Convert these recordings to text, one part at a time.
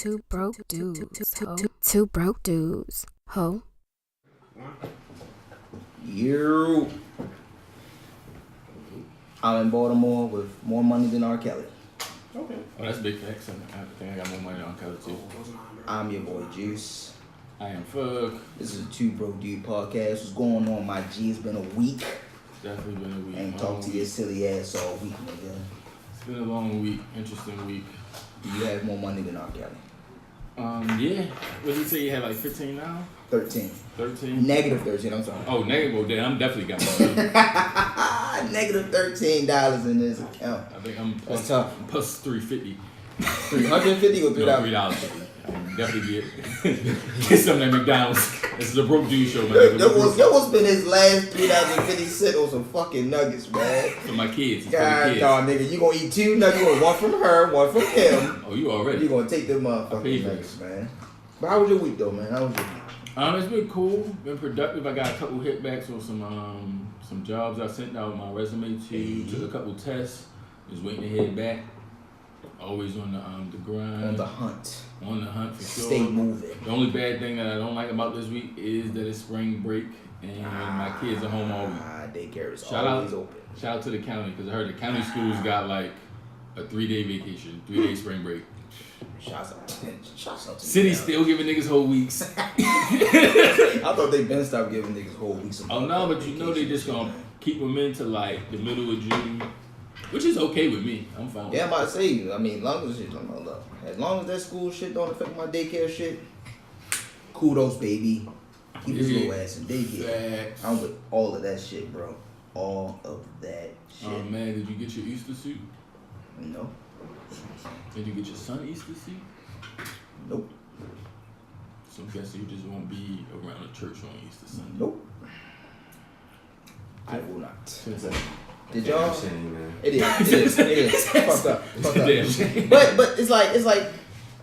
Two broke dudes. Two broke dudes. Ho. You. I'm in Baltimore with more money than R. Kelly. Okay. Oh, that's big facts. I think I got more money than R. Kelly too. I'm your boy Juice. I am Fug. This is a 2Brokedude podcast. What's going on, my G? It's been a week. It's definitely been a week. Ain't talked to your silly ass all week, nigga. It's been a long week. Interesting week. Do you have more money than R. Kelly? Yeah. What did you say? You had like 15 now? 13. 13? Negative 13, I'm sorry. Oh, negative. Well, then I'm definitely got more. Negative $13 in this account. I think I'm That's tough. plus 350. 350 or $3? No, $3. I can definitely get something at McDonald's. This is a broke dude show, man. That was been his last $3.50 on some fucking nuggets, man. For my kids. God, dog, nigga, you gonna eat two nuggets? You want one from her, one from him. Oh, you already? You gonna take them motherfucking nuggets, man. But how was your week, though, man? How was your week? It's been cool, been productive. I got a couple hitbacks on some jobs I sent out my resume to. Took a couple tests. Just waiting to head back. Always on the grind. On the hunt. On the hunt for sure. Stay moving. The only bad thing that I don't like about this week is that it's spring break and my kids are home all week. Daycare is Shout always out, open. Shout out to the county because I heard the county schools got like a 3-day vacation, 3-day spring break. Shouts out to City still giving niggas whole weeks. I thought they been stopped giving niggas whole weeks. Oh no, but you know they just gonna keep them into like the middle of June, which is okay with me. I'm fine. Yeah, I'm about to say. I mean, as long as that school shit don't affect my daycare shit, kudos, baby. Keep his little ass in daycare. Facts. I'm with all of that shit, bro. All of that shit. Oh man, did you get your Easter suit? No. Did you get your son Easter suit? Nope. So I'm guessing you just won't be around the church on Easter Sunday. Nope. I will not. Did Damn y'all? shame, man. It is. Fucked up. Damn shame. But it's like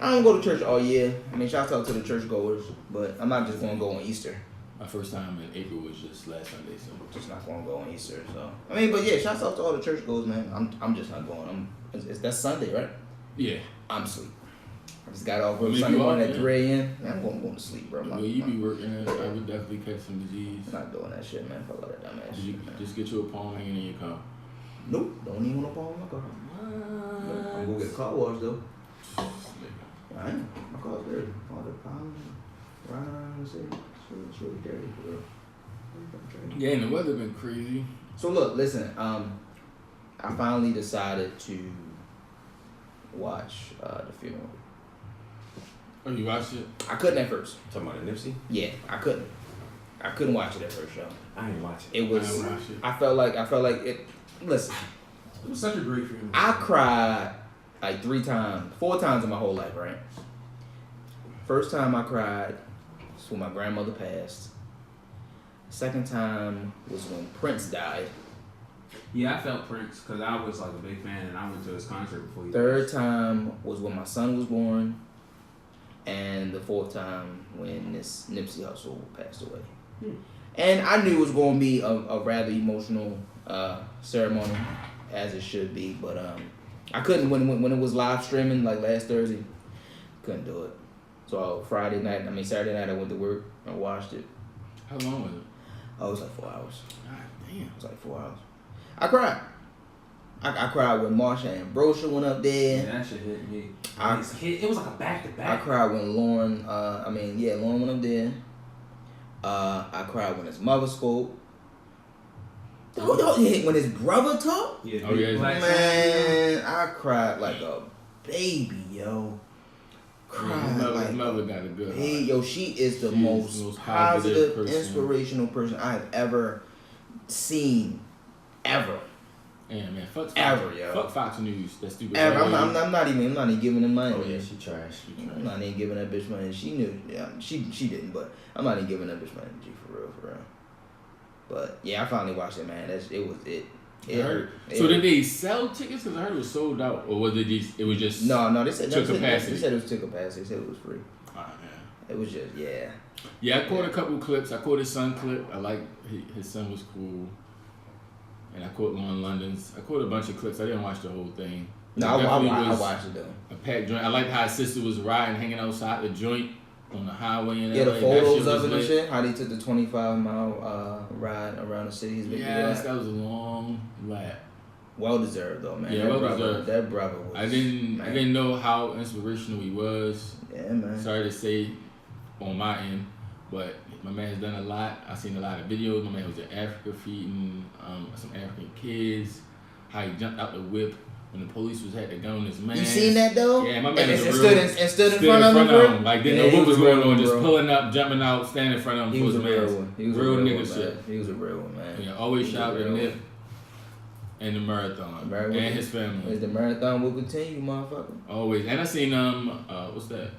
I don't go to church all year. I mean, shout out to the churchgoers, but I'm not just gonna go on Easter. My first time in April was just last Sunday, so Just not gonna go on Easter. So I mean, but yeah, shout out to all the churchgoers, man. I'm just not going. That's Sunday, right? yeah. I'm asleep. I just got off work Well, Sunday you morning are, at yeah. 3 a.m. I'm going to sleep, bro. Well, you be working, I would definitely catch some disease. I'm not doing that shit, man. Fuck all that dumb ass Did you shit, man. just get you a palm hanging in your car? Nope. Don't even want to palm my car. Nope. I'm gonna get a car wash though. I am. My car's dirty. All the palm right around the city. It's really dirty, for real. Yeah, and the weather been crazy. So look, listen. I finally decided to watch the funeral. Oh, you watched it? I couldn't at first. Talking about the Nipsey? Yeah, I couldn't. I couldn't watch it at first, y'all. I ain't watching. It was. I didn't watch it. I felt like it. Listen, It was such a great film. I cried like 4 times in my whole life, right? First time I cried was when my grandmother passed. Second time was when Prince died. Yeah, I felt Prince because I was like a big fan and I went to his concert before he Third time was when my son was born. And the fourth time when this Nipsey Hussle passed away. And I knew it was going to be a rather emotional ceremony, as it should be. But I couldn't, when it was live streaming, like last Thursday, couldn't do it. So Saturday night, I went to work and watched it. How long was it? Oh, it was like 4 hours. God damn. It was like 4 hours. I cried. I cried when Marsha and Brosha went up there. Yeah, that shit hit me. It was like a back-to-back. I cried when Lauren went up there. I cried when his mother spoke. When his brother talked? Yeah, Oh, yeah, Man, I cried like a baby, yo. His mother got a good Hey, heart. yo, she is the She's most positive, person. inspirational person I have ever seen, ever. Yeah, man, fuck Fox. Ever, yo. Fuck Fox News. That stupid. Ever. radio. I'm not even giving them money. Oh yeah, she trash. I'm not even giving that bitch money. She knew. Yeah, she didn't, but I'm not even giving that bitch money. G, for real. But yeah, I finally watched it, man. It hurt. So did they sell tickets? Because I heard it was sold out, or was it just? It was just. No. They said to capacity. They said it was to capacity. They said it was free. Oh, man. It was just yeah. Yeah, I caught a couple clips. I caught his son clip. I like his son was cool. And I caught Lauren London's. I caught a bunch of clips. I didn't watch the whole thing. No, I watched it though. A packed joint. I liked how his sister was riding, hanging outside the joint on the highway and Yeah, the LA. photos of it and shit. How they took the 25-mile ride around the city. Yes, that was a long lap. Well deserved though, man. Yeah, well deserved. That brother was. I didn't know how inspirational he was. Yeah, man. Sorry to say, on my end, but my man has done a lot. I've seen a lot of videos. My man was in Africa feeding some African kids. How he jumped out the whip when the police had the gun on his man. You seen that though? Yeah, my man stood in front of him. Like didn't know what was going on. Just pulling up, jumping out, standing in front of him. He was a real one. He was real a real nigga one, shit. Man. He was a real one, man. Yeah, always shout out to Nip and the marathon and his family. The marathon will continue, motherfucker. Always. And I seen what's that?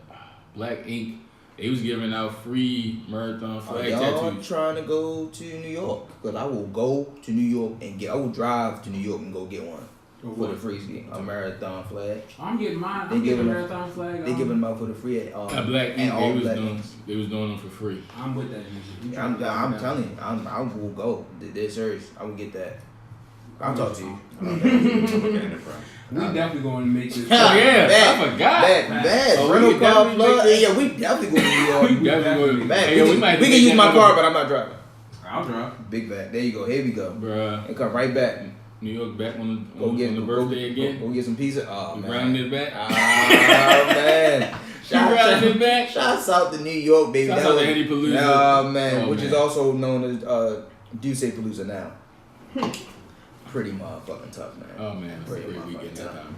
Black Ink. They was giving out free marathon flag y'all tattoos. Trying to go to New York? Cause I will go to New York and I will drive to New York and go get one for the free ski. A marathon flag. I'm getting mine. I'm getting a marathon flag. They giving them out for the free. A Black Ink. They was doing them for free. I'm with that music. I'm telling you, I will go. They're serious. I will get that. I'll talk to you. We definitely going to make this. Oh yeah, I forgot. Bad. Rental car plug. Yeah, we definitely going to New York. We definitely going. We can use my car, but I'm not driving. I'll drive. Big back. There you go. Here we go. Bruh. And come right back. New York back on the birthday again. Go get some pizza. Oh man. Rounding it back. Oh man. Rounding it back. Shouts out to New York, baby. Shouts out to Eddie Palooza. Oh man, which is also known as Duce Palooza now. Pretty motherfucking tough, man. Oh man, it's a great weekend that time.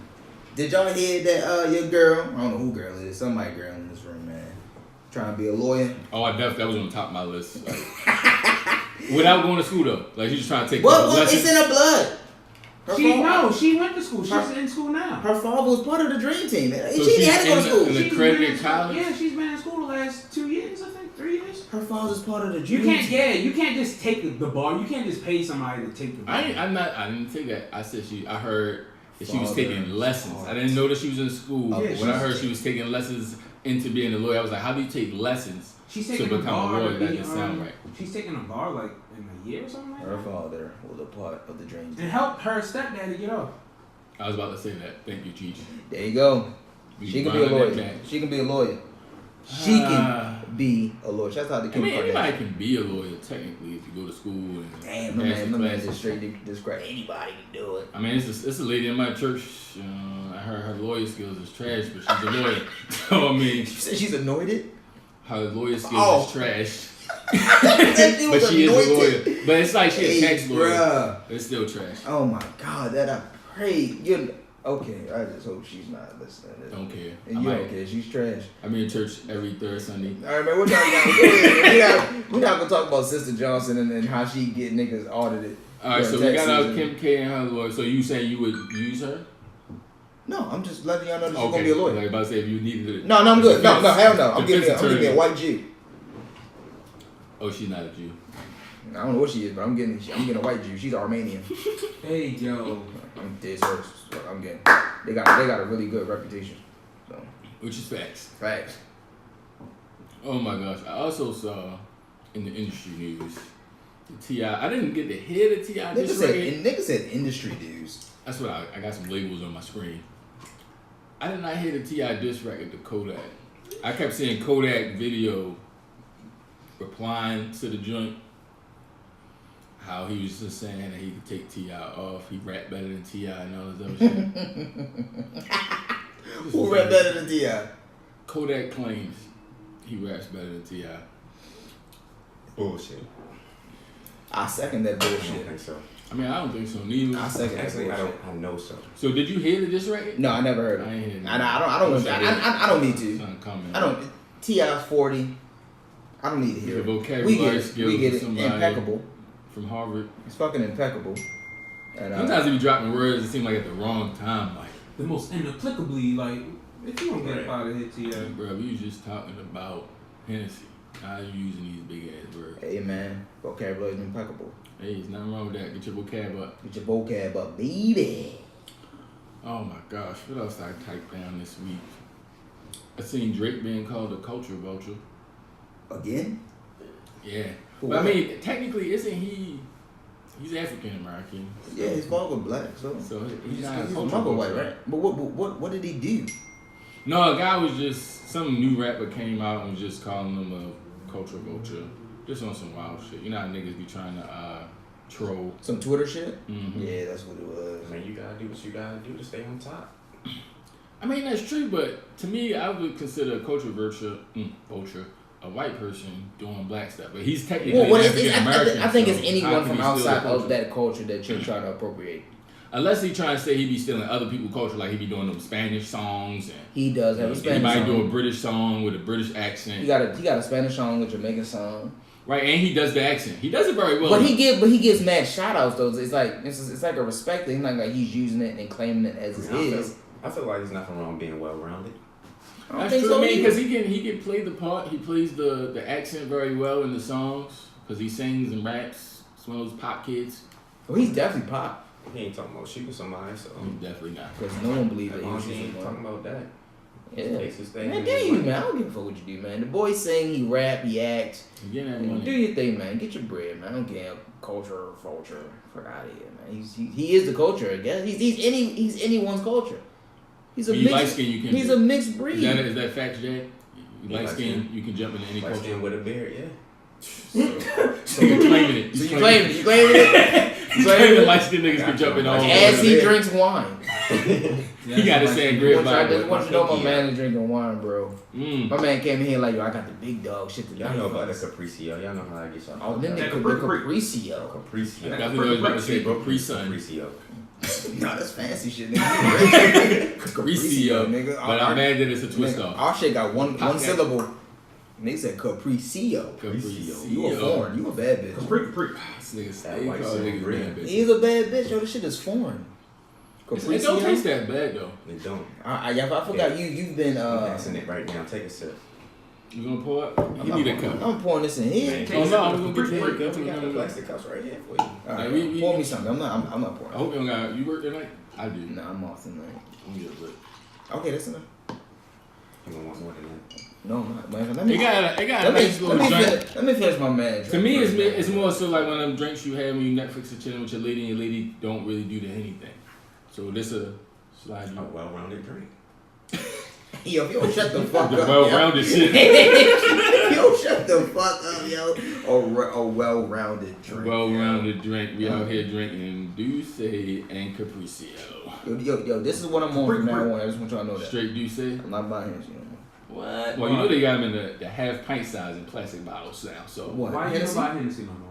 Did y'all hear that your girl, I don't know who girl it is, somebody girl in this room, man, trying to be a lawyer? Oh, I definitely, that was on the top of my list. Like, without going to school though. Like she's just trying to take lessons. It's in her blood. She went to school. She's in school now. Her father was part of the dream team. So she had to go to school. In the accredited college? Yeah, she's been in school the last 2 years, I think, 3 years. Her father's part of the dream team. You can't just take the bar. You can't just pay somebody to take the bar. I didn't think that. I said I heard that she was taking lessons. I didn't know that she was in school. When I heard she was taking lessons into being a lawyer, I was like, how do you take lessons to become a lawyer? That didn't sound right. She's taking a bar like in a year or something like that. Her father was a part of the dream team. And helped her stepdaddy get off. I was about to say that. Thank you, Cheech. There you go. She can be a lawyer. She can be a lawyer. She can be a lawyer. Shout out to Kim Kardashian. Anybody can be a lawyer technically if you go to school and damn, no man just straight describe anybody can do it. I mean, it's a lady in my church. I heard her lawyer skills is trash, but she's a lawyer. So I mean, you said she's anointed. Her lawyer skills is trash. But she is a lawyer. But it's like she a tax lawyer. Bruh. It's still trash. Oh my God, that I pray. Okay, I just hope she's not listening. Don't care. And you don't care. She's trash. I'm in church every third Sunday. All right, man. We're not gonna talk about Sister Johnson and how she get niggas audited. All right, so we got out Kim K and her lawyer. So you saying you would use her? No, I'm just letting y'all know that she's gonna be a lawyer. Like about to say if you needed it. No, I'm good. No, hell no. I'm giving me a white Jew. Oh, she's not a Jew. I don't know what she is, but I'm getting a white Jew. She's Armenian. Hey yo, I'm dead serious. I'm getting. They got a really good reputation. So. Which is facts. Facts. Oh my gosh! I also saw in the industry news the T.I. I didn't get to hear the T.I. Nigga said industry news. That's what I got some labels on my screen. I did not hear the T.I. diss record to Kodak. I kept seeing Kodak video replying to the joint. How he was just saying that he could take T.I. off. He rap better than T.I. and all this other shit. Who rap better than T.I.? Kodak claims he raps better than T.I. Bullshit. I second that bullshit. I don't think so. I mean, I don't think so neither. I second that bullshit. I know so. So did you hear the diss record? No, I never heard it. I ain't hear it. I don't need to. I don't. T.I.'s 40. I don't need to hear it. Vocabulary skills. We get it. Impeccable. From Harvard. It's fucking impeccable. And, sometimes he be dropping words that seem like at the wrong time, like the most inapplicably, like if you don't get a part of hit T.I. Bro, we was just talking about Hennessy. How you using these big ass words? Hey man, vocabulary is impeccable. Hey, there's nothing wrong with that. Get your vocab up. Get your vocab up, baby. Oh my gosh, what else I typed down this week? I seen Drake being called a culture vulture. Again? Yeah. But I mean, technically, isn't he He's African American. Yeah, his father was black, so he's not his culture mother white, vulture. right? But what did he do? No, a guy was just some new rapper came out and was just calling him a culture vulture, just on some wild shit. You know how niggas be trying to troll. Some Twitter shit? Mm-hmm. Yeah, that's what it was. Man, you gotta do what you gotta do to stay on top. I mean, that's true, but to me, I would consider a culture vulture a white person doing black stuff. But he's technically African American. I think it's so anyone how can from he steal the outside culture? of that culture that you're trying to appropriate. Unless he trying to say he be stealing other people's culture, like he be doing them Spanish songs and He does have a he Spanish might song. do a British song with a British accent. He got a Spanish song, a Jamaican song. Right, and he does the accent. He does it very well. But he gives mad shout outs though. It's like a respect thing. Not like he's using it and claiming it as his. I feel like there's nothing wrong being well rounded. That's true. I mean, because he can play the part. He plays the accent very well in the songs because he sings and raps. It's one of those pop kids. Well, he's definitely pop. He ain't talking about shooting somebody, so He's definitely not. Because no one believes as that long as he he ain't was talking about that. Yeah. Takes his thing Man, and do his you, money. man. I don't give a fuck what you do, man. The boy sing, he rap, he act. Again, that Do money. your thing, man. Get your bread, man. I don't care culture or vulture. Fuck out of here, man. He is the culture, I guess. He's anyone's culture. He's a When you light mixed. skin, you can. He's a mixed breed. Is that fact, Jay? You Yeah, light light skin, skin. you can jump into any Light culture. skin with a beard, yeah. So you're claiming it. So you claiming it? You claiming it? You claiming light skin niggas can jump in all As he over. drinks wine. He got to say a great I just vibe. want you to know my man is drinking wine, bro. Mm. My man came in here like, yo, I got the big dog shit tonight. Y'all know about the Capricio. Y'all know how I get y'all. Oh, then they That could Capri- Capricio. Capricio. That's what I was about to say. Capri Sun. Capricio. Nah, that's fancy shit, nigga. Capricio. nigga. But I'm mad that it's a twist Nigga, off. our shit got one Pop that. syllable. And they said Capricio. Capricio. You a foreign. You a bad bitch. Capri. This nigga That stay white calling shit niggas green. bad bitches. He's a bad bitch. Yo, this shit is foreign. It don't taste that bad though. They don't. I forgot you've been I'm passing it right now. Take a sip. You gonna pour up? You need a cup. I'm pouring this in here. Man, Oh no, I'm gonna Capri- get We you. got the plastic cups right here for you. All right, we- pour me something. I'm not I pouring. hope you don't got. You work tonight? I do. Nah, I'm off tonight. I'm gonna get a break. Okay, that's enough. You gonna want more than that? No, I'm not. Man, It got a nice little drink. let me finish my man. To me, it's more so like one of them drinks you have when you Netflix and chilling with your lady, and your lady don't really do the anything. So this a slide you. A well-rounded drink. Yo, if you don't shut the fuck The up. well-rounded shit. Yo, shut the fuck up, yo. A well-rounded drink. Well-rounded drink. We out here drinking Douce and Capricio. Yo, this is what I'm on from now on. I just want y'all to know that. Straight Douce. I'm not buying his, you know. What? Well, you know they got them in the half pint size in plastic bottles now. So What? Why you Hennessy? don't buy Hennessy no more?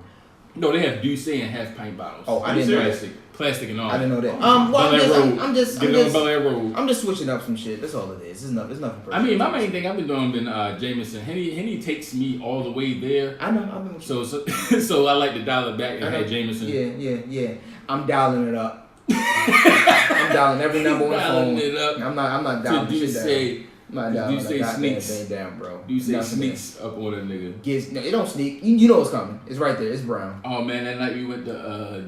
no, they have Douce and half pint bottles. Oh, I didn't know that. Plastic and all. I didn't know that. Bel Air I'm just Get on Bel Air Road. I'm just switching up some shit. That's all it is. It's nothing personal. I mean, my main thing I've been doing been Jameson. Henny takes me all the way there. I know. I've been with you. So I like to dial it back and I know. have Jameson. Yeah. I'm dialing it up. I'm dialing every number on the Dialing phone. it up. I'm not To dialing Douce, shit down. I'm not dialing Douce that goddamn sneaks. thing down, bro. Douce Nothing sneaks up on a nigga. No, it don't sneak. You know it's coming. It's right there. It's brown. Oh man, that night you went to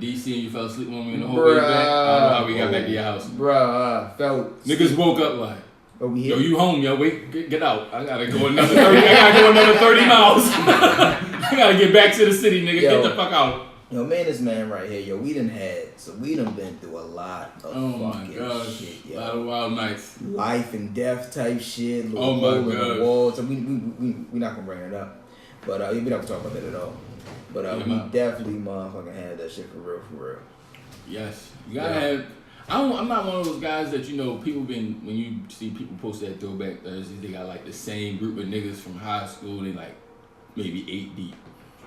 DC and you fell asleep on me in the whole way back. I don't know how we got back to your house. Bruh, felt. Niggas woke up like, But we yo, hit. you home, yo, wait, get out. I gotta go another 30, I gotta go another 30 miles. I gotta get back to the city, nigga. Yo. Get the fuck out. Yo, man, this man right here, yo, we done been through a lot of Oh my fucking gosh. shit, A yo. lot of wild nights. Life and death type shit. Little Oh my hole in the gosh. wall. So we not gonna bring it up, but we not gonna talk about that at all. But Yeah, we man. definitely motherfucking had that shit for real. Yes. You gotta Yeah. have. I'm not one of those guys that, you know, when you see people post that throwback Thursday, they got like the same group of niggas from high school, they like maybe 8 deep.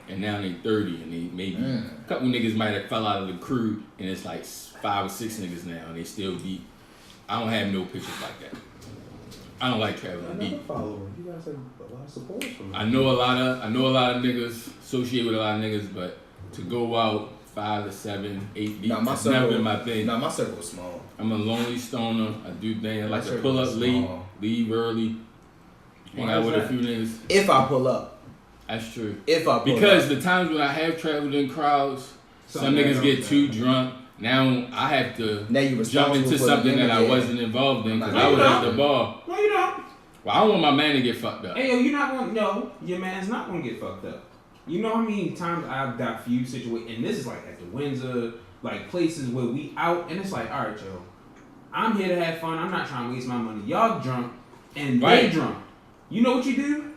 And now they 30 and they maybe a couple niggas might have fell out of the crew and it's like 5 or 6 niggas now and they still deep. I don't have no pictures like that. I don't like traveling deep. Follower. You guys have a lot of support from I know a lot of niggas, associate with a lot of niggas, but to go out 5 to 7, 8 deep, Nah, my that's never circle- been my thing. Nah, my circle was small. I'm a lonely stoner. I do things. I like My to circle pull is up late, small. leave early, hang Why out is with a that? few niggas. If I pull up. That's true. If I pull Because up. the times when I have traveled in crowds, some Something niggas that get goes too down. drunk. Now I have to Now you jump responsible into for something the that I yeah. wasn't involved in because No, I you was at don't. the bar. No, you don't. Well, I don't want my man to get fucked up. Hey, yo, you're not gonna. No, your man's not gonna get fucked up. You know how many times I've got few situations, and this is like at the Windsor, like places where we out, and it's like, all right, yo, I'm here to have fun. I'm not trying to waste my money. Y'all drunk, and they drunk. You know what you do?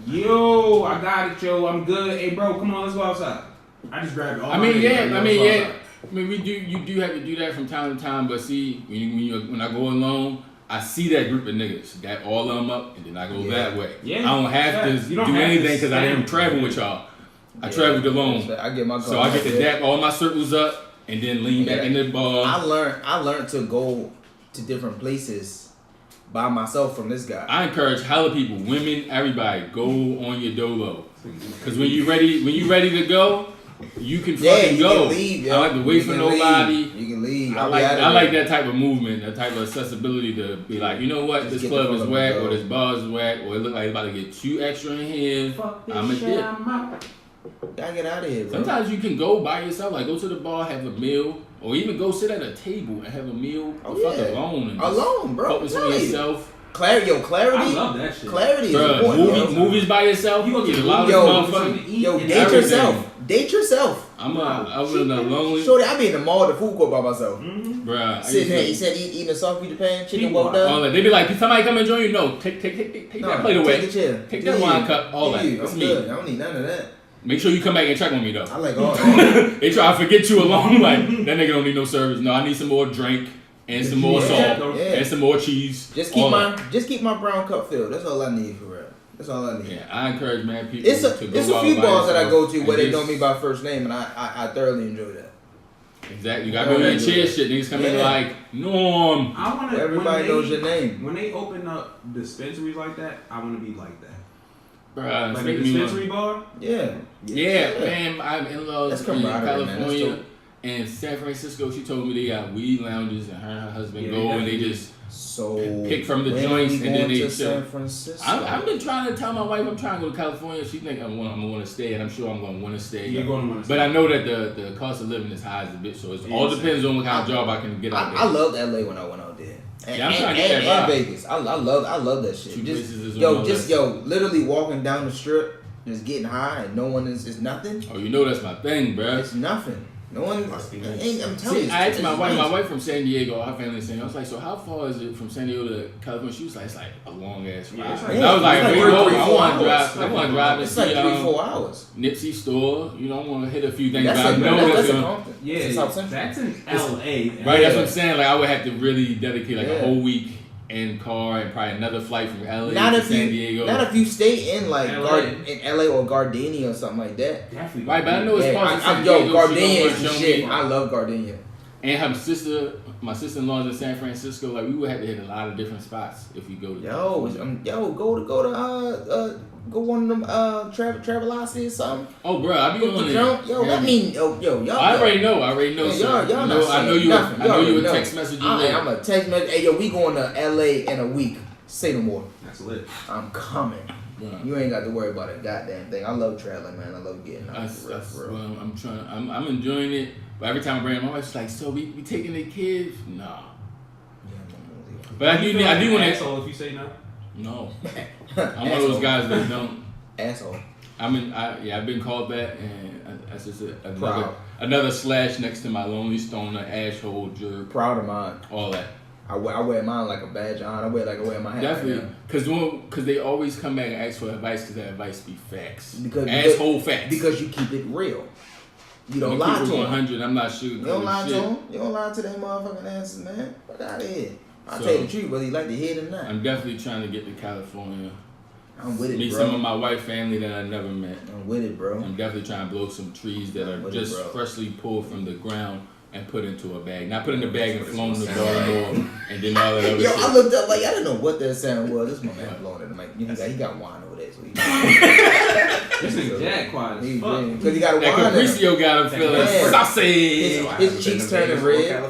Yo, I got it, yo. I'm good. Hey, bro, come on, let's go outside. I just grabbed it all. We do. You do have to do that from time to time, but see, when I go alone, I see that group of niggas that all of them up, and then I go that way. Yeah, I don't have to do anything because I didn't travel with y'all. I traveled alone. I get my so I get to dap all my circles up and then lean back in the bar. I learned to go to different places by myself from this guy. I encourage hella people, women, everybody, go on your dolo. Because when you ready to go, you can fucking go. Can leave, I don't have to wait for nobody. You can leave. I like that type of movement, that type of accessibility to be like, you know what, this club is whack, or this bar is whack, or it look like it's about to get too extra in here. I'm a dip. Gotta get out of here, bro. Sometimes you can go by yourself, like go to the bar, have a meal, or even go sit at a table and have a meal alone. And alone, bro. Focus on yourself. Clarity. I love that shit. Clarity is important. Movies by yourself. You gonna get date yourself. Date yourself. I'm in a lonely. Shorty, I be in the mall at the food court by myself. Bruh. Sitting there, he said eating a soft Japan chicken well done. They be like, somebody come and join you. No, take that plate away. Take the chair. Take that wine cup. All that. That's I'm me. good. I don't need none of that. Make sure you come back and check on me though. I like all that. They try to forget you alone. Like that nigga don't need no service. No, I need some more drink and some more salt and some more cheese. Just keep my brown cup filled. That's all I need for real. That's all I need. Yeah, I encourage people to go. It's a few bars that I go to where they know me by first name, and I thoroughly enjoy that. Exactly. You gotta be on that cheer shit. Niggas come in like Norm. Everybody knows your name. When they open up dispensaries like that, I want to be like that. Bruh, like a dispensary bar? Yeah, man. I have in-laws in California man, and San Francisco. She told me they got weed lounges, and her and her husband go and they just pick from the joints and then they chill. I've been trying to tell my wife I'm trying to go to California. She think I'm going to want to stay, and I'm sure I'm going to want to stay. You're going to want to stay. But I know that the cost of living is high as a bitch, so it all depends on what kind of job I can get out there. I loved LA when I went out there. I'm trying to get that vibe. Vegas. I love that shit. Literally walking down the strip, just getting high, and no one is nothing. Oh, you know that's my thing, bro. It's nothing. No one. I'm telling you. I asked my wife from San Diego. Our family in San Diego. I was like, so how far is it from San Diego to California? She was like, it's like a long ass ride. I was like, I want to drive. I want to drive and see 3-4 hours. Nipsey store. You know, I want to hit a few things. That's in LA. That's in LA. Right. That's what I'm saying. Like I would have to really dedicate like a whole week in car and probably another flight from LA to San Diego. Not if you stay in like in LA or Gardenia or something like that. Definitely. Right, but I know it's part of San Diego. Gardenia is the shit. I love Gardenia. And her my sister-in-law's in San Francisco. Like we would have to hit a lot of different spots if we go to. Go one of them Travelocity or something. Oh, bro, I be on it. Y'all. I already know. I know you a text message. I'm a text message. Hey, yo, we going to LA in a week. Say no more. That's lit. I'm coming. Right. You ain't got to worry about a goddamn thing. I love traveling, man. I love getting out. Well, I'm enjoying it. But every time I bring it, my wife's like, so we taking the kids? Nah. But I do want to. Asshole if you say no. No. I'm one of those guys that don't. Asshole. I've been called that, and that's just another slash next to my lonely stoner, asshole, jerk. Proud of mine. All that. I wear mine like a badge on. I wear my hat. Definitely, because they always come back and ask for advice because that advice be facts. Asshole facts. Because you keep it real. You don't lie to them. 100. I'm not sure. You don't lie to them. You don't lie to them motherfucking asses, man. Fuck out of here. I'll tell you the truth, whether you like to hear it or not. I'm definitely trying to get to California. I'm with it, meet bro. some of my white family that I never met. I'm with it, bro. I'm definitely trying to blow some trees that are just freshly pulled from the ground and put into a bag. Not put in the bag and flown to Baltimore and then all that other shit. I looked up like, I didn't know what that sound was. This my man blowing it. I'm like, he got wine over there, so he this nigga Jack quiet as fuck. Because he got a wine. That Capriccio got him feeling saucy. His cheeks turning red.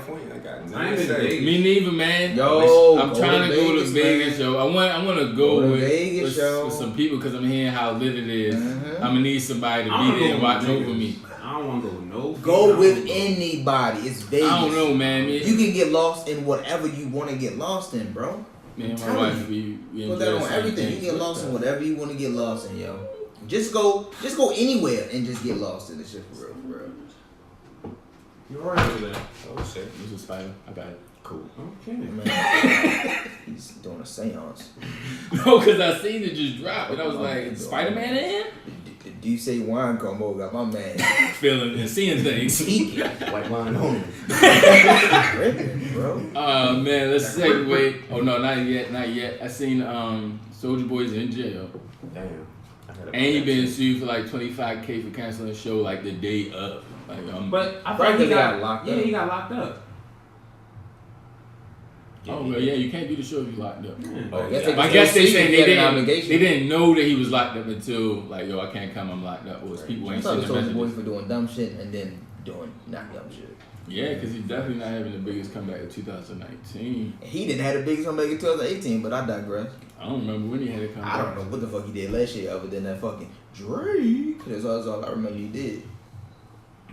Me neither, man. Yo, I'm trying to go to Vegas, yo. I want to go with some people because I'm hearing how lit it is. I'm gonna need somebody to be there and watch over me. I don't want to go with no. Go with anybody. It's Vegas. I don't know, man. You can get lost in whatever you want to get lost in, bro. Man, my wife, we put that on everything. You get lost in whatever you want to get lost in, yo. Just go anywhere and just get lost in this shit for real. You're right over there. Oh shit. This is spider. I got it. Cool. Okay. Man, he's doing a seance. No, because I seen it just drop, and I was like, Spider-Man in here? Do you say wine combo got my man Feeling and seeing things. speaking? White line only. Ripping, bro. Man, let's segue. Oh no, not yet. I seen Soulja Boy's in jail. Damn. And he been sued for like $25K for canceling a show like the day of. Like, But I Right, thought he got got locked yeah, up. he got locked up. oh well, yeah, you can't do the show if you locked up. Oh, I guess yeah. they- I guess they He saying had they an obligation. didn't know that he was locked up until like, yo, I can't come, I'm locked up. Or people I ain't thought seen it the was Soulja Boy messages. for doing dumb shit and then doing not dumb shit. Yeah, because he's definitely not having the biggest comeback of 2019. He didn't have the biggest comeback in 2018, but I digress. I don't remember when he had a comeback. I don't know what the fuck he did last year other than that fucking Drake. That's all I remember he did.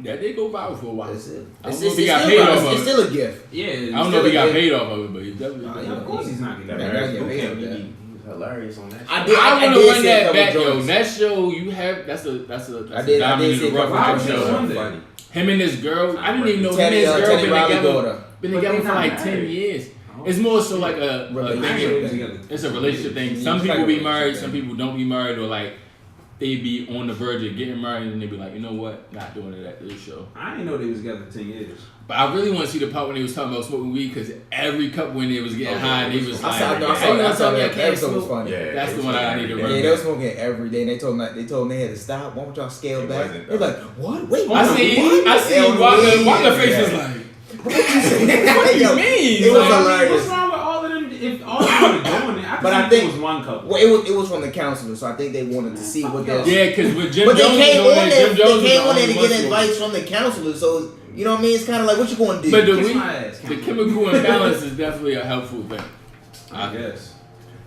That did go viral for a while. That's it. I don't It's, know if it's, he got still, paid off it's of it. still a gift. Yeah. I don't know if he got paid off of it, but he definitely. Nah, Yeah, of course he's not Yeah, getting yeah, paid. yeah. Okay, paid he that. was hilarious on that. I I did want to say run a that couple back, yo. jokes. That show you have, that's a I did diamond say in a the rough couple of jokes. that Why show. was it Funny. Him and this girl, I didn't even know him and Teddy, his girl Teddy been Riley together. daughter. Been But together they for not like 10 married. years. It's more so like a Relationship thing. thing. It's a relationship thing. Yeah, Some it's like people a be married, relationship some thing. people don't be married, or like they be on the verge of getting married and they be like, you know what, not doing it at this show. I didn't know they was together 10 years. But I really want to see the part when they was talking about smoking weed because every couple when they was getting high, they was I like, saw hey, you that. gonna tell me I That can't episode was smoke? funny. Yeah, That's the one I need to Yeah, run. they were smoking every day. And they told them they had to stop. Why don't y'all scale It back? wasn't, They're like, what? Wait, I see Walker face was like, what you say? what do Yo, you mean? It was Like, hilarious. What's wrong with all of them? If all of them are doing it, But I I think- think it was one couple. Well, it was from the counselor, so I think they wanted to see what their yeah, because with Jim But they Jones came was on on there. Jim Jones They came was on there the to only get one advice from the counselor. So you know what I mean? It's kind of like, what you going to do? But the Kiss weed, my ass, the Count. chemical imbalance is definitely a helpful thing. I guess.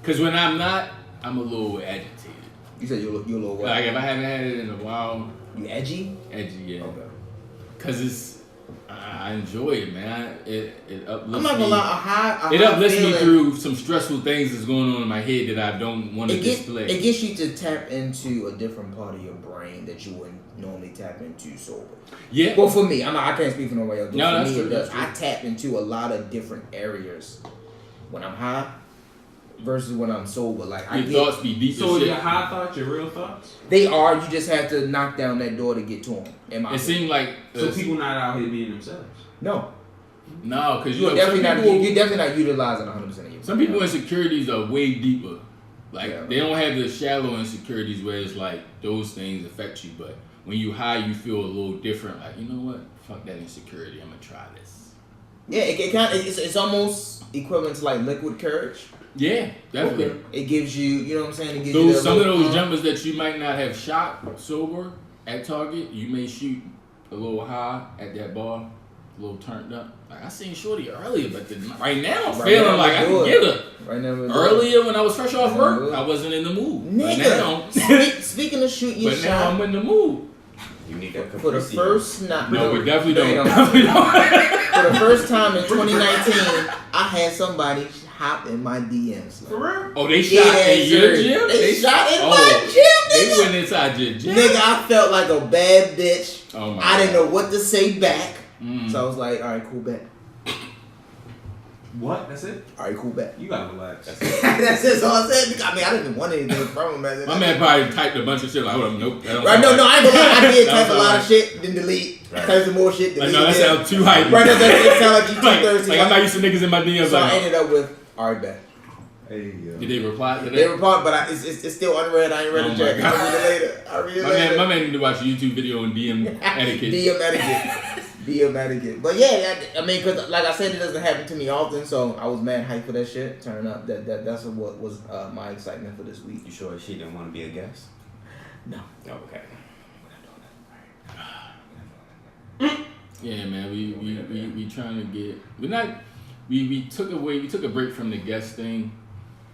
Because when I'm not, I'm a little agitated. You said you're a little what? Like if I haven't had it in a while, You edgy? edgy, yeah. Okay. Because I enjoy it, man. It uplifts I'm not gonna me. lie. It uplifts me feeling- through some stressful things that's going on in my head that I don't want to It display. gets you to tap into a different part of your brain that you wouldn't normally tap into sober. Yeah. Well, for me, I can't speak for nobody else. But No, for that's me, true, it does. that's I tap into a lot of different areas when I'm high versus when I'm sober. Like I Your get, thoughts be deep So as shit. your high thoughts, your real thoughts? they are. You just have to knock down that door to get to them. In my It seemed like So people not out here being themselves. no, no, because you're some definitely not. people, You're definitely not utilizing 100% of you. some people insecurities are way deeper. Like Yeah. they don't have the shallow insecurities where it's like those things affect you, but when you high, you feel a little different. Like, you know what? Fuck that insecurity. I'm gonna try this. Yeah, it kind of it's almost equivalent to like liquid courage. Yeah, definitely. It gives you, you know what I'm saying? It gives Those you some of little those jumpers that you might not have shot sober at Target, you may shoot a little high at that bar, a little turned up. Like I seen Shorty earlier, but right now I'm Right feeling now, like I let's can do get it. her. Right now, Earlier when I was fresh off work, Good. I wasn't in the mood. But Nigga, now, speaking of shooting your but now I'm shot in the mood. You need that for the Caprese. first not No, we definitely they don't. Definitely don't. For the first time in 2019, I had somebody hop in my DMs. For real? Oh, they shot in your sir. gym? They shot in oh, my gym, They nigga. went inside your gym. Nigga, I felt like a bad bitch. Oh my I didn't God. know what to say back. Mm. So I was like, all right, cool, bet. What? That's it? All right, cool, bet. You gotta relax. That's it. So I said, I mean, I didn't want anything from him. Man. My man probably typed a bunch of shit like, hold up, nope. That don't Right, sound no, right. I ain't gonna lie. I did That type a sound lot right. of shit, then delete. Right. Type some more shit, Like, delete. no, that then- sounds too hype. Right, that sound like you like, too thirsty. like I'm not used to niggas in my DMs. So I Like, ended up with, all right, bet. Hey, did they reply to that? They report, but it's still unread. I ain't read Oh it my yet. God. I'll read it later. I'll read it My later. man need to watch a YouTube video on DM etiquette. DM etiquette. DM etiquette. But yeah, I mean, because like I said, it doesn't happen to me often, so I was mad hyped for that shit. Turning up, that's what was my excitement for this week. You sure she didn't want to be a guest? No. Oh, okay. Yeah, man, we trying to get. We're not. We took a break from the guest thing,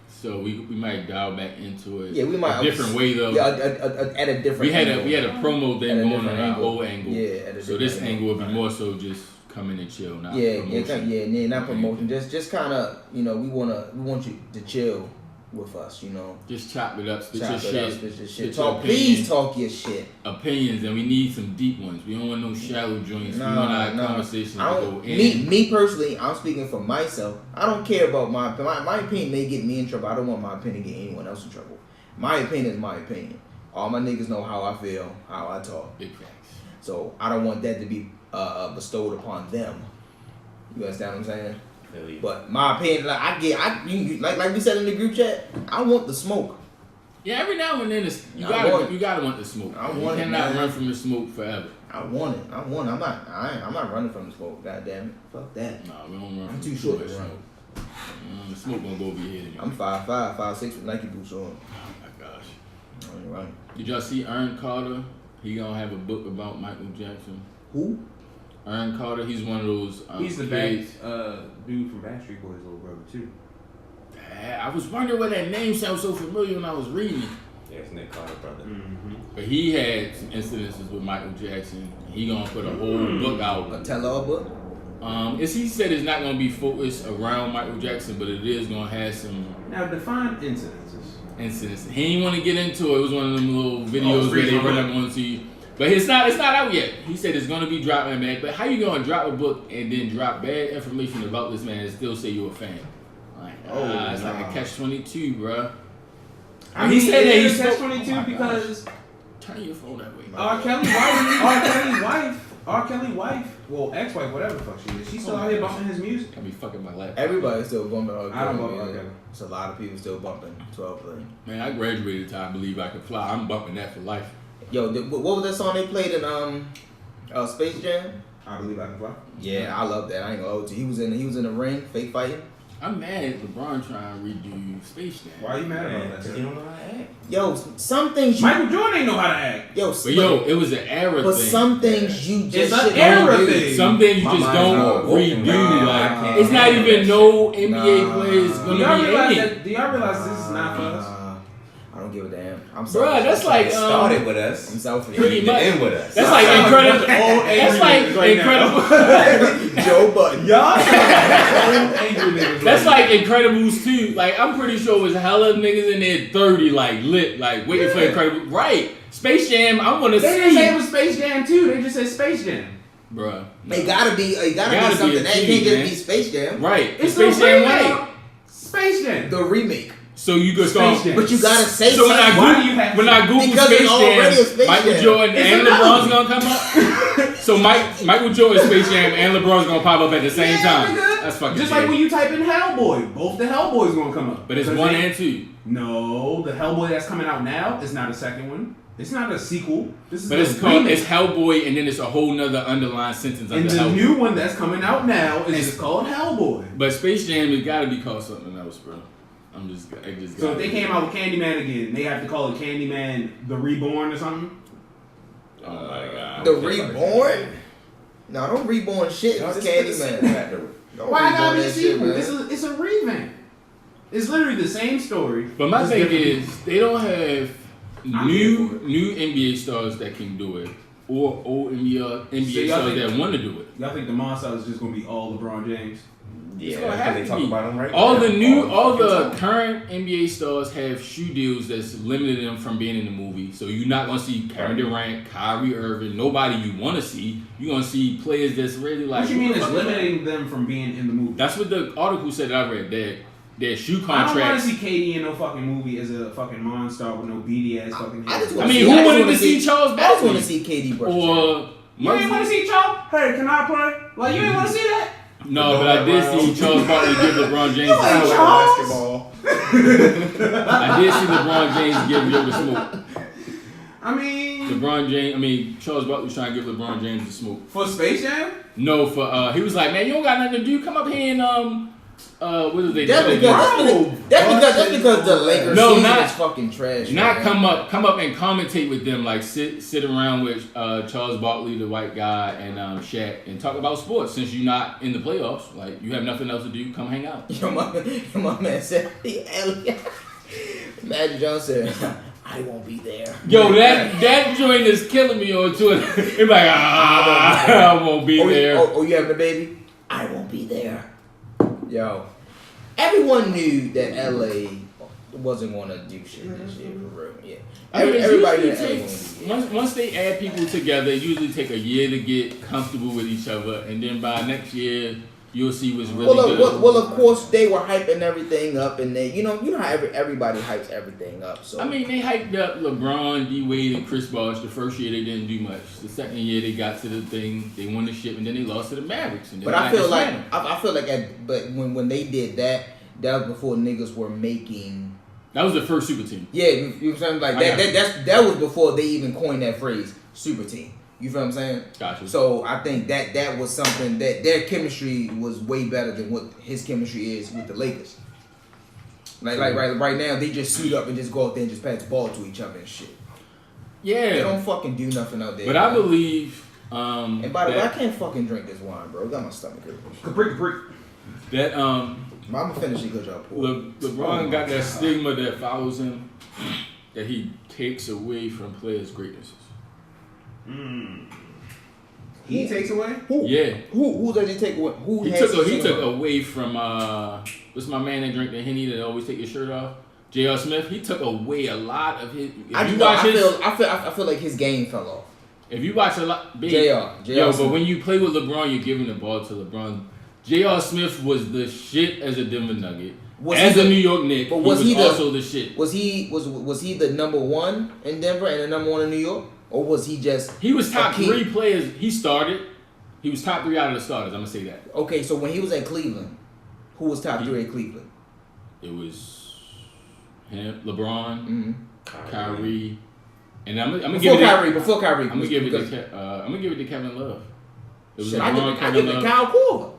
so we might dial back into it. Yeah, we might a different way though. Yeah, at a different. we had angle. a promo thing At a going on different our angle. old angle. Yeah, at a So this different angle would be more so just come in and chill, not Yeah, promotion. not promotion. Just kind of, we want you to chill with us, you know. Just chop it up, spit Chop your it shit. up, spit your shit. Spit your Talk, please opinions. talk your shit. Opinions, and we need some deep ones. We don't want no shallow joints. We want our conversations to go in. Me personally, I'm speaking for myself. I don't care about my opinion may get me in trouble. I don't want my opinion to get anyone else in trouble. My opinion is my opinion. All my niggas know how I feel, how I talk. Big facts. So I don't want that to be bestowed upon them. You understand what I'm saying? Really. But my opinion, like like we said in the group chat, I want the smoke. Yeah, every now and then you gotta want the smoke. I You want it, cannot man. run from the smoke forever. I want it. I'm not running from the smoke. God damn it. Fuck that. Nah, we don't run I'm from too too short much to run. smoke. The smoke gonna go over your head. I'm 5'5", 5'6" with Nike boots on. Oh my gosh. I ain't running. Did y'all see Aaron Carter? He gonna have a book about Michael Jackson. Who? Aaron Carter, he's one of those. He's the kids. dude from Backstreet Boys' little brother too. I was wondering why that name sounds so familiar when I was reading it. Yeah, it's Nick Carter, brother. Mm-hmm. But he had some incidences with Michael Jackson. He gonna put a whole book out. A tell-all book? He said it's not gonna be focused around Michael Jackson, but it is gonna have some Now define incidences. incidents. He didn't want to get into it. It was one of them little videos where freeze they on run book. up onto you. But it's not out yet. He said it's gonna be dropping, man. But how you gonna drop a book and then drop bad information about this man and still say you're a fan? Like, it's like a catch-22, bruh. I mean, he said that he it's spoke. catch-22 Oh my because Turn your phone that way. R. Kelly wife, well, ex-wife, whatever the fuck she is, she's still out here bumping his music. I be fucking my laptop. Everybody's still bumping R. Kelly. I don't bump R. man. Kelly. It's a lot of people still bumping 12-play. Man, I graduated to I Believe I Could Fly. I'm bumping that for life. Yo, what was that song they played in Space Jam? I Believe I Can Fly. Yeah, I love that. I ain't gonna hold you. He was in the ring, fake fighting. I'm mad at LeBron trying to redo Space Jam. Why are you mad about that? You Sir? don't know how to act. Yo, some things you Michael Jordan ain't know how to act. But yo, it was an era but thing. some things you just It's an shouldn't era do. thing. Some things you My just mind's don't not working, redo. man. Like I can't it's not handle even that no NBA Nah. players Do gonna y'all be realize in it. that? Do y'all realize this is not for us? I don't give a damn. I'm sorry. Bruh, that's like It started with I'm us. selfish. Pretty It much. end with us. That's like incredible. Old That's angry like niggas right incredible. Joe Budden. Y'all old angry niggas. That's right like Incredibles too. Like I'm pretty sure it was hella niggas in there 30, like lit, like waiting for Incredible. Right? Space Jam. I want to They didn't say it see, was Space Jam 2. They just said Space Jam. bruh. It gotta be Gotta be something. a That team, can't just man. be Space Jam. Right? It's Space the Jam remake. White. Space Jam. The remake. So you could Space start. Jam. But you gotta say So when something. Why do you have when to? I Google Because Space it's already a Jam, Space Michael Jam. Jordan It's and another LeBron's one. gonna come up. So Michael Jordan, Space Jam, and LeBron's gonna pop up at the same time. nigga. That's fucking Just weird. like when you type in Hellboy, both the Hellboys gonna come up. But it's Because 1 they- and 2. No, the Hellboy that's coming out now is not a second one. It's not a sequel. This is But the it's called remake. it's Hellboy, and then it's a whole nother underlying sentence And under the Hellboy. new one that's coming out now is just called Hellboy. But Space Jam has got to be called something else, bro. I just. So if they came out with Candyman again, they have to call it Candyman the Reborn or something. Oh my god. The Reborn? No, don't reborn shit. No, It's this is the Candyman. sequel. Don't Why reborn gotta be a that shit, sequel? man. It's a revamp. It's literally the same story. But my just thing different is, they don't have I'm here for it. new NBA stars that can do it, or old NBA So NBA y'all stars think- that want to do it. Y'all think the monster is just gonna be all LeBron James? It's Yeah, gonna that's have what they to talk be. about them right All now. the fucking time. current NBA stars have shoe deals that's limited them from being in the movie. So you're not gonna see Kevin Durant, Kyrie Irving, nobody you want to see. You're gonna see players that's really like. What you mean who the is fuck is that? limiting them from being in the movie? That's what the article said that I read. Their shoe I don't want contracts. to see KD in no fucking movie as a fucking monster with no beady ass fucking I head. just I wanna mean, see- who I just wanted wanna to see Charles I just want Barkley to see KD brush his hair. or You ain't want to see Charles? Hey, can I play? Like you ain't want to see that? No, but I did see Charles Barkley give LeBron James. You like the smoke. Charles? I did see LeBron James give Yo the smoke. I mean, Charles Barkley was trying to give LeBron James the smoke. for Space Jam? No, for he was like, man, you don't got nothing to do. Come up here and what is they? That's do? that's because the Lakers No, season not- is fucking trash. Not man. come up and commentate with them, like sit around with Charles Barkley, the white guy, and Shaq, and talk about sports. Since you're not in the playoffs, like you have nothing else to do, come hang out. Yo, my man said, Magic Johnson said, I won't be there. Yo, that joint is killing me on Twitter. It's like, I won't be there. You having a baby? I won't be there. Yo, everyone knew that LA wasn't gonna do shit this year for real. Yeah, I mean, everybody it takes, once they add people together, it usually take a year to get comfortable with each other, and then by next year you'll see what's really good. Well, of course they were hyping everything up, and they, you know how everybody hypes everything up. So I mean, they hyped up LeBron, D Wade, and Chris Bosh. The first year they didn't do much. The second year they got to the thing, they won the ship, and then they lost to the Mavericks. And then but I feel like but when they did that was before niggas were making. That was the first super team. Yeah, you know what I'm saying? Like that was before they even coined that phrase, super team. You feel what I'm saying? Gotcha. So I think that was something that their chemistry was way better than what his chemistry is with the Lakers. Like right now they just suit up and just go out there and just pass the ball to each other and shit. Yeah. They don't fucking do nothing out there. But I believe. And by the way, I can't fucking drink this wine, bro. It got my stomach hurt. Capri. That I'm gonna finish it because y'all pour. LeBron got that stigma that follows him, that he takes away from players' greatnesses. He takes away? Who? Yeah. Who does he take away? Who He has took away from what's my man that drink the Henny that always take his shirt off? J.R. Smith. He took away a lot of his. I feel like his game fell off. If you watch a lot, J.R. but when you play with LeBron, you're giving the ball to LeBron. J.R. Smith was the shit as a Denver Nugget. As a New York Knick, but was he also the shit? Was he the number one in Denver and the number one in New York? Or was he just... He was top 3 players. He started. He was top 3 out of the starters. I'm going to say that. Okay, so when he was at Cleveland, who was top 3 at Cleveland? It was him, LeBron, Kyrie, and I'm gonna give it before Kyrie. I'm gonna give it to Kevin Love. It was LeBron, I give it to Kyle Korver.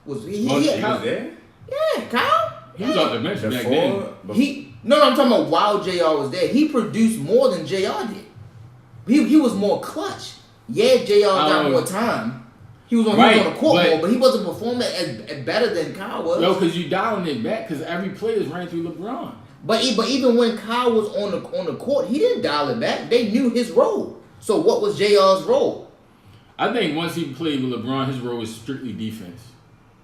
Was he was there? Yeah, Kyle. He was off the bench back then. No, I'm talking about while JR was there. He produced more than JR did. He was more clutch. Yeah, JR got more time. He was on the court more, but he wasn't performing as better than Kyle was. No, because you dialing it back because every player ran through LeBron. But even when Kyle was on the court, he didn't dial it back. They knew his role. So what was JR's role? I think once he played with LeBron, his role was strictly defense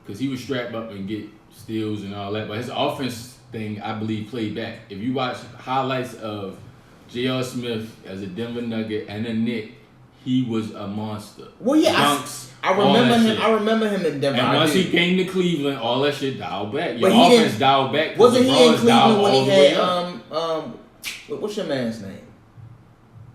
because he would strap up and get steals and all that. But his offense thing, I believe, played back. If you watch highlights of J.R. Smith as a Denver Nugget and a Knick, he was a monster. Well, yeah, Dunks, I remember him. I remember him in Denver. And once he came to Cleveland, all that shit dialed back. Your offense dialed back. Wasn't he in Cleveland when he had what's your man's name?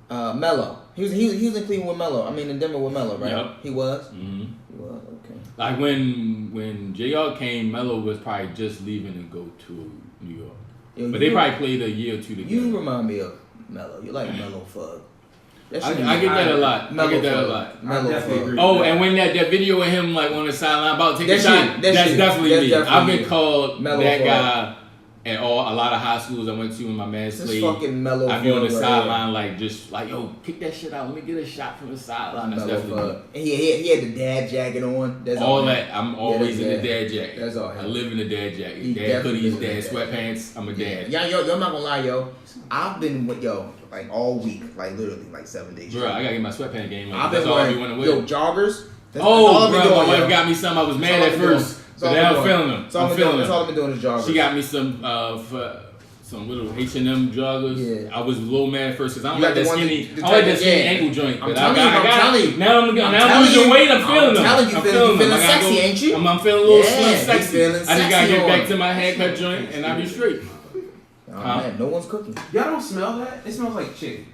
Melo. He was in Cleveland with Melo. I mean, in Denver with Melo, right? Yep. He was. Mm-hmm. He was, okay. Like when JR came, Melo was probably just leaving to go to New York. But they probably played a year or two together. You remind me of Melo. You like Melo Fug. I get that a lot. I get that a lot. Oh, and when that video of him like on the sideline about to take a shot, that's definitely me. I've been called that guy at a lot of high schools I went to when my man played. Fucking Melo. I'd be on the sideline like just like, yo, kick that shit out. Let me get a shot from the sideline. That's definitely me. And he had the dad jacket on. That's all that. I'm always in the dad jacket. That's all. I live in the dad jacket. Dad hoodies, dad sweatpants. I'm a dad. Yo, I'm not gonna lie, yo. I've been with like all week, like literally like 7 days. Bro, I gotta get my sweatpant game. I've been wearing joggers. joggers. Bro, my wife got me some. I was mad at first, but now I'm feeling them. That's all I've been doing is joggers. She got me some little H&M joggers. Yeah. I was a little mad at first because I don't like that skinny. I like that skinny ankle joint. I'm telling you. Now I'm losing weight. I'm feeling them. I'm feeling sexy, ain't you? I'm feeling a little slim sexy. I just gotta get back on. to my haircut joint and I'll be straight. Oh man, no one's cooking. Y'all don't smell that? It smells like chicken.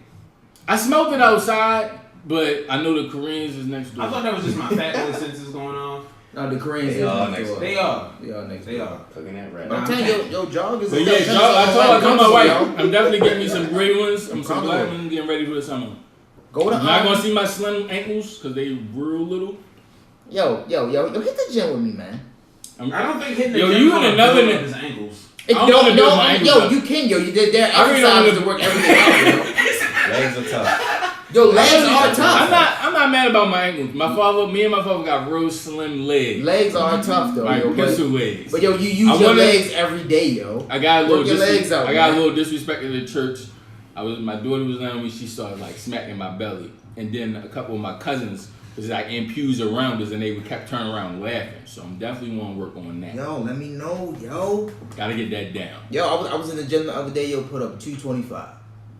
I smelled it outside, but I know the Koreans is next door. I thought that was just my fat boy senses going on. No, the Koreans They are next door. They are. They are. Cooking that rat. I'm telling you, yo, joggers. But yeah, I told my wife, I'm definitely getting me some gray ones. I'm some black ones, getting ready for the summer. Go to. I'm not gonna see my slim ankles because they real little. Yo, hit the gym with me, man. I don't think hitting the gym you in another his ankles. You can, yo. There are exercises to work everything out, yo. Legs are tough. Yo, legs are tough. I'm not mad about my ankles. Me and my father got real slim legs. Legs are tough though, like yo. pencil legs. But yo, you use your legs every day, yo. I got a little a little disrespect in the church. My daughter was down with me. She started like smacking my belly, and then a couple of my cousins It's like in pews around us, and they would kept turning around laughing. So I'm definitely want to work on that. Yo, let me know, yo. Gotta get that down. Yo, I was in the gym the other day. Put up 225.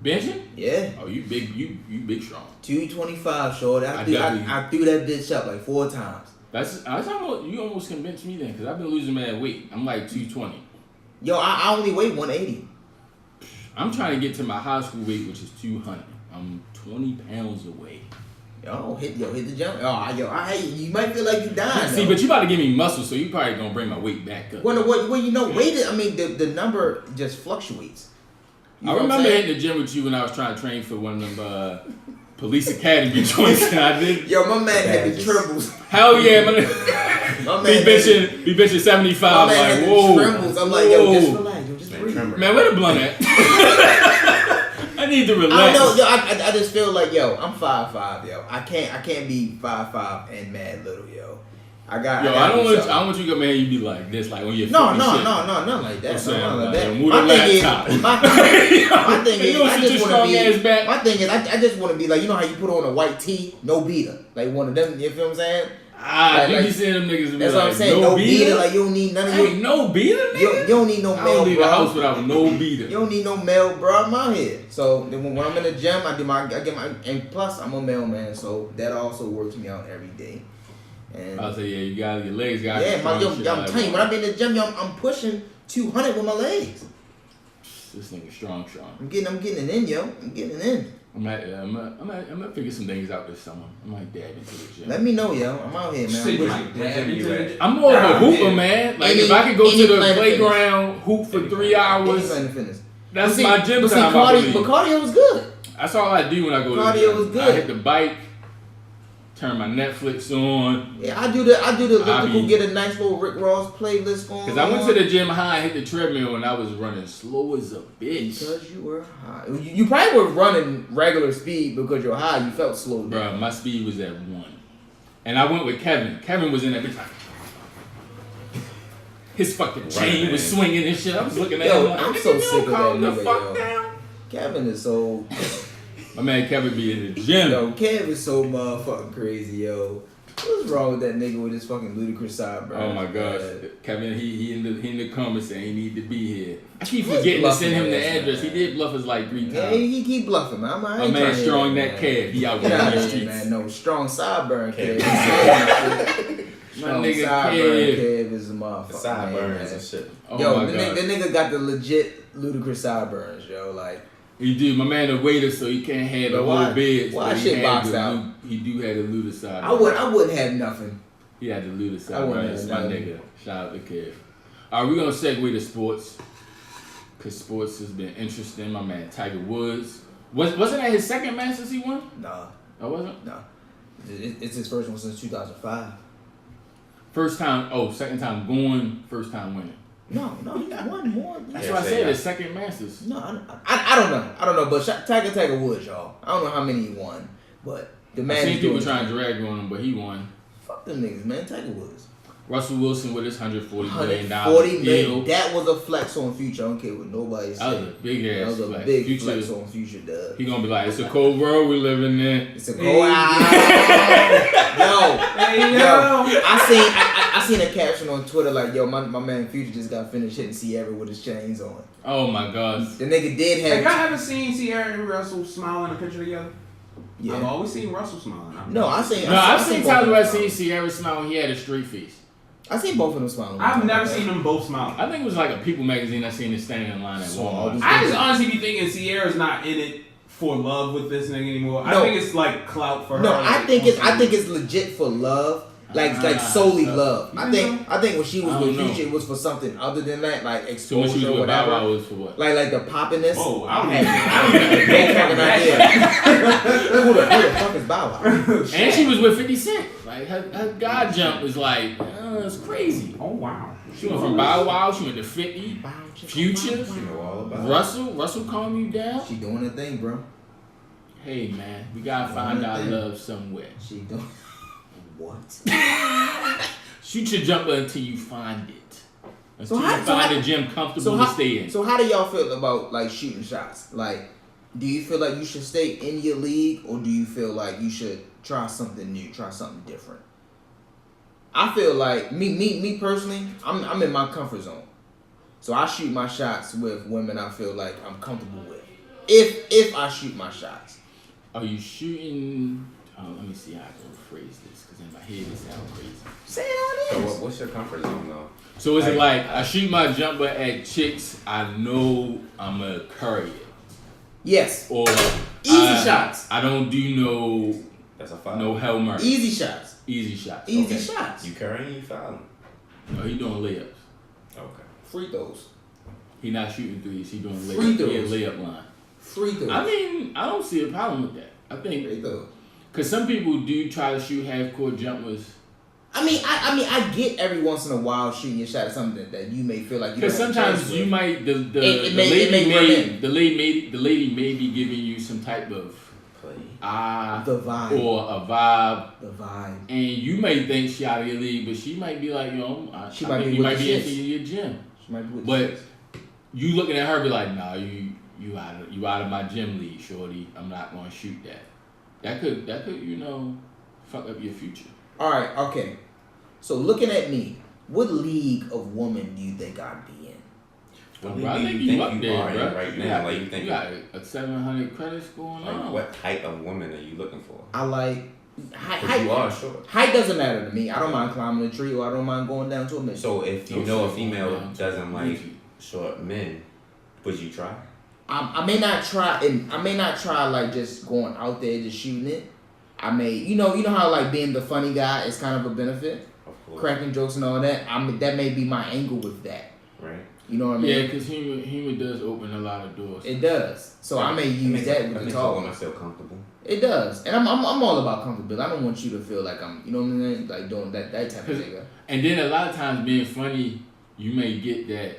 Benching? Yeah. Oh, you big strong. 225, short. I threw that bitch up like 4 times. That's almost, you almost convinced me then, because I've been losing mad weight. I'm like 220. Yo, I only weigh 180. I'm trying to get to my high school weight, which is 200. I'm 20 pounds away. Yo, hit the gym. You might feel like you dying. See, but you about to give me muscle, so you probably gonna bring my weight back up. Well, you know, weight. I mean, the number just fluctuates. You I know remember hitting the gym with you when I was trying to train for one of them police academy joints, and I did. Yo, my man had the trembles. Hell yeah, man. My man be benching 75. My man Like, had whoa. the trembles. I'm like, yo, just relax. Yo, just breathe. Man, where the blunt at? I need to relax. I don't know, yo. I just feel like, yo, I'm 5'5", yo. I can't be 5'5" and mad little, yo. I don't want you to come here. You be like this, like when you're not like that. Not like that. My thing is, I just want to be like, you know how you put on a white tee, no beater, like one of them. You feel what I'm saying? You be seeing them niggas. That's what I'm saying. No beater, like you don't need none of your. No beater, nigga. You don't need no male. I don't leave bro. the house without no beater. You don't need no male, bro. I'm out here. So when I'm in the gym, I get my, and plus I'm a mailman, so that also works me out every day. And I'll say, yeah, you got your legs. I'm telling you, when I'm in the gym, I'm pushing 200 with my legs. This nigga strong. I'm getting it in, yo. I'm getting it in. I'm gonna figure some things out this summer. I might dab into the gym. Let me know, yo. I'm out here, man. I'm more of a hooper, man. Like if I could go to the playground, hoop for 3 hours, that's my gym time. But cardio was good. That's all I do when I go to the gym. Cardio was good. I hit the bike, turn my Netflix on. Yeah, I do the elliptical, get a nice little Rick Ross playlist going. Because I went to the gym high and hit the treadmill and I was running slow as a bitch. Because you were high. You probably were running regular speed because you're high. You felt slow down. Bruh, my speed was at 1. And I went with Kevin. Kevin was in that bitch like... His fucking chain was swinging and shit. I was looking at him like, I'm so sick of that calm the nigga, fuck yo. down. Kevin is so... My man Kevin be in the gym. Yo, Kev is so motherfucking crazy, yo. What's wrong with that nigga with his fucking ludicrous sideburns? Oh my gosh, Kevin, he in the comments saying he need to be here. I keep forgetting to send him the address. Man. He did bluff us like 3 times. Yeah, he keep bluffing, man. My man strong that Kev. He out there in the streets. Man, no strong sideburn Kev. My nigga Kev is a motherfucker. Sideburns and shit. Oh yo, my the nigga got the legit ludicrous sideburns, yo. Like. He do. My man a waiter, so he can't have the whole bed. Why shit boxed out? He do have the luda side. I wouldn't have nothing. He had the luda side. That's my nigga. Shout out to Kev. All right, we're gonna segue to sports, cause sports has been interesting. My man Tiger Woods wasn't that his second Masters he won? Nah. Oh, wasn't? Nah. It's his first one since 2005. First time. Oh, second time going. First time winning. No, he won more. That's what I said. His second Masters. No, I don't know. But Tiger Woods, y'all. I don't know how many he won, but the man. I seen people trying to drag on him, but he won. Fuck them niggas, man. Tiger Woods. Russell Wilson with his $140 million deal. That was a flex on Future. I don't care what nobody said. That was a big ass flex. That was a big Future, flex on Future, dub. He gonna be like, it's a cold world we living in. It's a cold world. Yo. I seen a caption on Twitter like, yo, my man Future just got finished hitting Sierra with his chains on. Oh my gosh. The nigga did have. Like, I haven't seen Sierra and Russell smile in a picture together. Yeah. I've always seen Russell smiling. I've seen times where I seen Sierra smile when he had a straight face. I seen both of them smiling. I've never seen them both smile. I think it was like a People magazine I seen it standing in line at Walmart. I just honestly be thinking Sierra's not in it for love with this nigga anymore. No. I think it's like clout for her. No, I think it's legit for love. Like solely love. I think when she was with Future, it was for something other than that, like exposure so when she was or whatever. Bow Wow was for what? Like the poppiness. Oh, I don't have no fucking idea. Who the fuck is Bow Wow? And she was with 50 Cent. Like her God jump was like, it's crazy. Oh wow. She went from Bow Wow, she went to 50, Future, She know all about Russell calm you down. She doing her thing, bro. Hey man, we gotta find our love somewhere. She doing. What? Shoot your jumper until you find it. Until you find a gym comfortable to stay in. So how do y'all feel about like shooting shots? Like, do you feel like you should stay in your league, or do you feel like you should try something new, try something different. I feel like me personally, I'm in my comfort zone, so I shoot my shots with women I feel like I'm comfortable with. If I shoot my shots, are you shooting? Let me see how I can phrase this because in my head it sounds crazy. say it how it is. So what's your comfort zone though? So is it like I shoot my jumper at chicks I know I'm a carry it? Yes. Or Easy shots. I don't do That's a foul. no Hail Mary. Easy shots. Easy shots. Easy Okay. shots. You carrying, you fouling. No, he doing layups. Okay. Free throws. He not shooting threes. He doing Free layups. throws. He a layup line. Free throws. I mean, I don't see a problem with that. I think Free throws. because some people do try to shoot half court jumpers. I mean, I get every once in a while shooting your shot at something that you may feel like you. Because don't have a sometimes chance you with. might the It may lady may be giving you some type of Play. the vibe. or a vibe, The vibe. and you may think she out of your league, but she might be like, I She I might think be you with might the be shits. into your gym. She might be with But the shits. you looking at her be like, nah, you out of my gym league, shorty. I'm not gonna shoot that. That could fuck up your future. All right. Okay. So looking at me, what league of women do you think I'd be in? What Bro, I league think do you you up think you there, are in bro. right You now? got- Like you think you got a 700 credits going like on. what type of woman are you looking for? I like Because height. you are short. Height doesn't matter to me. I don't mind climbing a tree or I don't mind going down to a mission. So if you Don't know a say female going down to doesn't like Gucci. short men, would you try? I may not try, and I may not try like just going out there just shooting it. I may, you know how like being the funny guy is kind of a benefit, Of course. cracking jokes and all that. That may be my angle with that. Right. You know what I mean? Yeah, because humor does open a lot of doors. It does. So I may use that with the makes a talk. woman feel comfortable. It does, and I'm all about comfortability. I don't want you to feel like I'm, you know what I'm saying, like doing that type of nigga. And then a lot of times being funny, you may get that.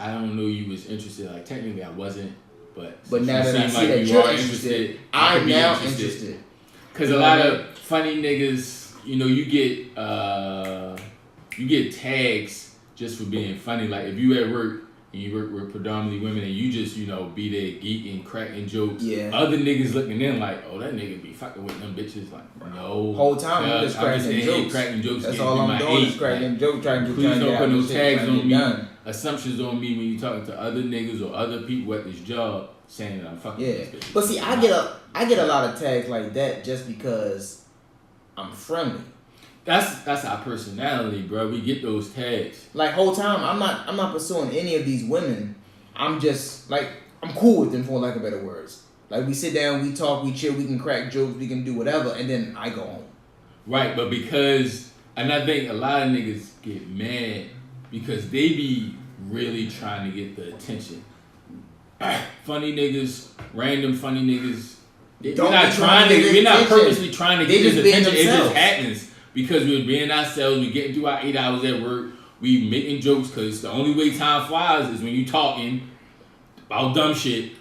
I don't know you was interested. Like technically I wasn't, but But now since that I you see seem that you you're are interested, I could I'm be now interested. Because a lot of funny niggas, you get tags just for being funny. Like if you at work and you work with predominantly women and you just, be there geeking, cracking jokes, Yeah. other niggas looking in like, oh, that nigga be fucking with them bitches. Like, no. Whole time I'm cuz just I'm cracking in here jokes. cracking jokes. That's getting all through I'm my doing is eight. cracking jokes, trying to Please get don't put no shit, tags trying to on get me, done. assumptions on me when you talking to other niggas or other people at this job saying that I'm fucking Yeah, with this bitch. but see, I get a lot of tags like that just because I'm friendly. That's our personality, bro. We get those tags. Like whole time, I'm not pursuing any of these women. I'm just like I'm cool with them for lack of better words. Like we sit down, we talk, we chill, we can crack jokes, we can do whatever, and then I go home. Right, but and I think a lot of niggas get mad because they be really trying to get the attention. Funny niggas, random funny niggas. We're not purposely trying to They get his just being attention. It just themselves. happens because we're being ourselves. We getting through our 8 hours at work. We making jokes because the only way time flies is when you talking about dumb shit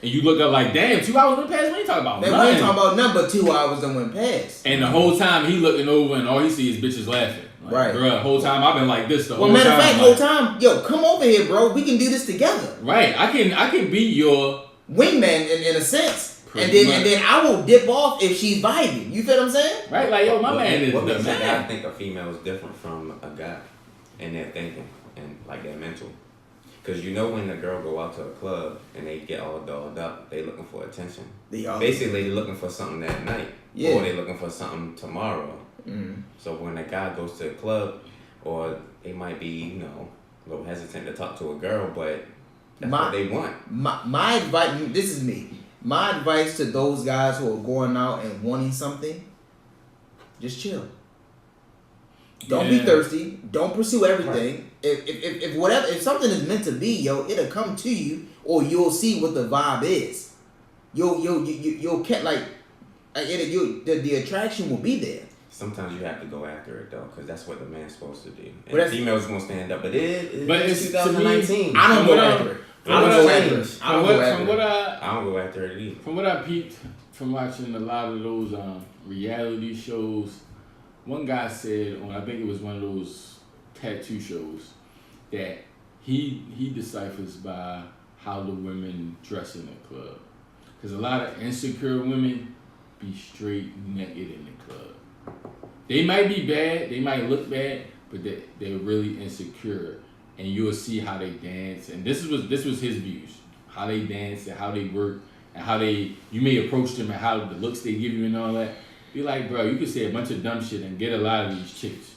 and you look up like, damn, 2 hours went past. We ain't talking about Man, we nothing. ain't talking about nothing but 2 hours that went past. And the whole time he looking over and all he see is bitches laughing. Like, Right. Bruh, whole time I've been like this the Well, whole matter time. of fact, whole time, yo, come over here, bro. We can do this together. Right. I can be your Wingman in a sense. Pretty And much. then I will dip off if she's vibing. You feel what I'm saying? right, like yo, my What man is what the makes a guy man. think a female is different from a guy in their thinking and like their mental? Because when the girl go out to a club and they get all dolled up, they looking for attention. Basically, they looking for something that night. Yeah. Or they looking for something tomorrow. Mm. So when a guy goes to a club, or they might be, a little hesitant to talk to a girl, but that's what they want. My advice, this is me. My advice to those guys who are going out and wanting something, just chill. Don't be Yeah. thirsty. Don't pursue everything. If something is meant to be, yo, it'll come to you, or you'll see what the vibe is. You'll get the attraction will be there. Sometimes you have to go after it though, because that's what the man's supposed to do. And Well, females gonna stand up, but it's 2019. I don't From go what after it. from I don't what go I- after it. I don't go after it. I don't go after it either. From what I peeped from watching a lot of those reality shows, one guy said on I think it was one of those tattoo shows that he deciphers by how the women dress in the club, because a lot of insecure women be straight naked in the club. They might be bad, they might look bad, but they're really insecure. And you'll see how they dance. And this was his views. How they dance and how they work and how you may approach them and how the looks they give you and all that. Be like, bro, you could say a bunch of dumb shit and get a lot of these chicks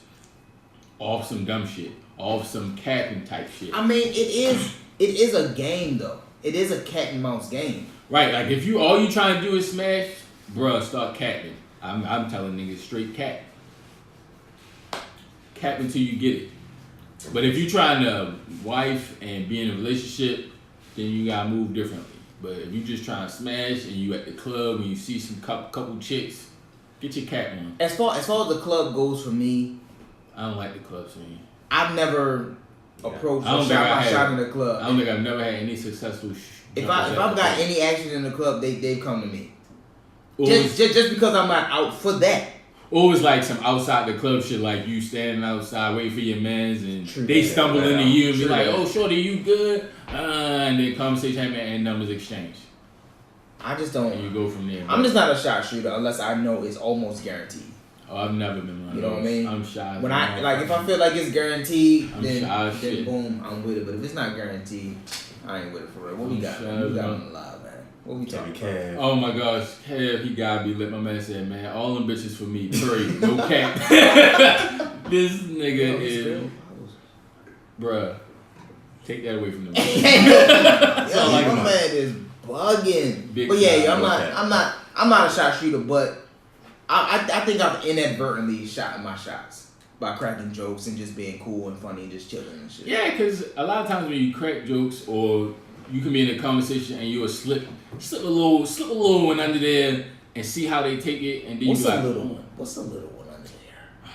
off some dumb shit, off some capping type shit. I mean, it is a game though. It is a cat and mouse game. Right, like if all you trying to do is smash, bruh, start capping. I'm telling niggas straight cap. Cap until you get it. But if you trying to wife and be in a relationship, then you gotta move differently. But if you just trying to smash and you at the club and you see some couple chicks, get your cap on. As far as the club goes for me, I don't like the club scene. I've never approached or shot in the club. I don't think I've never had any successful. If I've got any action in the club, they come to me. Just because I'm not out for that. Always like some outside the club shit, like you standing outside waiting for your mans and they stumble into you and be like, "Oh, shorty, you good?" And then conversation and numbers exchange. I just don't. And you go from there. I'm just not a shot shooter unless I know it's almost guaranteed. Oh, I've never been one. You know what I mean? I'm shy. When if I feel like it's guaranteed, then boom, I'm with it. But if it's not guaranteed, I ain't with it for real. What we got? What we got on the live, man? What we talking about? Oh my gosh, Kev, he gotta be lit. My man said, man, all them bitches for me. Period. No cap. This nigga is, bruh. Take that away from them. My man is bugging. But yeah, I'm not a shot shooter, but I think I've inadvertently shot my shots by cracking jokes and just being cool and funny and just chilling and shit. Yeah, because a lot of times when you crack jokes or you can be in a conversation and you'll slip a little one under there and see how they take it, and then What's you be like, What's a little one under there?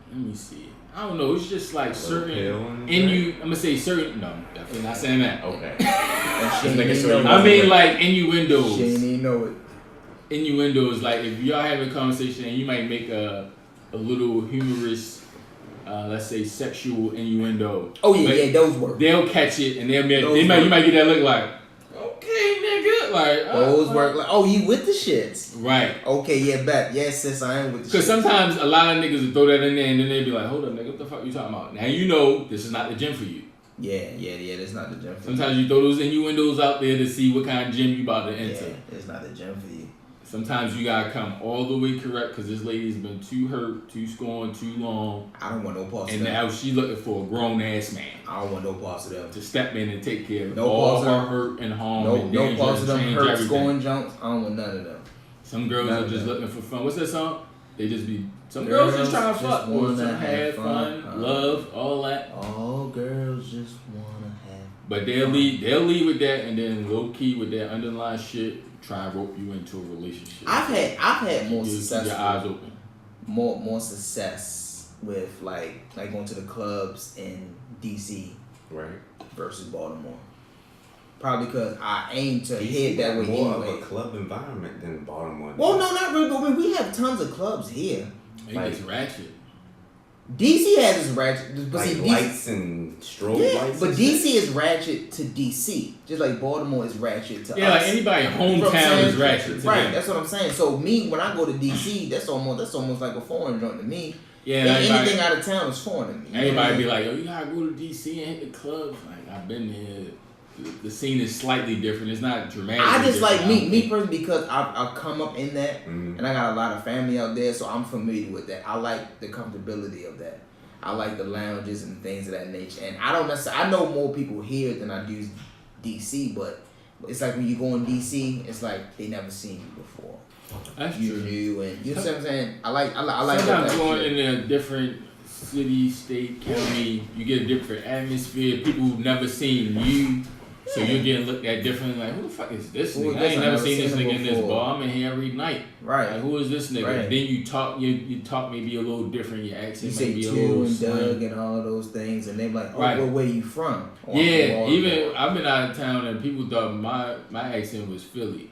Let me see. I don't know. It's just like certain I'm gonna say certain. No, definitely not saying that. Okay. I mean like innuendos. She ain't even know it. Innuendos, like if y'all having a conversation and you might make a little humorous, let's say sexual innuendo. Oh yeah, those work. They'll catch it and you might get that look like, okay, nigga, like those work. Like, oh, you with the shits? Right. Okay, yeah, bet. Yes, sis, I am with the shits. Because sometimes a lot of niggas will throw that in there and then they be like, hold up, nigga, what the fuck you talking about? Now you know this is not the gym for you. Yeah, that's not the gym for Sometimes you throw those innuendos out there to see what kind of gym you about to enter. Yeah, it's not the gym for you. Sometimes you gotta come all the way correct because this lady's been too hurt, too scorned, too long. I don't want no parts of And that. now she looking for a grown ass man. I don't want no parts of them. To step in and take care of No all parts her of hurt and harm. No parts of them hurt, everything. scoring jumps. I don't want none of them. Some girls None are of just them. looking for fun. What's that song? They just be. Some Girls girls just trying to just fuck. wanna Or some have fun, fun, love, all that. All girls just wanna have. But they'll lead with that, and then low key with that underlying shit, try and rope you into a relationship. I've had more success. Keep your eyes open. More success with like going to the clubs in DC versus Baltimore. Probably because I aim to head that way more anyway. of a club environment than Baltimore. Well, no, not really. But we have tons of clubs here. It gets ratchet. DC has its ratchet, but like see, lights and strobe lights. But DC is ratchet to DC, just like Baltimore is ratchet to us. Like anybody hometown is ratchet. Right, that's what I'm saying. So me, when I go to DC, that's almost like a foreign joint to me. Yeah, anything out of town is foreign to me. Everybody be like, "Yo, you gotta go to DC and hit the clubs." Like I've been there. The scene is slightly different. It's not dramatic. I just like me personally because I've come up in that, and I got a lot of family out there, so I'm familiar with that. I like the comfortability of that. I like the lounges and things of that nature. And I don't necessarily, I know more people here than I do DC, but it's like when you go in DC, it's like they never seen you before. That's you true. Knew, and you know what I'm saying? I like sometimes that going in a different city, state, county, you get a different atmosphere. People who've never seen you. So you're getting looked at differently, like, who the fuck is this nigga? I ain't never seen this nigga in this bar. I'm in here every night. Right. Like, who is this nigga? Right. And then you talk maybe a little different. Your accent you might be say a little and slang. Doug and all of those things, and they're like, oh, right. well, where you from? Oh, yeah, even I've been out of town and people thought my accent was Philly.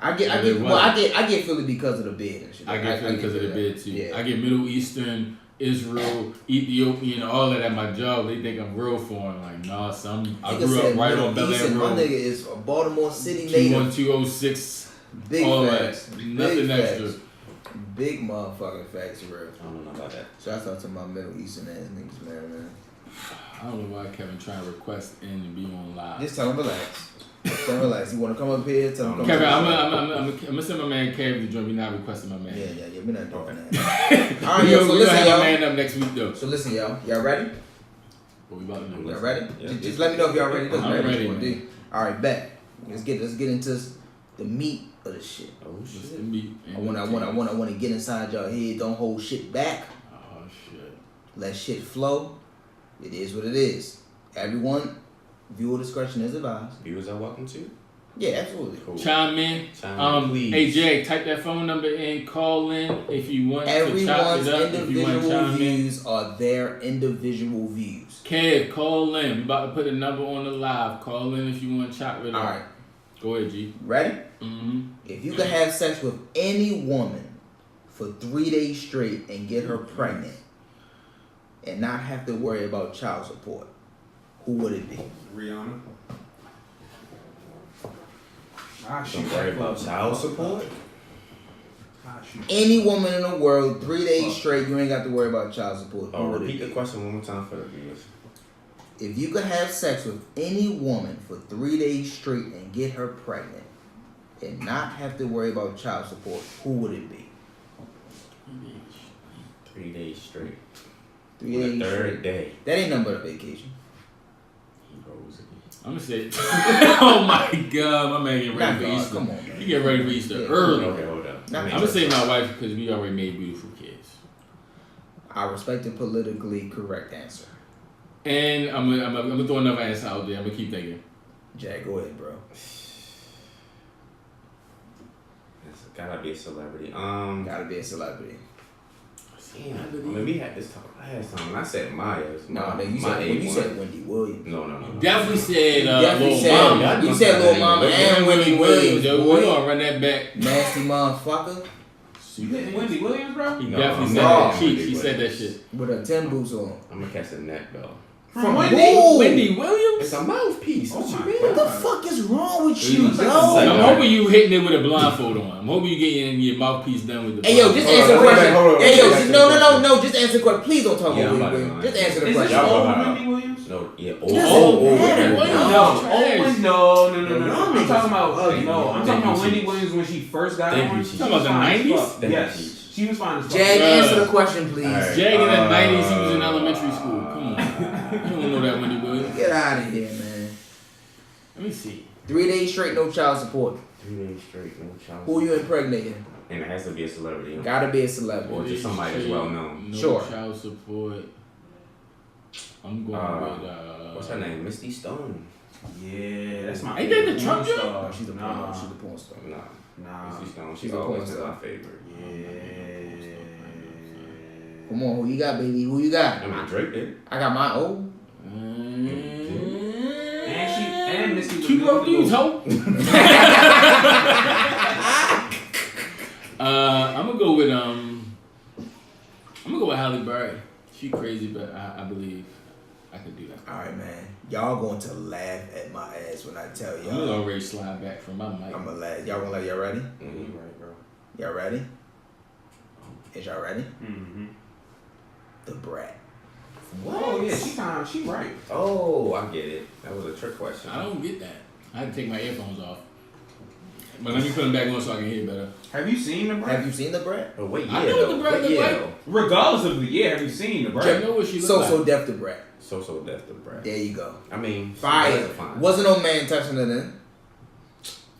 I get Philly because of the bed and shit. I get Philly because of the bed too. Yeah. I get Middle Eastern, Israel, Ethiopian, all that at my job. They think I'm real foreign. Like, nah, son. I grew up right on Bel Air My Road. nigga is a Baltimore City native. 21206 Big All facts. that. Nothing Big extra. facts. Big motherfucking facts, bro. I don't know about that. Shout out to my Middle Eastern ass niggas, man. I don't know why Kevin trying to request in to be on live. Just tell him relax. Tell him relax. You want to come up here? Tell him come Kevin, up I'm gonna send my man Kevin to join me. Not requesting my man. Yeah. We're not doing that. All right, We yo, gonna so listen, have y'all. my man up next week though. So listen, y'all ready? What we about to do? Y'all ready? Yeah. Just let me know if y'all ready. Doesn't I'm matter what ready, you wanna man. do. All right, bet. Let's get into the meat of the shit. Oh Just shit. to meet I wanna get inside y'all head. Don't hold shit back. Oh shit. Let shit flow. It is what it is. Everyone, viewer discretion is advised. Viewers are welcome to. Yeah, absolutely. Cool. Chime in. Please. Hey Jay, type that phone number in. Call in if you want to chop Everyone's it up. If you want to individual chime in. views are their individual views. Kev, call in. We about to put a number on the live. Call in if you want to chop it up. All right, Go ahead, G. ready? Mm-hmm. If you could have sex with any woman for 3 days straight and get her pregnant and not have to worry about child support, who would it be? Rihanna. Don't worry about child support. Any woman in the world, 3 days straight, you ain't got to worry about child support. Who Oh, would it repeat be? the question one more time for the viewers. If you could have sex with any woman for 3 days straight and get her pregnant and not have to worry about child support, who would it be? 3 days straight. 3 The days third straight. day. That ain't nothing but a vacation. He rose again. I'm gonna say. Oh my God, my man get Not ready for God, Easter. come on, man. You get ready for Easter Yeah. early. Okay, hold up. Not I'm gonna say my wife because we already made beautiful kids. I respect the politically correct answer. And I'm gonna throw another answer out there. I'm gonna keep thinking. Jack, go ahead, bro. It's gotta be a celebrity. Gotta be a celebrity. Damn, I mean, we had this talk last time. When I said Myers. No, my you A1. said Wendy Williams. No. Definitely said Definitely Lil said, Mama. you said Lil Mama and Wendy Williams, Yo, we boy. gonna run that back. Nasty motherfucker You hitting Wendy Williams, bro? He No, definitely I'm said wrong. that. She said that shit. with her 10 boots on. I'm gonna catch a neck though. From Wendy? who? Wendy Williams? It's a mouthpiece. What you mean? What the fuck is wrong with you, looks like a yo? psycho. I'm hoping you hitting it with a blindfold on. I'm hoping you getting your mouthpiece done with the Hey, yo, just blindfold. answer the Hold on, question. hold on, Hey, yo, hold on. no, just answer the question. Please don't talk Yeah, about I'm Wendy about to Williams. lie. Just answer the Is this question. Y'all old go Wendy Williams? No, yeah. Oh, Wendy Williams. No, Trash. no. Y'all I'm niggas talking about ugly. no. I'm Thank talking about you, Wendy Cheech. Williams when she first got Thank on. you, She Cheech. was Talking about the fine as 90s? fuck. Thank you, Yes, Cheech. she was fine as fuck. Jag, answer the question, please. Alright. Jag in the 90s, he was in elementary school. Come on. You don't know that Wendy Williams. Get out of here, man. Let me see. 3 days straight, no child support. 3 days straight, no child Who you impregnating? And it has to be a celebrity. Gotta be a celebrity. Or just somebody that's well known. No Sure. child support. I'm going with What's her name? Misty Stone. Yeah, that's my. Ain't that the favorite Trump porn joint? star. She's a Nah. porn. She's a porn star. Nah. Misty Stone. She's She's a always porn been star. my favorite. Yeah. Come on, who you got, baby? Who you got? I mean, Drake did. I got my O. And Misty was Two broke good dudes, to go. ho. I'm gonna go with Halle Berry. She crazy, but I believe I could do that. All right, man. Y'all going to laugh at my ass when I tell I'm y'all. already slide back from my mic. I'm gonna laugh. Y'all gonna laugh? Y'all ready? Mm-hmm. Right, bro. Y'all ready? Is y'all ready? Mm-hmm. The Brat. Oh yeah, she right. Oh, I get it. That was a trick question. I don't get that. I had to take my earphones off. But let me put them back on so I can hear better. Have you seen the Have Brat? you seen The Brat? But wait, I yeah, know what though. the Brat What look year, like. though? Regardless of the year, have you seen the I Brat? know what she look So like. Deaf The Brat. So Death the Brat. There you go. I mean, Fire. fine. Wasn't no man touching her then.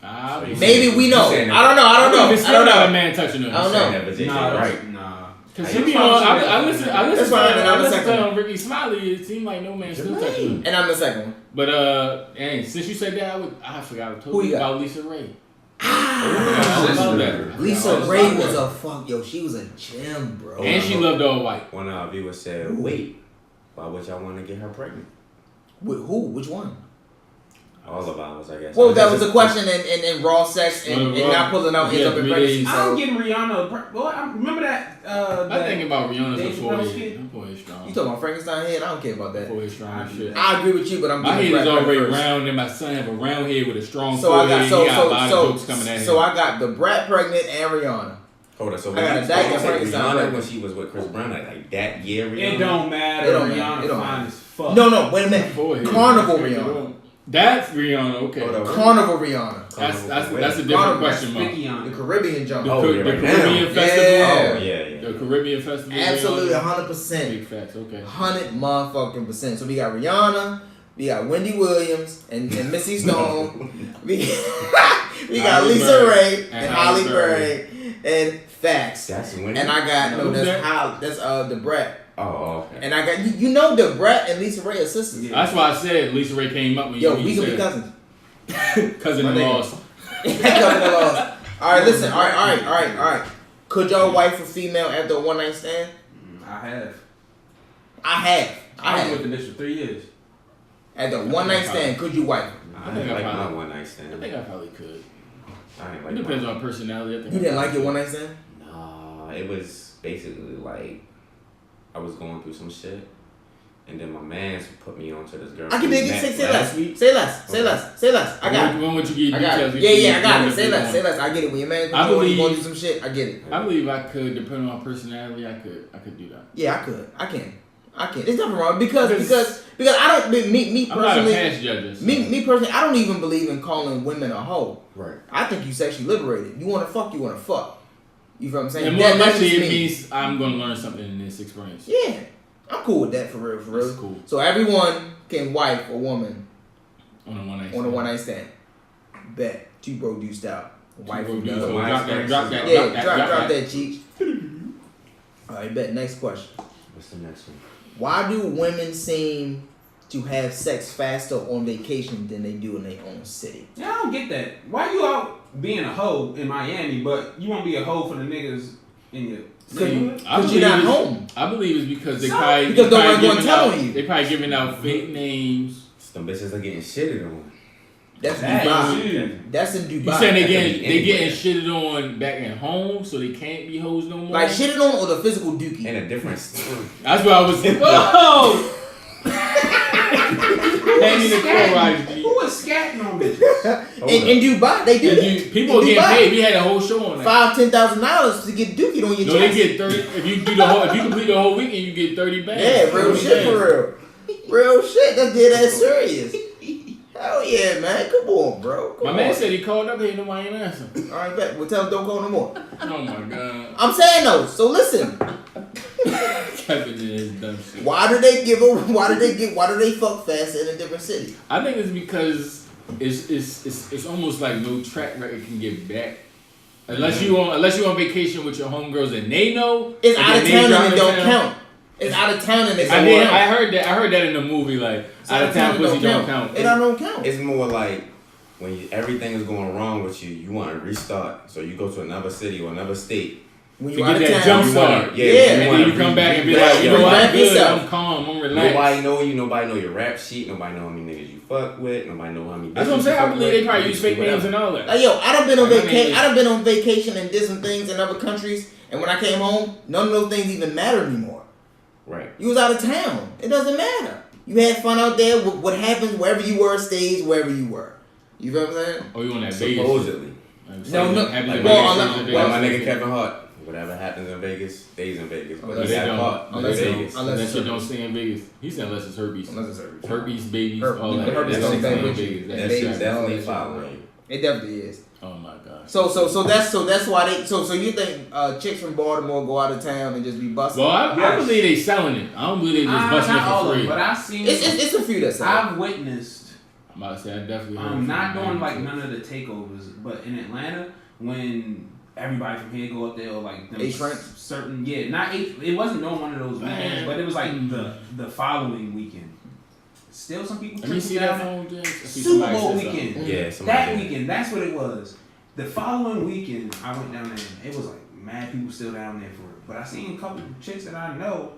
I You Maybe we know. saying that- I don't know. I don't know. Not a man touching her. I don't know. Saying that, but JJ, Nah, right. Nah. Cause How she be you on. fucking I listen. I listen That's fine, to. then I I'm the listen second to Ricky Smiley. It seemed like no man still touching her. And I'm the second one. But and since you said that, I forgot. I told Who you you got? about Lisa Ray. Ah, I love that. Lisa Ray was a fuck. Yo, she was a gem, bro. And she loved all white. One of our viewers said, "Wait, why would y'all want to get her pregnant?" With who? Which one? All of ours, I guess. Well, that was the question in raw sex and not pulling out ends up in pregnancy. I'm getting Rihanna. Well, I remember that. I think about Rihanna's Strong. strong. You talking about Frankenstein head? I don't care about that. Forehead strong shit. I agree with you, but I'm my head is already round, and my son have a round head with a strong forehead. He got a lot of jokes coming at him. So I got the Brat pregnant and Rihanna. Hold on, so I got a Dak and Frankenstein when she was with Chris Brown, like that year, Rihanna. It don't matter. Rihanna fine as fuck. No, wait a minute. Carnival Rihanna. That's Rihanna, okay. Carnival Rihanna. That's a different question mark. The Caribbean jump. The Caribbean Festival. Yeah. Yeah. The Caribbean Festival. Absolutely, 100%. Big facts, okay. 100 motherfucking %. So we got Rihanna, we got Wendy Williams and Missy Stone. we got Lisa Ray and Halle Berry and Facts. That's Wendy. And I got that's the Brat. Oh, okay. And I got you know the Brat and Lisa Ray are sisters. Yeah. That's why I said Lisa Ray came up when we could be cousins. Cousin-in-laws. Cousin-in-laws. All right, listen. All right. Could y'all wife a female after a one night stand? I have. I was with the bitch for 3 years. After a one night stand, could you wife her? I didn't like my one night stand. I think I probably could. It depends on personality. I think you didn't like your one night stand? Nah, it was basically like I was going through some shit, and then my man put me onto this girl. I can dig it. Say less. I got it. When would you get details? Yeah, I got it. Say less. I get it. When your man going through some shit, I get it. I believe I could, depending on personality, I could do that. Yeah, I could. I can. There's nothing wrong because I don't me personally. I'm not a past judge. Me personally, I don't even believe in calling women a hoe. Right. I think you sexually liberated. You want to fuck. You feel what I'm saying? And more likely it means I'm going to learn something in this experience. Yeah. I'm cool with that for real. That's cool. So everyone can wife a woman on a one night stand. Bet. 2Broke style. Wife drop that. Yeah, drop that, Cheech. Alright, bet. Next question. What's the next one? Why do women seem to have sex faster on vacation than they do in their own city? Yeah, I don't get that. Why you out being a hoe in Miami, but you won't be a hoe for the niggas in your city? Because you're not home. I believe it's because they because nobody's going to tell you. They probably giving out fake names. Some bitches are getting shitted on. That's in Dubai. That's in Dubai. You saying they getting shitted on back at home, so they can't be hoes no more? Like shitted on or the physical dookie? In a different That's what I was thinking. Oh! Who is scatting on bitches? in Dubai, they do that. People are getting paid. We had a whole show on that. $5,000-$10,000 to get dookied on your chest. No, they get 30. If you complete the whole weekend, you get 30 back. Yeah, real shit for real. Real shit. That's dead ass serious. Hell yeah, man. Come on, bro. My man said he called up here, nobody ain't answer. All right, bet. Well, tell him don't call no more. Oh my god. I'm saying though. So listen. Kevin is dumb shit. Why do they fuck faster in a different city? I think it's because it's almost like no track record can get back. Unless you on vacation with your homegirls and they know it's out of town and it don't count. It's out of town and it's I heard that in the movie, like out of town pussy don't count. It don't count. It's more like when everything is going wrong with you, you want to restart. So you go to another city or another state. When you get that jump start. Yeah. And then you come back and be like, you know what, I'm good, I'm calm, I'm relaxed. Nobody know you, nobody know your rap sheet, nobody know how many niggas you fuck with, nobody know how many. That's what I'm saying. I believe they probably use fake names and all that. Like, yo, I done been on vacation and did some things in other countries, and when I came home, none of those things even matter anymore. Right. You was out of town. It doesn't matter. You had fun out there. What happens wherever you were stays wherever you were. You feel what I'm saying? Oh, you on that Vegas? Supposedly. No. Well, my nigga Kevin Hart. Whatever happens in Vegas stays in Vegas. Unless that shit don't stay in Vegas. He said unless it's herpes. Herpes, babies, all that. Herpes don't stay in Vegas. That shit's definitely following. It definitely is. Oh my god. So that's why they. So you think chicks from Baltimore go out of town and just be busting? Well, I believe they selling it. I don't believe they just busting it for free. But I've seen. It's a few that sell. I've witnessed. I'm about to say I definitely. I'm not doing like none of the takeovers, but in Atlanta when everybody from here go up there or like them certain not eight. It wasn't during one of those weekends, but it was like the following weekend. Still, some people. Let me see that phone. Super Bowl weekend. Yeah, that weekend. That's what it was. The following weekend, I went down there. It was like mad people still down there for it. But I seen a couple of chicks that I know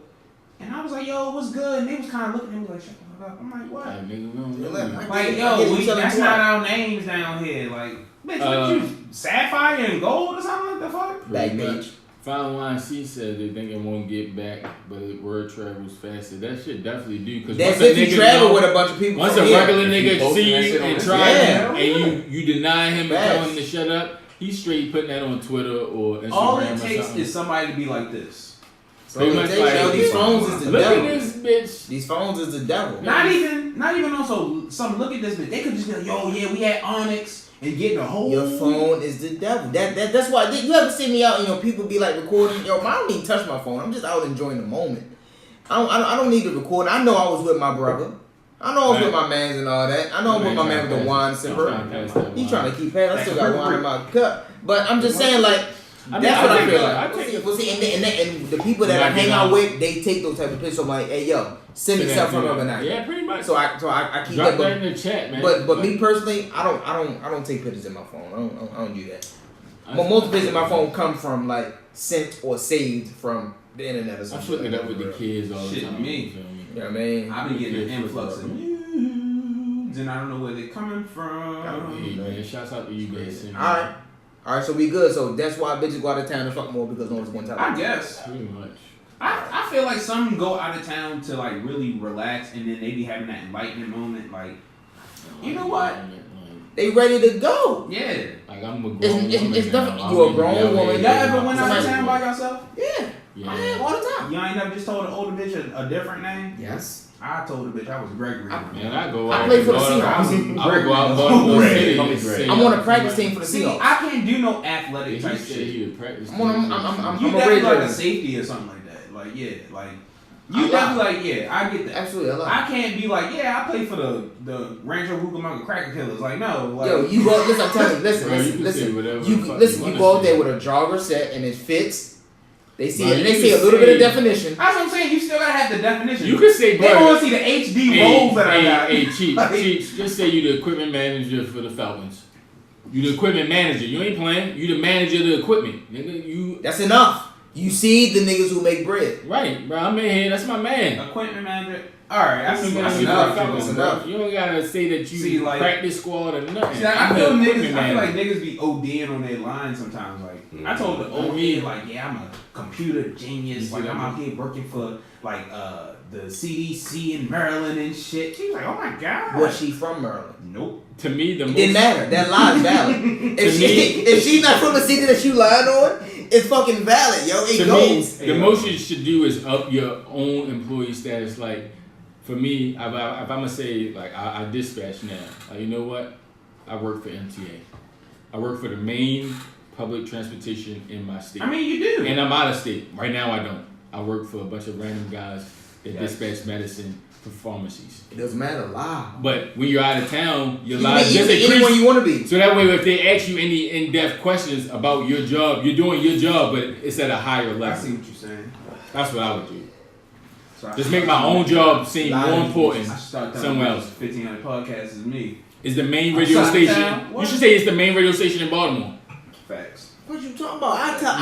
And I was like, yo, what's good? And they was kind of looking at me like, shut the fuck up. I'm like, what? Like, nigga, we don't know. Like, yo, that's not our names down here. Like, bitch, what you, Sapphire and Gold or something like the fuck? Backpage. Final Line C said they think it won't get back, but the word travels faster. That shit definitely do. Cause that's if you travel with a bunch of people. Once a regular nigga see you and try him, and you deny him and tell him to shut up, he's straight putting that on Twitter or Instagram. All it takes is somebody to be like this. So these phones is the look devil. Look at this bitch. These phones is the devil. Not even also some look at this bitch. They could just be like, yo, yeah, we had Onyx. And getting a whole. Your phone is the devil. That's why you ever see me out. People be like recording. I don't even touch my phone. I'm just out enjoying the moment. I don't need to record. I know I was with my brother. I know I was with my mans and all that. I know I'm with my man with the wine sipper. He trying to keep past. I still got wine in my cup. But I'm just saying, like, that's what I feel like. And the people that I hang out with, they take those type of pictures. I'm like, hey, yo, send me something from overnight. Yeah, pretty much. So I keep drop that in the chat, man. But me personally, I don't take pictures in my phone. I don't do that. Most pictures in my phone come from like sent or saved from the internet or something. I'm looking up with the kids all the time. Me. You know what I mean? I've been getting an influx of news, and I don't know where they're coming from. Hey, man, shouts out to you guys. All right, so we good. So that's why bitches go out of town and fuck more because no one's going to tell them. I guess. Pretty much. I feel like some go out of town to like really relax, and then they be having that enlightenment moment. Like, you know what? They ready to go. Yeah. Like I'm a grown woman. It's nothing. You a grown woman. Y'all ever went out of town by yourself? Yeah. I am all the time. Y'all ain't never just told an older bitch a different name? Yes. I told the bitch I was Gregory. Man, I go out. I play for the Seahawks. I would go out in Baltimore City. I'm on a practice team for the See, Seahawks. I can't do no athletic type shit. You practice. I'm You a definitely like a Raiders. safety or something like that. Like, yeah, like you definitely like, yeah, I get that. Absolutely, I love it. I can't be like, yeah, I play for the Rancho Cucamonga Cracker Killers. Like, no. Like, Yo, you go. Listen, I'm telling you. Bro, Listen. You go out there with a jogger set and it fits. They see Bro, it. They see a little bit of definition. That's what I'm saying. You still gotta have the definition. You could say, bro. They want to see the HD rolls that I got. Hey, Cheech. Just say you the equipment manager for the Falcons. You the equipment manager. You ain't playing. You the manager of the equipment. Nigga, That's enough. You see the niggas who make bread. Right, bro. I'm in here. That's my man. Equipment manager. Alright, that's enough. You don't gotta say that you practice squad or nothing. See, I feel like niggas be ODing on their line sometimes. Like, I told the OD, like, yeah, I'm a computer genius. Like, I'm out here working for, like, the CDC in Maryland and shit. She was like, oh my God. Was she from Maryland? Nope. To me, it didn't matter. That lie is valid. if she's not from the city that you lied on, it's fucking valid, yo. It goes. Me, the most you should do is up your own employee status. Like, for me, if I'm gonna say, like, I dispatch now. Like, you know what? I work for MTA. I work for the main public transportation in my state. I mean, you do. And I'm out of state. Right now, I don't. I work for a bunch of random guys that dispatch medicine for pharmacies. It doesn't matter, lie. But when you're out of town, your life just anyone you want to be. So that way, if they ask you any in-depth questions about your job, you're doing your job, but it's at a higher level. I see what you're saying. That's what I would do. So just make my own job seem more important somewhere else. 1500 Podcasts is me. It's the main radio station. You should say it's the main radio station in Baltimore. Facts. What you talking about? I got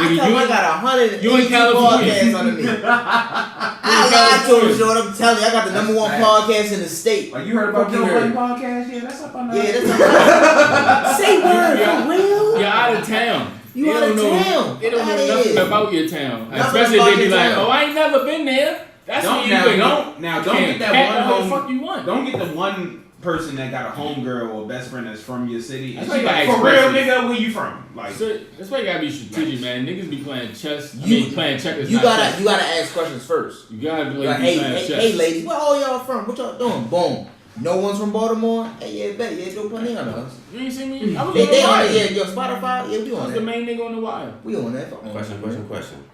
180 podcasts under me. I lied to him, short. I'm telling you, I got the number one podcast in the state. Like, you heard about Joe Budden podcast? Yeah, that's up on the... Yeah, that's up. Say word, for real? You're out of town. You out of town. They don't know nothing about your town. Especially if they be like, oh, I ain't never been there. That's what you think. Don't get that one home... What the fuck you want? Don't get the one person that got a homegirl or best friend that's from your city. That's like, for real, nigga, where you from? Like, so that's why you gotta be strategic, man. Niggas be playing chess. Playing checkers. You gotta ask questions first. You gotta be like, hey, ladies, where all y'all from? What y'all doing? Boom. No one's from Baltimore. Hey, yeah, bet. Yeah, Joe plenty on us. You ain't see me? I was they on it. Yeah, your Spotify. Yeah, we on that. I was the main nigga on the wire. We on that. Question.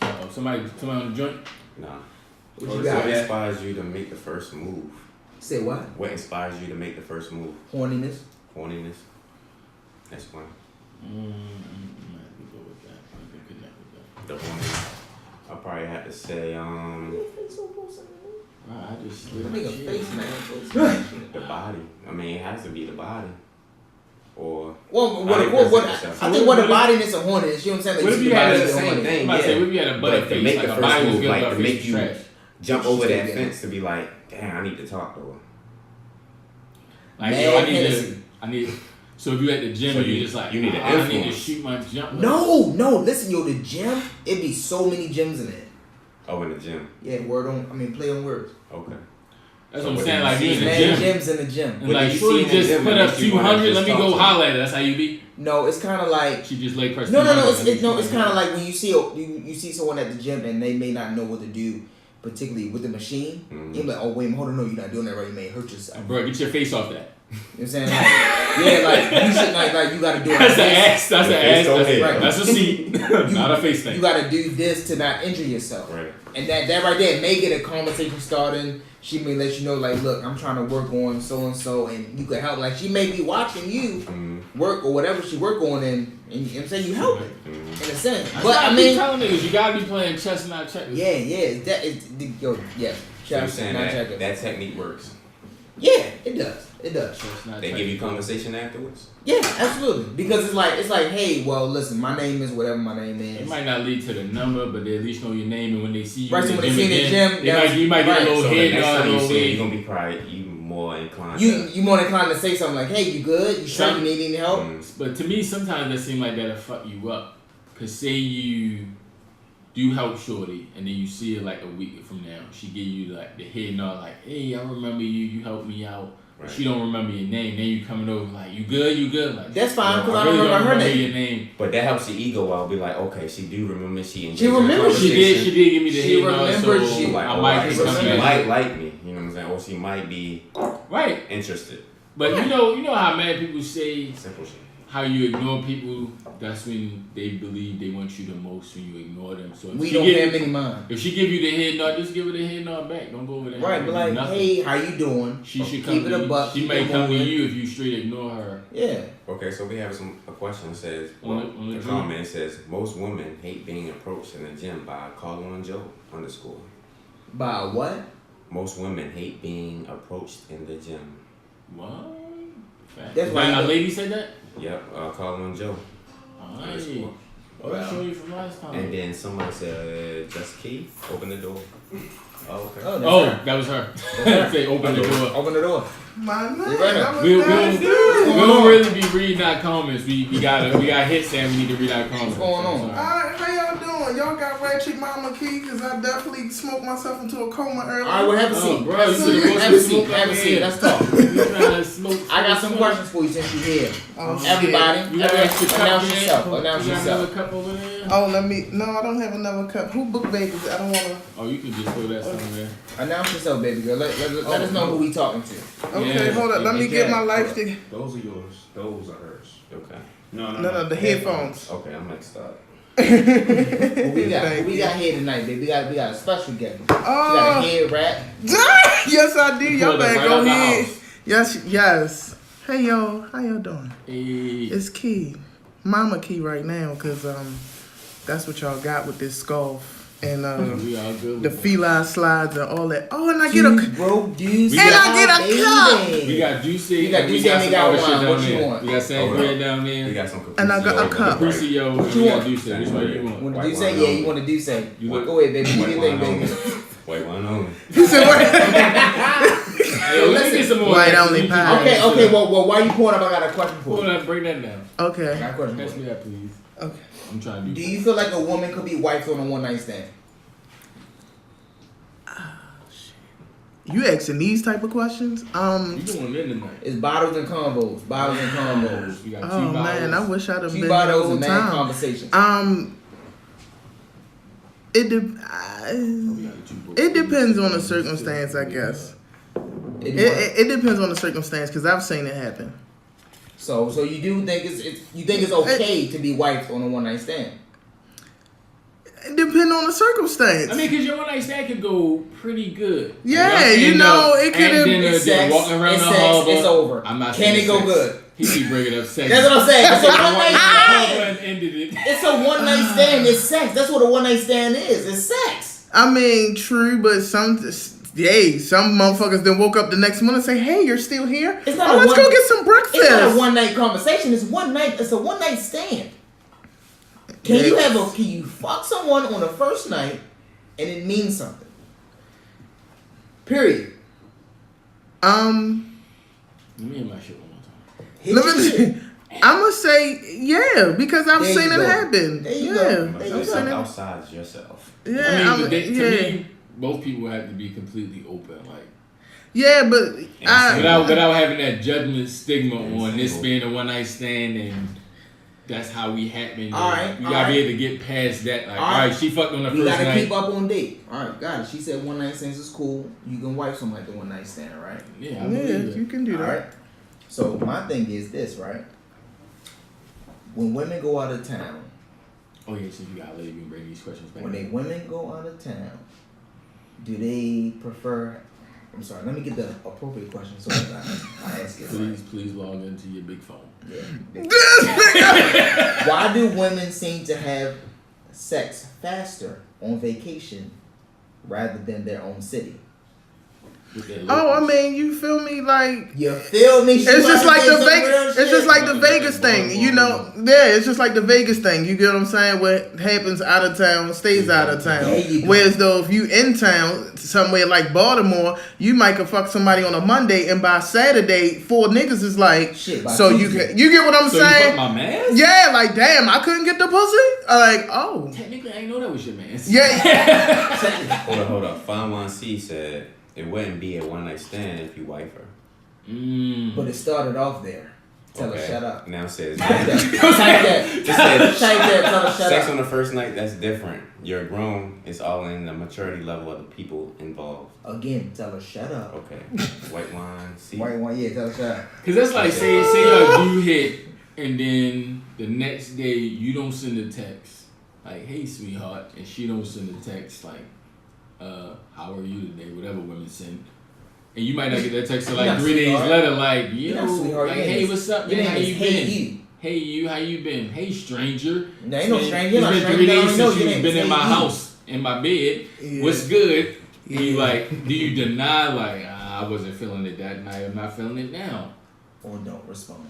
Uh-oh, somebody on the joint? Nah. What inspires you to make the first move? Say what? What inspires you to make the first move? Horniness. Explain. Go with that. I can connect with that. The horniness. I probably have to say, I just make a face, man. The body. I mean, it has to be the body. Or I think what the bodiness of horniness. You know what I'm saying? What if you had the same thing? What if you had a butt face? Make like the a first move, good like to make you jump over that fence to be like, damn, I need to talk to her. Like, yo, I need. So if you at the gym, so you just like, you need to I need to shoot my jump. No, listen, yo, the gym, it'd be so many gyms in it. Oh, in the gym. Yeah, play on words. Okay. That's what I'm saying. Like, you in the gym. Gyms in the gym. And like, shorty just put up 200. Let me go holler at her. That's how you be. No, it's kind of like she just lay press. No. It's kind of like when you see someone at the gym and they may not know what to do, particularly with the machine. Mm-hmm. You're like, oh wait, hold on, no, you're not doing that right. You may hurt yourself. Bro, get your face off that. You know what I'm saying? Like, you should like you gotta do it. That's an ass. That's an ass. Right. That's a seat. Not a face thing. You gotta do this to not injure yourself. Right. And that right there may get a conversation started. She may let you know, like, look, I'm trying to work on so and so, and you could help. Like, she may be watching you work or whatever she work on, and you know what I'm saying, you help it in a sense. But I mean, telling niggas, you gotta be playing chess, not checkers. Yeah. So you're saying that technique works. Yeah, it does. They give you conversation afterwards? Yeah, absolutely. Because it's like, hey, well, listen, my name is whatever my name is. It might not lead to the number, but they at least know your name, and when they see you right, in so the when gym they see in the gym, you might get a little so head nod. nod. You're gonna be probably even more inclined. You more inclined to say something like, hey, you good? You sure you need any help? But to me, sometimes that seems like that'll fuck you up. Cause say you do help shorty, and then you see her like a week from now, she give you like the head nod, like, hey, I remember you helped me out. Right. She don't remember your name. Then you coming over like, you good? Like, that's fine, because I don't remember her name. Your name. But that helps your ego out. Be like, okay, she do remember. She remembers. She did give me the head nod. Remembers. So she like, I might she might like me. You know what I'm saying? Or she might be interested. But you know how mad people say simple shit. How you ignore people, that's when they believe they want you the most, when you ignore them. So we don't have any mind. If she give you the head nod, just give her the head nod back. Don't go over there. Right, but like, nothing. Hey, how you doing? She should come to you. She may come to you if you straight ignore her. Yeah. Okay, so we have a question that says, the comment says, most women hate being approached in the gym by Call on Joe _. By what? Most women hate being approached in the gym. What? That's why a lady said that? Yep, Call on Joe. _. I'll show you from last time. And then someone said, just key, open the door. Oh, okay. That was her. Say, open the door. Open the door. My man, we don't really be reading our comments. We got hits and we need to read our comments. What's going on? How y'all doing? Y'all got Ratchet Mama Key? Because I definitely smoked myself into a coma earlier. All right, we'll have a seat. Bro, have a seat. Let's talk. I got some questions for you since you're here. Everybody, announce yourself. Announce yourself. Cup over there? Oh, no, I don't have another cup. Who book babies? I don't want to. Oh, you can just throw that somewhere. Announce yourself, baby girl. Let us know who we talking to. Okay, hold up. Let me get my life together. Those are yours. Those are hers. Okay. No, the headphones. Okay, I'm next up. We got here tonight, baby. We got a special guest. She got a head wrap. Yes, I do. Y'all better go ahead. Yes. Hey, yo. How y'all doing? Hey. It's Key. Mama Key right now, because that's what y'all got with this scarf. And we all good the feline slides and all that. Oh, and I get a broke dudes. And I get a cup. We got juicy. We got juicy. We got wine. What you want? We got sangria down there. We got some. And I got a cup. What you want? Which one you want? Want to do say? Yeah, you want to do say. Go ahead, baby. Do your thing, baby. White wine only. You said what? Hey, let's get some more. White only pie. Okay. Well, while you pouring up, I got a question for you. Break that down. Okay. I got a question Pass for me you. that, please. Okay. I'm trying to do you feel like a woman could be wiped on a one night stand? You asking these type of questions? You doing it tonight? It's bottles and combos. Bottles and combos. We got two Oh bottles. man, I wish I'd have been Two here the bottles whole and mad time. conversations. It depends on the circumstance, I guess. It depends on the circumstance, because I've seen it happen. So you do think it's okay to be wiped on a one night stand? It depends on the circumstance. I mean, because your one night stand could go pretty good. Yeah, you know, it could have been sex. Walking around it's the sex. harbor. It's over. I'm not Can saying it go sex. good? He keep bringing up sex. That's what I'm saying. It's a one night stand. Ended it. It's a one night stand. It's sex. That's what a one night stand is. It's sex. I mean, true, but some motherfuckers then woke up the next morning and say, "Hey, you're still here? It's not let's go get some breakfast." It's not a one night conversation. It's a one night stand. Can you fuck someone on the first night and it means something? Period. Let me hear my shit one more time. Let me. I'm gonna say yeah because I've seen it happen. There you go. Don't step outside yourself. Yeah, to me, both people have to be completely open, like. Yeah, but without having that judgment stigma on this being a one night stand and that's how we happen. All right, we gotta be able to get past that. Like, all right, she fucked on the first night. We gotta keep up on date. All right, got it. She said one night stands is cool. You can wipe somebody at the one night stand, right? Yeah, you can do that. All right. So my thing is this, right? When women go out of town. Oh yeah, since you gotta let me bring these questions back. When women go out of town, do they prefer? I'm sorry. Let me get the appropriate question so I ask it. Please log into your big phone. Yeah. Why do women seem to have sex faster on vacation rather than their own city? Oh, I mean, you feel me? Like you feel me? It's just like the Vegas. It's just like the Vegas thing, you know. Yeah, it's just like the Vegas thing. You get what I'm saying? What happens out of town stays out of town. Whereas though, if you in town somewhere like Baltimore, you might could fuck somebody on a Monday, and by Saturday, 4 niggas is like, shit. So you get what I'm saying? You fuck my man? Yeah, like damn, I couldn't get the pussy. Like technically, I didn't know that was your man. Yeah. Hold up. Fine One C said. It wouldn't be a one night stand if you wife her. But it started off there. Tell her shut up. Now it says type that. Tell her shut sex up. on the first night, that's different. You're grown. It's all in the maturity level of the people involved. Again, tell her shut up. Okay. White wine. See. White wine. Yeah, tell her shut up. Cause that's like say y'all do hit, and then the next day you don't send a text like, "Hey, sweetheart," and she don't send a text like, "How are you today?" Whatever women send, and you might not get that text till like 3 days later, like, "Yo, like, hey, what's up, man? How you been? Hey, you, how you been? Hey, stranger." There ain't no stranger. It's been 3 days since you've been in my house, in my bed. Yeah. What's good? And you like, do you deny like, I wasn't feeling it that night. I'm not feeling it now. Or don't respond.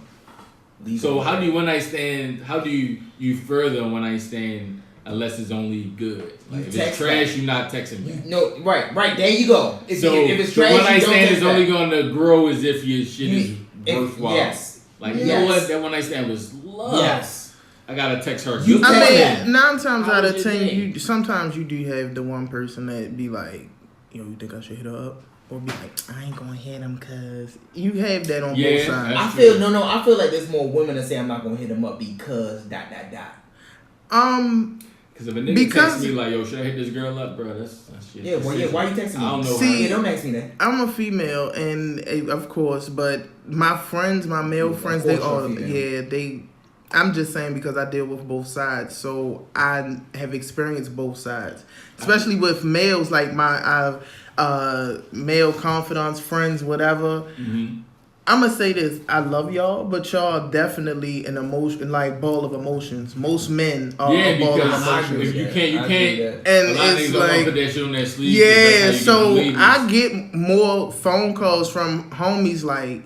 So how do you one night stand? How do you further a one night stand? Unless it's only good. Like if it's trash, you're not texting me. No, right. There you go. If it's trash, one night stand is only going to grow as if your shit is worthwhile. Yes. Like, you know what? That one night stand was love. Yes. I got to text her. I mean, 9 times out of 10, sometimes you do have the one person that be like, yo, you think I should hit her up? Or be like, I ain't gonna hit him cause you have that on both sides. I feel like there's more women that say I'm not gonna hit him up because ... Because if a nigga text me like, yo, should I hit this girl up, bro? That's shit. Yeah, why you texting me? I don't know. See, don't ask me that. I'm a female, and of course, but my friends, my male friends, they all, I'm just saying because I deal with both sides, so I have experienced both sides, especially with males, like my male confidants, friends, whatever. Mm-hmm. I'm gonna say this: I love y'all, but y'all definitely an emotion, like ball of emotions. Most men are a ball of emotions. You can't. And it's like, put that shit on that sleeve. Yeah, so I get more phone calls from homies like,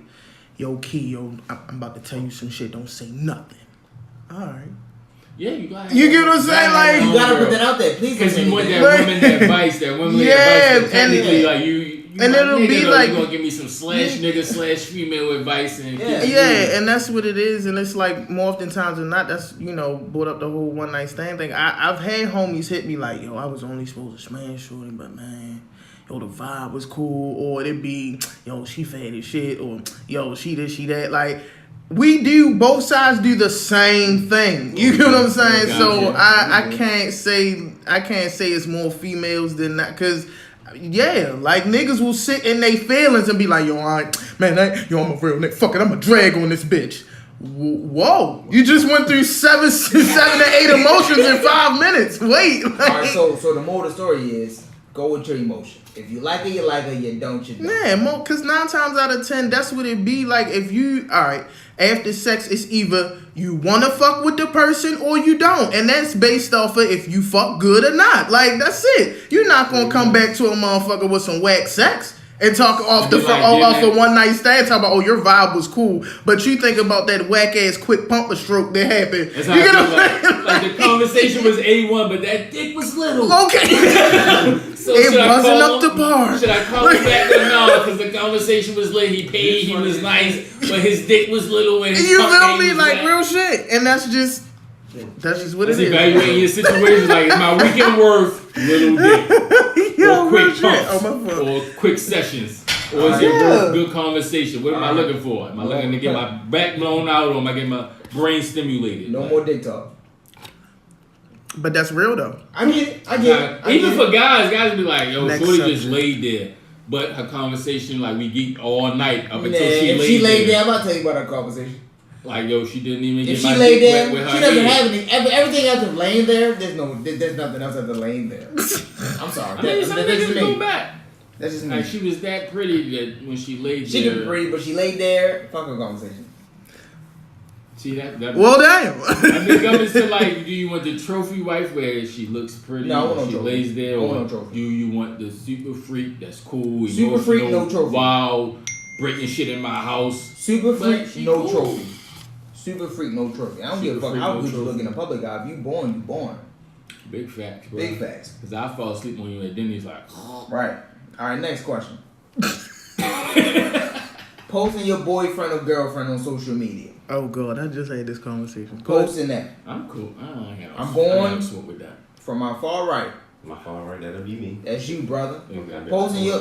"Yo, Key, I'm about to tell you some shit. Don't say nothing." All right. Yeah, you got. You get what I'm saying? Like, you gotta put that out there, please. Because you want that woman advice. That woman advice. Technically, like you. And it'll be like, you gonna give me some /nigga/female advice and and that's what it is. And it's like more oftentimes than not, that's brought up the whole one night stand thing. I've had homies hit me like, yo, I was only supposed to smash shorty, but man, yo, the vibe was cool, or it'd be, yo, she fat as shit, or yo, she this, she that. Like, both sides do the same thing. You know what I'm saying? So I can't say it's more females than that, because. Yeah, like niggas will sit in their feelings and be like, yo, all right, man, I'm a real nigga. Fuck it, I'm a drag on this bitch. Whoa, you just went through 7 to 8 emotions in 5 minutes. Wait. Like, all right, so the moral of the story is go with your emotion. If you like her, you like her. You don't, you don't. Yeah, because 9 times out of 10, that's what it be like. If you, all right, after sex, it's either you want to fuck with the person or you don't. And that's based off of if you fuck good or not. Like, that's it. You're not going to come back to a motherfucker with some whack sex and talk off the one night stand, talk about, oh, your vibe was cool, but you think about that whack ass quick pumper stroke that happened. That's how like the conversation was A1, but that dick was little. Okay. So it wasn't up to par. Should I call him back or no? Because the conversation was lit. He paid. He was nice, but his dick was little. And his You feel me? was Like wet. real shit, and that's just what it is. Evaluating your situation like, is my weekend worth little dick Yo, or quick real shit. pumps Oh, my fault. or quick sessions? Or is it worth good conversation? What am I looking for? Am I looking to get my back blown out or am I getting my brain stimulated? No more dick talk. But that's real though. I get it. Even for guys be like, yo, Next shorty just subject. laid there. But her conversation, like, we geek all night up until if she laid there. I'm about to tell you about her conversation. Like, yo, she didn't even If get my she laid dick there, wet with her she doesn't head. have anything. Everything else is laying there. There's nothing else after laying there. I'm sorry. I mean, some That's niggas just go me. back. That's just me. Like, she was that pretty that when she laid She there. could be pretty, but she laid there. Fuck her conversation. See that? Well, damn. I mean, comes to like, do you want the trophy wife where she looks pretty, No, I want no she trophy. lays there, I want or no trophy. do you want the super freak that's cool, Super freak, emotional, no trophy. wild, breaking shit in my house? Super But freak, she no cool. trophy. Super freak, no trophy. I don't give a Super fuck freak, how no good you trophy. look in a public eye. If you born, you born. Big facts, bro. Big facts. Because I fall asleep on you at Denny's like, Right. All right. Next question. Posting your boyfriend or girlfriend on social media. Oh god, I just had this conversation. Posting that I'm cool. I don't have I'm I going- don't smoke with that. from my far right. My far right, that'll be me. That's you, brother. Okay. Posting your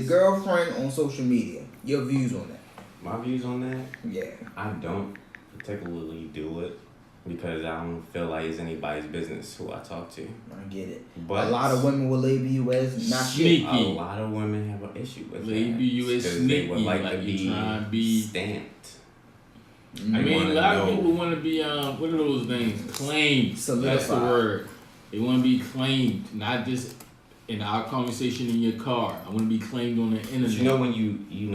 girlfriend on social media. Your views on that. My views on that, Yeah. I don't particularly do it because I don't feel like it's anybody's business who I talk to. I get it. But a lot of women will label you as not Sneaky. shit. a lot of women have an issue with Label you as 'cause sneaky, They would like, like to you be trying to be- stamped. I mean, wanna a lot of know. people want to be, what are those things? Claimed. That's the Solidified. word. They want to be claimed, not just in our conversation in your car. I want to be claimed on the internet. But you know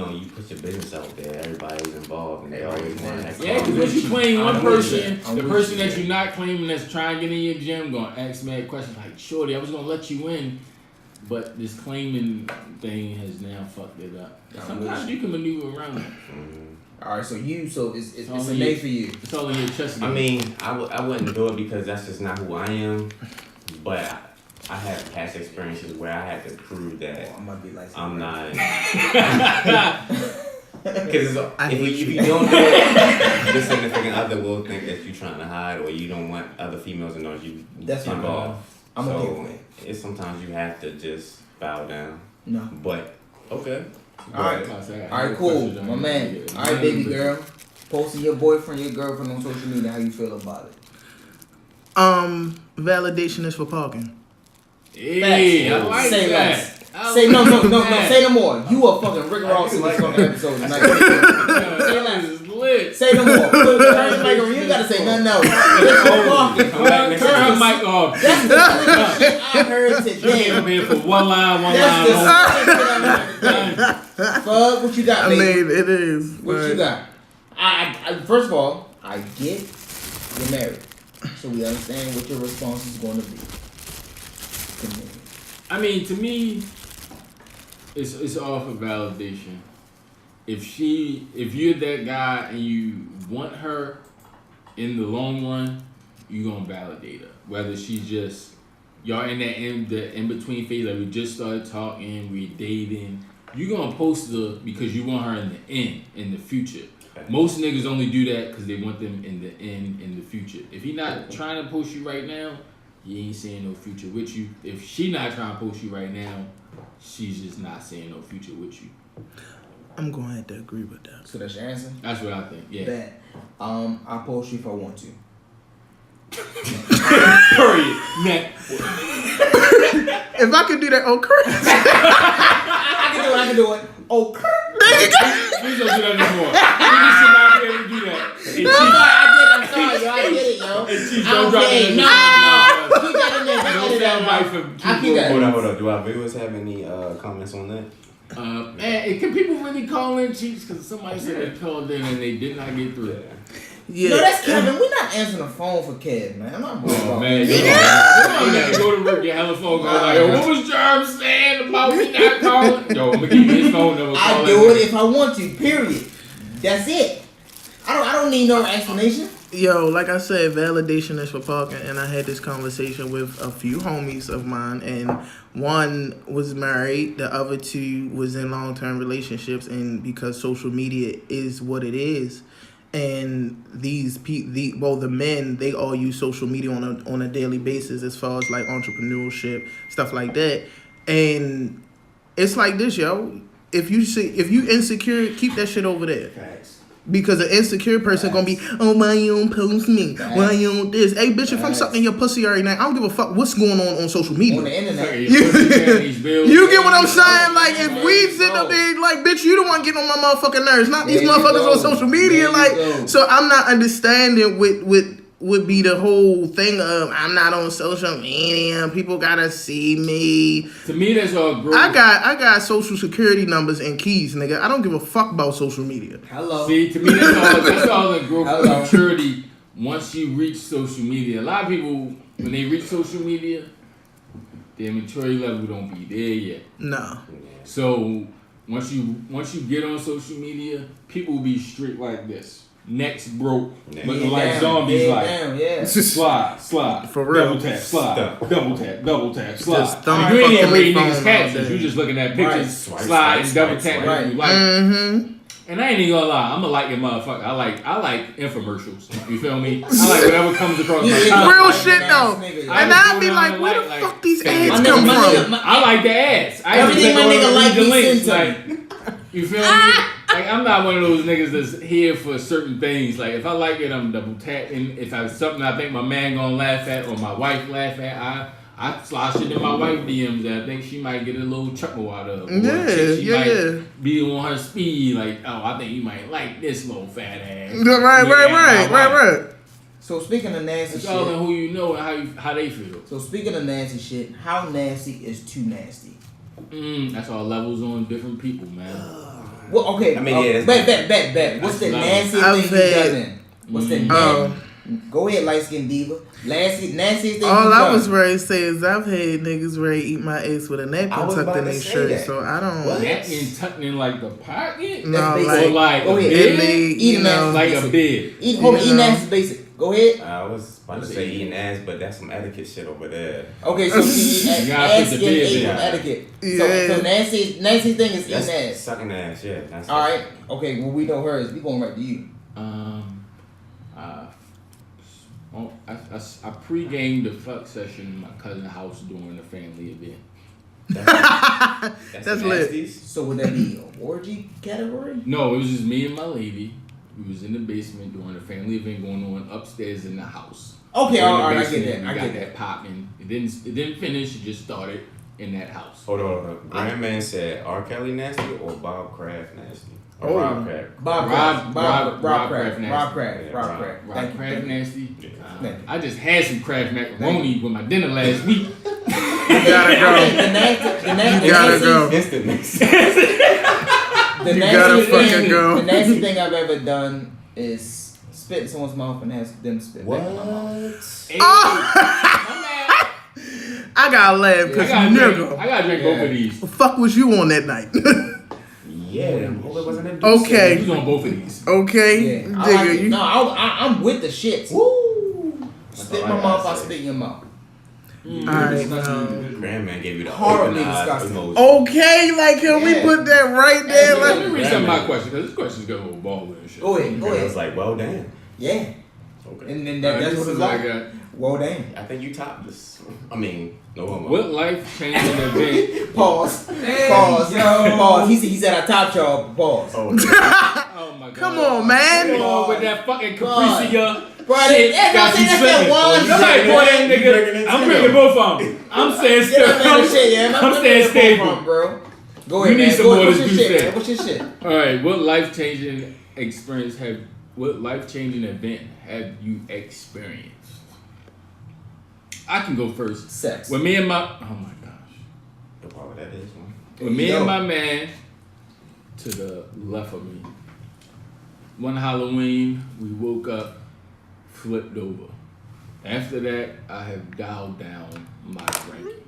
when you put your business out there, everybody's involved and they always want to Yeah, because when you claim one I'm with person, you. I'm the with person you. that you're not claiming that's trying to get in your gym gonna ask mad questions like, "Shorty, I was gonna let you in, but this claiming thing has now fucked it up." I'm with Sometimes you can maneuver around it. All right, so it's all a in nay your- for you. It's all in your chest. I mean, I wouldn't do it because that's just not who I am. But I have past experiences where I had to prove that I might be like I'm not. Because Because if you don't do it, your significant other will think that you're trying to hide or you don't want other females to know you That's fine. involved. I'm so okay with it. it's sometimes you have to just bow down. No. But okay. All right. All right, cool, my man. All right, baby girl. Posting your boyfriend, your girlfriend on social media. How you feel about it? Validation is for parking. Hey, I Facts. like Say that. less. I Say like no. that. Say no more. You are fucking Rick Ross in this fucking episode tonight. Say That less. is lit. Say no more. Turn the mic on. You gotta say nothing else. It's for parking. Come back next Turn her week. mic off. That's the slickest shit I heard She today. came in for one line. That's the only. slickest shit I heard today. Fuck, what you got, I baby? mean, it is. What you but- got? I first of all, I get you're married, so we understand what your response is going to be. Continue. I mean, to me, it's all for validation. If you're that guy and you want her in the long run, you gonna validate her. Whether she's just y'all in that in between phase, like we just started talking, we dating. You gonna post her because you want her in the end, in the future. Most niggas only do that because they want them in the end, in the future. If he not trying to post you right now, he ain't seeing no future with you. If she not trying to post you right now, she's just not seeing no future with you. I'm going to have to agree with that. So that's your answer. That's what I think. Yeah. Bet. I'll post you if I want to. Period. Next. If I could do that, oh, Chris. I can do it. Oh, Please don't do that anymore. Niggas should not be able to do that. And I'm sorry, yo. I get it, yo. Chief, don't drop Okay, that. no. Keep that in there. No Keep that in soundbite there. from I keep that. Hold up. Do our viewers have any comments on that? And can people really call in Chiefs? Because somebody said they called in and they did not get through. Yeah. No, that's Kevin. We're not answering the phone for Kev, man. I'm not worried Oh about man, that. you go to work, your hella phone goes like, yo, what was Jerm saying about me not calling? Yo, I'm gonna give you his phone number. I do it if I want to. Period. That's it. I don't need no explanation. Yo, like I said, validation is for parking, and I had this conversation with a few homies of mine, and one was married, the other two was in long-term relationships, and because social media is what it is, and the men, they all use social media on a daily basis as far as like entrepreneurship, stuff like that, and it's like this, yo. If you insecure, keep that shit over there. Facts. Because an insecure person gonna be, oh, why you don't post me? Why you don't this? Hey, bitch, if I'm sucking your pussy every night, I don't give a fuck what's going on social media. On the internet. You get what I'm saying? Like, if we sit up there, like, bitch, you the one getting on my motherfucking nerves, not these motherfuckers on social media. Like, so I'm not understanding would be the whole thing of I'm not on social media. People gotta see me. To me, that's all growth. I got social security numbers and keys, nigga. I don't give a fuck about social media. Hello. See, to me, that's all the growth of maturity once you reach social media. A lot of people, when they reach social media, their maturity level don't be there yet. No. So once you get on social media, people will be strict like this. Necks broke, looking like zombies, like slide, for real, double tap, slide, double tap, slide. Just You ain't even reading niggas' captions. You just looking at pictures, slide, and double tap. Right. Like, and I ain't even gonna lie, I'm a liking motherfucker. I like infomercials. You feel me? I like whatever comes across my timeline. Real shit though. And I'd be like, where the fuck these ads come from? I like the ads. Everything my nigga like the links. Like, you feel me? Like, I'm not one of those niggas that's here for certain things. Like, if I like it, I'm double tapping. If I something I think my man gonna laugh at or my wife laugh at, I slide shit in my wife DMs that I think she might get a little chuckle out of. Or she might be on her speed. Like, oh, I think you might like this little fat ass. Right. So speaking of nasty it's shit, all in who you know and how they feel. So speaking of nasty shit, how nasty is too nasty? That's all levels on different people, man. Well, okay. I mean, bet. What's the nastiest thing you done? What's the nasty? Go ahead, light skin diva. Nastiest thing. All I was ready to say is I've had niggas ready to eat my ass with a napkin tucked in their shirt, that. so I don't. Napkin tucked in like the pocket? No, like go a ahead. bid? Eating ass like basic. a bid. Eating ass is basic. Go ahead. I was about to say eating ass, but that's some etiquette shit over there. Okay, so You gotta ass put the skin bid ate in. from etiquette. Yeah. So nasty thing is That's eating ass. sucking ass, yeah. That's All right. Okay. Well, we know hers. We going right to you. I pre-gamed the fuck session in my cousin's house during the family event. That's lit. nasties? So would that be an orgy category? No, it was just me and my lady. We was in the basement during the family event going on upstairs in the house. Okay, We're in the all right, I basement, get that. I we get got that. popping. It didn't finish. It just started in that house. Hold on. Grandman said R. Kelly nasty or Bob Kraft nasty? Or Oh. Rob Kraft. Rob Kraft. Rob Kraft nasty. Thank you. I just had some Kraft macaroni with my dinner last week. You gotta go. You gotta go. Instant nasty. The You gotta fucking go. The nasty thing I've ever done is spit in someone's mouth and ask them to spit back in my mouth. Hey, my man. I gotta laugh because nigga. I gotta drink both of these. The fuck was you on that night? Yeah, hope it wasn't a Okay. Who's on both of these? Okay, Yeah. nigga, you. I'm with the shits. Woo! Spit in my mouth, I spit in your mouth. Alright, Grandman gave you the Horribly open eyes disgusting. Oh. emoji. Okay, like can we Yeah. put that right there? Let me Like, read some of my question because this question's got a little ball and shit. Go ahead. I was like, well, damn. Yeah. Okay. And then Alright, that's this what is it's what I like. got. Well, damn. I think you topped this. I mean, no homo. What life-changing event? Pause. Hey, Pause. yo. Pause. He said I top y'all. Pause. Oh, Oh my god! come on, man. Come on with that fucking God. Capricia Bro, shit. that Got you that's slipping. one. You're like, boy, that nigga. I'm bringing both of them. I'm saying Get up still. in the shit, yeah. I'm staying stable. Bro. Go You ahead, need man. some Go more ahead. to What's do your shit, that. man? What's your shit? All right, what life-changing experience what life-changing event have you experienced? I can go first. Sex. When me and my oh my gosh. the part that is one. With me and my man to the left of me. One Halloween, we woke up, flipped over. After that, I have dialed down my drinking.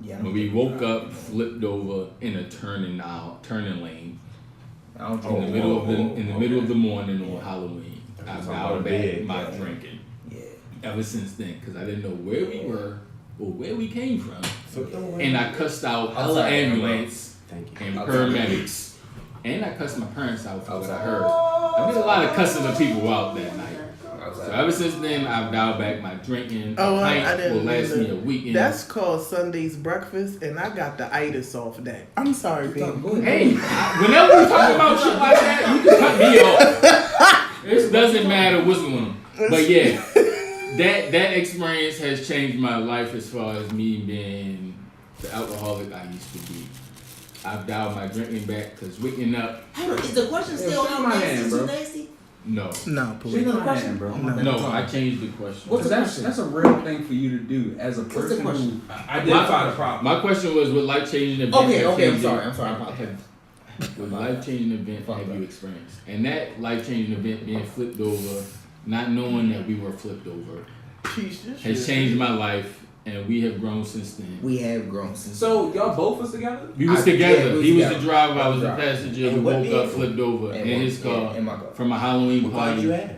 Yeah. When we woke up, flipped over in a turning lane I don't in the middle of the morning on Halloween. I've dialed back my Yeah. drinking. Yeah. Ever since then, because I didn't know where we were or where we came from. So And I cussed out hella Outside, ambulance Thank you. and Outside. paramedics. And I cussed my parents out for what I heard. I did a lot of cussing of people out that night. So ever since then, I've dialed back my drinking. Oh, I Pint didn't will last mean me a weekend. That's called Sunday's breakfast, and I got the itis off of that. I'm sorry, baby. Hey, whenever we talk about shit like that, you can cut me off. It doesn't matter what's going on. But yeah, that experience has changed my life as far as me being the alcoholic I used to be. I've dialed my drinking back because waking up. Is the question still shake my hand, bro. nasty? No, No, Shake please. my hand, bro. no, I changed the question. What's the That's question? that's a real thing for you to do as a What's the person who question? Identify the problem. My question was, what life-changing event? Okay, have okay, I'm changed sorry, you- I'm sorry, I apologize. What life-changing event Fuck have that. you experienced? And that life-changing event being flipped over, not knowing that we were flipped over, has changed my life, and we have grown since then. We have grown since. So y'all both was together? We was Yeah, together. we He was together. the driver. I was the Driver. passenger. And We what woke up, vehicle? flipped over in his car in my car. from a Halloween What car did you party. have?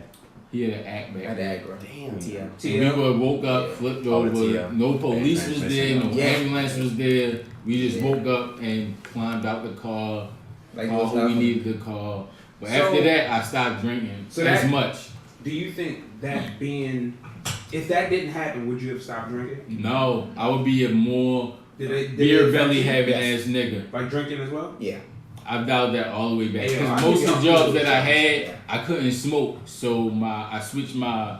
He had an act I had back. to act right. Damn. TL. So we were woke up, flipped Oh, the over. TL. No police was there. No Yeah. ambulance was there. We just Yeah. woke up and climbed out the car. Like Called who we needed to call. But after that, I stopped drinking So as that- much. Do you think that if that didn't happen, would you have stopped drinking? No, I would be a more Did beer it affect belly you? having Yes. ass nigga. Like drinking as well? Yeah. I've dialed that all the way back. Yeah, Because I most think of the y'all jobs that I had, Yeah. I couldn't smoke. So I switched my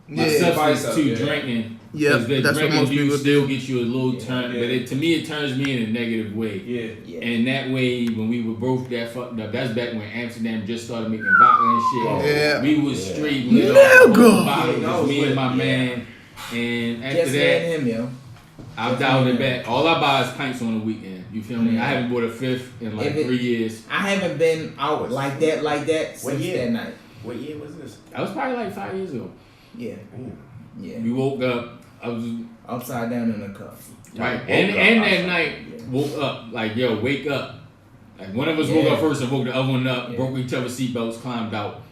Yeah, substance vice to up, yeah. drinking. Yeah, 'Cause the that's what drinking most do people still do. get you a little Yeah. turn. Yeah. But to me, it turns me in a negative way. Yeah. Yeah. And that way, when we were both that fucked up, that's back when Amsterdam just started making vodka and shit. Yeah. We was Yeah. straight lit off the whole Nigga. bottle, Yeah, just me y'all and my was lit. man. And after Just me that, and him, yo. I've dialed it back. All I buy is pints on the weekend. You feel me? Yeah. I haven't bought a fifth in like If it- 3 years. I haven't been out like that since year? that night. What year was this? That was probably like 5 years ago. Yeah. Damn. Yeah. We woke up. I was Upside down in the cup. right, Woke and up that outside. night Yeah. woke up like yo, wake up. Like one of us woke Yeah. up first and woke the other one up. Yeah. Broke each other's seatbelts, climbed out.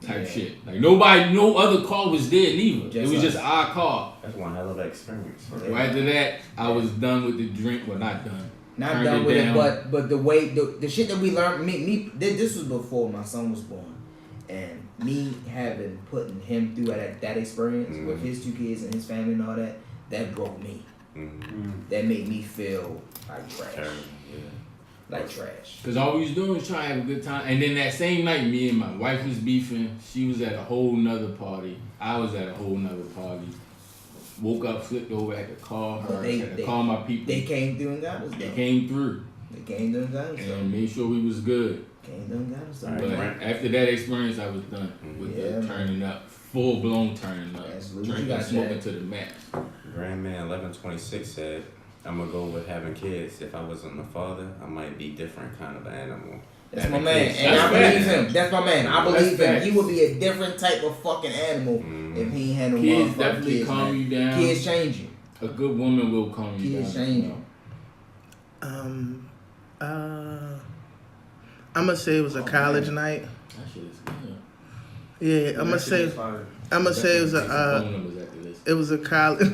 Type Yeah. shit. Like nobody, no other car was there neither. Just it was us. just our car. That's one hell of an experience. Yeah. Right after that, I was done with the drink. Well, not done. Not Turned done it with down. it, but the way the shit that we learned, this was before my son was born, and me having putting him through that experience with his 2 kids and his family and all that broke me. Mm-hmm. That made me feel like trash, Terrible. Yeah. like trash. Cause all we was doing was trying to have a good time. And then that same night, me and my wife was beefing. She was at a whole nother party. I was at a whole nother party. Woke up, flipped over, had to call her, had to call my people. They came through and got us. They though. came through They came through and got us. and made sure we was good. Came through and got us. All right, But Grant. after that experience, I was done with Yeah, the man. turning up, full blown turning up, Absolutely. You drinking, got smoking that. to the max. Grandman 1126 said, "I'm gonna go with having kids. If I wasn't a father, I might be different kind of animal." That's my Having man, kids. and That's I believe facts. him. That's my man. I believe That's him. facts. He would be a different type of fucking animal if he ain't had no Kids motherfucking definitely kids, calm man. you down. Kids change you. A good woman will calm you Kids down. change you you. know. I'm gonna say it was a college night. That shit is good. Yeah, I'm gonna say it was Phone a numbers after this. it was a college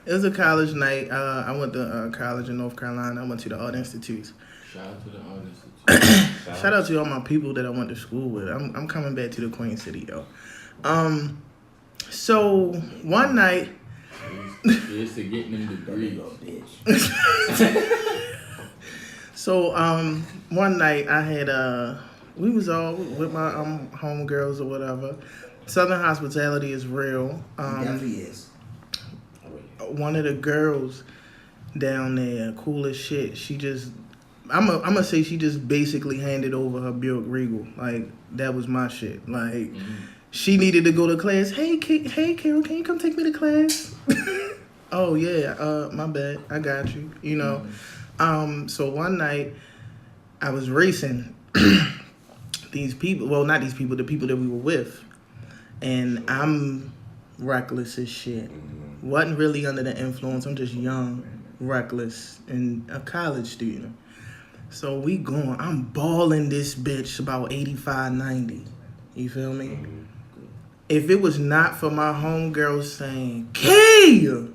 it was a college night. I went to college in North Carolina. I went to the Art Institutes. Shout out to the audience. Shout out to all my people that I went to school with. I'm coming back to the Queen City, yo. So one night, It's to getting them degrees. Little bitch. so one night I had we was all with my homegirls or whatever. Southern hospitality is real. He definitely is. One of the girls down there, cool as shit. She just, I'm gonna say she just basically handed over her Buick Regal. Like that was my shit. Like she needed to go to class. Hey, Carol, can you come take me to class? Oh yeah, my bad. I got you. You know. So one night I was racing these people. Well, not these people. The people that we were with, and I'm reckless as shit. Wasn't really under the influence. I'm just young, reckless, and a college student. So we going. I'm balling this bitch about 85, 90. You feel me? if it was not for my homegirl saying, Key,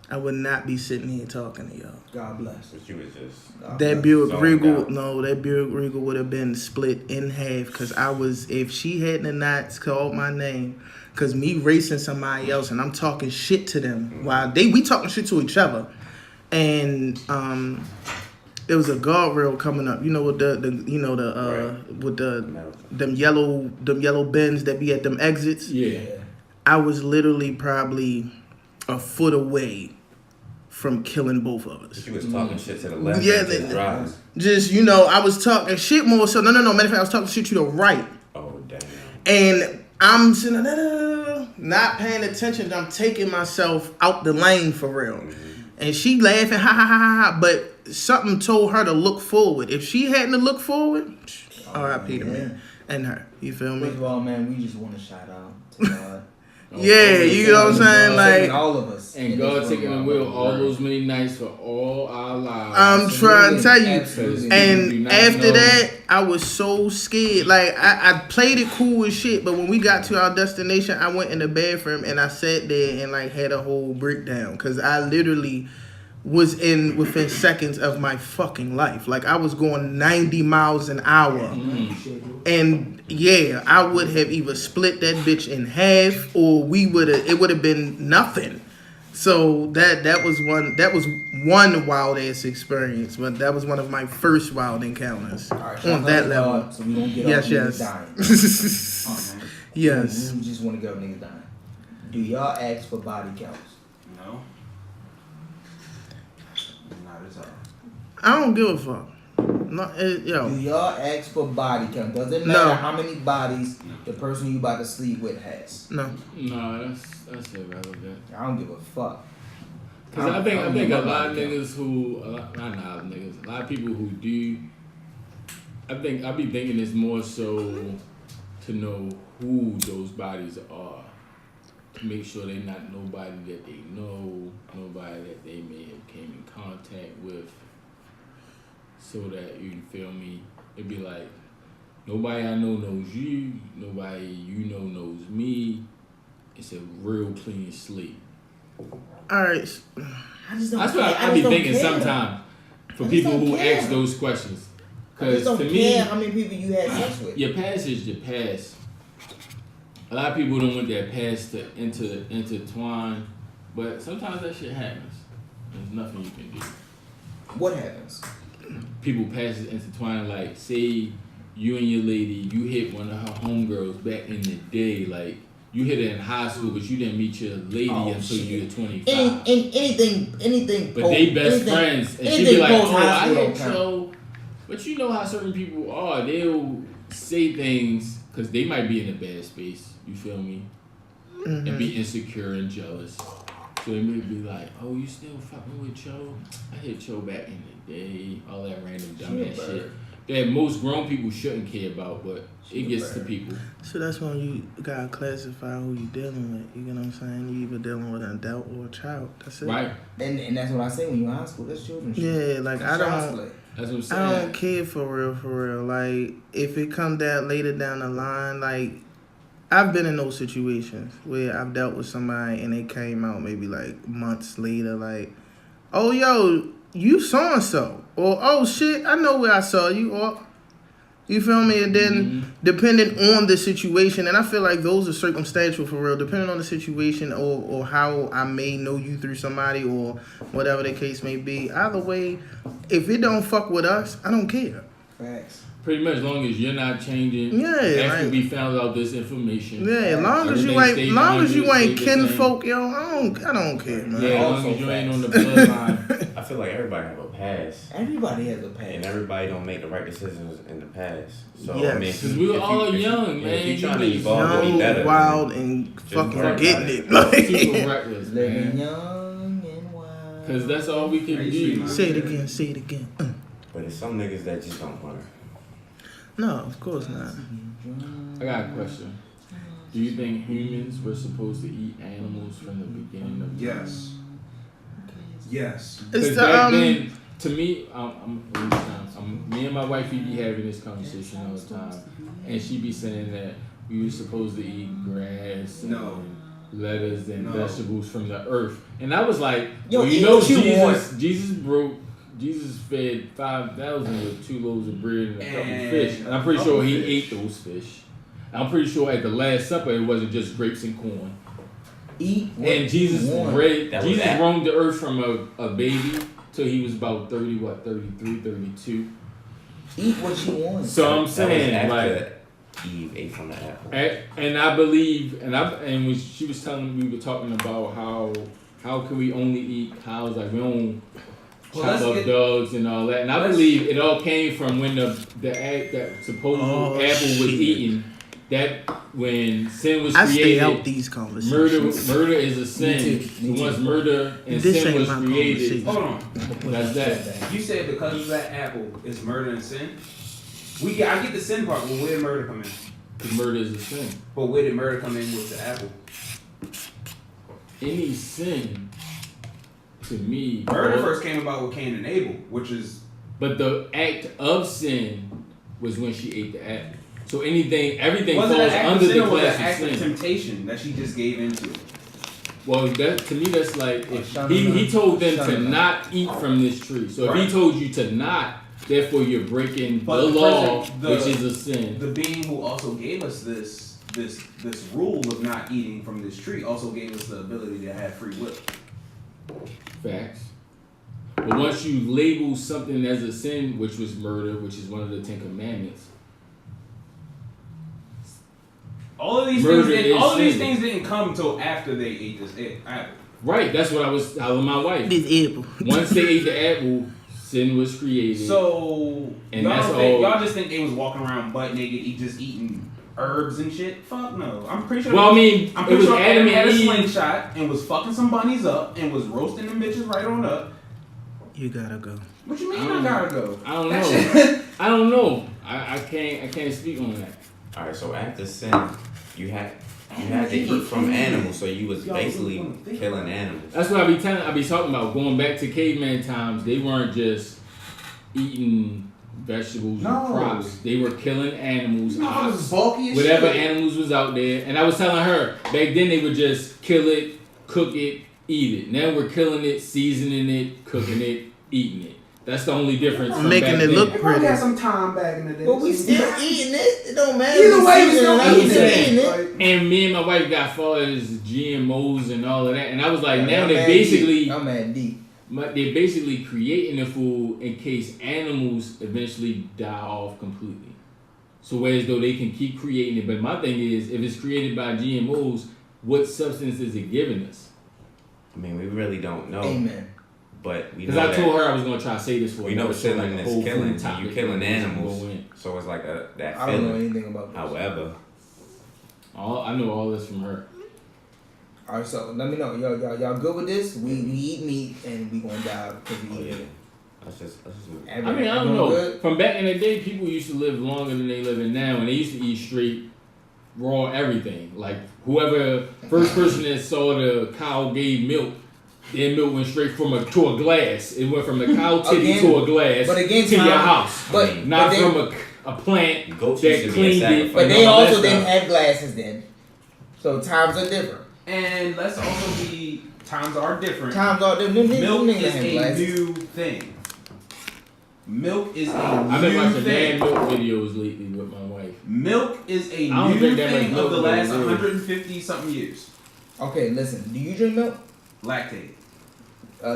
I would not be sitting here talking to y'all. God bless. But you was just That Buick zoned Regal, out. no, that Buick Regal would have been split in half because if she hadn't not called my name, because me racing somebody else and I'm talking shit to them while we talking shit to each other, and there was a guardrail coming up, with with them yellow bins that be at them exits. Yeah. I was literally probably a foot away from killing both of us. She was talking shit to the left. Yeah, and just driving. Just, I was talking shit more so. No. Matter of fact, I was talking shit to the right. Oh, damn. And I'm sitting there, not paying attention. I'm taking myself out the lane for real. Mm-hmm. And she laughing, ha, ha, ha, ha, ha. But something told her to look forward. If she hadn't to look forward, R.I.P. to me and her. You feel me? First of all, man, we just want to shout out to God. Yeah, you know what I'm saying? Like, all of us. And God taking the wheel all those many nights for all our lives. I'm trying to tell you. Absolutely. And after that, I was so scared. Like, I played it cool as shit, but when we got to our destination, I went in the bathroom and I sat there and, like, had a whole breakdown. Because I literally was within seconds of my fucking life. Like, I was going 90 miles an hour. And, yeah, I would have either split that bitch in half or it would have been nothing. So that was one wild ass experience, but that was one of my first wild encounters on that level. So we don't get Yes, off yes. niggas dying. Yes. We just want to get off niggas dying. Do y'all ask for body counts? No. Not at all. I don't give a fuck. No, Do y'all ask for body count? Does it matter No. how many bodies the person you about to sleep with has? No. No, that's irrelevant. I don't give a fuck. Cause I think need a my lot of body count. niggas a lot of people who do. I be thinking it's more so to know who those bodies are, to make sure they're not nobody that they know, nobody that they may have came in contact with, so that you can feel me. It'd be like nobody I know knows you, nobody you know knows me. It's a real clean slate. All right. That's what I be thinking sometimes for people who ask those questions. I just Because don't to care me, how many people you had sex with. your past is your past. A lot of people don't want their past to intertwine, but sometimes that shit happens. There's nothing you can do. What happens? People past is intertwined. Like, say you and your lady, you hit one of her homegirls back in the day, like. You hit her in high school, but you didn't meet your lady until you were 25. Anything. But they best friends, and she be like, "Oh, I hit count. Joe." But you know how certain people are. They'll say things because they might be in a bad space. You feel me? Mm-hmm. And be insecure and jealous. So they may be like, "Oh, you still fucking with Joe? I hit Joe back in the day." All that random dumbass shit that most grown people shouldn't care about, but it gets to people. So that's when you gotta classify who you dealing with. You know what I'm saying? You either dealing with an adult or a child. That's it. Right. And that's what I say when you're in high school. That's children's shit. Yeah, like That's I That's what I'm saying. don't care for real. Like if it come down later down the line, like I've been in those situations where I've dealt with somebody and they came out maybe like months later, like, oh yo, you so and so, or oh shit, I know where I saw you, or you feel me? And then depending on the situation, and I feel like those are circumstantial for real, depending on the situation or how I may know you through somebody or whatever the case may be. Either way, if it don't fuck with us, I don't care. Facts. Pretty much, as long as you're not changing. Yeah, after like- we found out this information. Yeah, as long as you ain't kinfolk, yo, I don't care, man. Yeah, as long Also as you ain't on the facts. bloodline. I feel like everybody have a past, Everybody has a and past. everybody don't make the right decisions in the past. So Yes. I mean, 'Cause we were all young, man. If you trying to You evolve and be Young, better, wild, and fucking work forgetting on it. it. Like, Super reckless, Living man. young and wild. Because that's all we can do. say it again, say it again. but there's some niggas that just don't learn. No, of course not. I got a question. Do you think humans were supposed to eat animals from the beginning of time? Yes. Yes. Because It's back the, then, to me, me and my wife, we be having this conversation all the time, and she be saying that, we were supposed to eat grass and lettuce and vegetables from the earth. And I was like, Yo, Jesus fed 5,000 with 2 loaves of bread and a couple of fish. And I'm pretty sure he ate those fish. I'm pretty sure at the Last Supper it wasn't just grapes and corn. And Jesus roamed the earth from a baby till he was about 33, 32. Eat what you want. So I'm saying, like, Eve ate from the apple. And I believe, and when she was telling me, we were talking about how can we only eat cows, like we don't chop up dogs and all that. And I believe it all came from when that supposed apple was eaten. That when sin was created, stay out these conversations. Murder is a sin. So once murder and sin was created, hold on. That's that. You said because of that apple, it's murder and sin. I get the sin part, but where did murder come in? Because murder is a sin. But where did murder come in with the apple? Any sin, to me, murder first came about with Cain and Abel, which is. But the act of sin was when she ate the apple. So everything falls under the class of sin. Of temptation that she just gave into. Well, to me, that's like he told them to not eat from this tree. So if he told you to not, therefore you're breaking the law, which is a sin. The being who also gave us this rule of not eating from this tree also gave us the ability to have free will. Facts. But once you label something as a sin, which was murder, which is one of the 10 Commandments. All of these things didn't come until after they ate this apple. Right, that's what I was telling my wife. This apple. Once they ate the apple, sin was created. So and y'all just think they was walking around butt naked, just eating herbs and shit? Fuck no. I'm pretty sure. Well, it was Adam had and a Eve. slingshot and was fucking some bunnies up and was roasting them bitches right on up. You gotta go. What you mean I gotta go? I don't know. I don't know. I can't speak on that. All right, so after sin, you had to eat from animals, so you was basically killing animals. That's what I be talking about. Going back to caveman times, they weren't just eating vegetables and crops. They were killing animals, whatever animals was out there. And I was telling her, back then they would just kill it, cook it, eat it. Now we're killing it, seasoning it, cooking it, eating it. That's the only difference. Making it look pretty. We had some time back in the day. But we still eating it. It don't matter. Either way, we still eating it. And me and my wife got far as GMOs and all of that. And I was like, now they're basically... I'm at D. They're basically creating the food in case animals eventually die off completely. So whereas though they can keep creating it. But my thing is, if it's created by GMOs, what substance is it giving us? I mean, we really don't know. Amen. But we know because I told her I was gonna try to say this for. We know killing is killing. You killing animals, so it's like that feeling. I don't know anything about this. However, I know all this from her. All right, so let me know, y'all good with this? We eat meat and we gonna die because we eat it. Let's just I don't know. Good? From back in the day, people used to live longer than they living now, and they used to eat straight raw everything. Like whoever first person that saw the cow gave milk. Their milk went straight to a glass. It went from the cow titty to a glass to your house. But not from a plant that cleaned it. But they also didn't have glasses then. So times are different. And let's also be, times are different. Times are different. Milk is a new thing. Milk is a new thing. I've been watching bad milk videos lately with my wife. Milk is a new thing of the last 150 something years. Okay, listen. Do you drink milk? Lactate.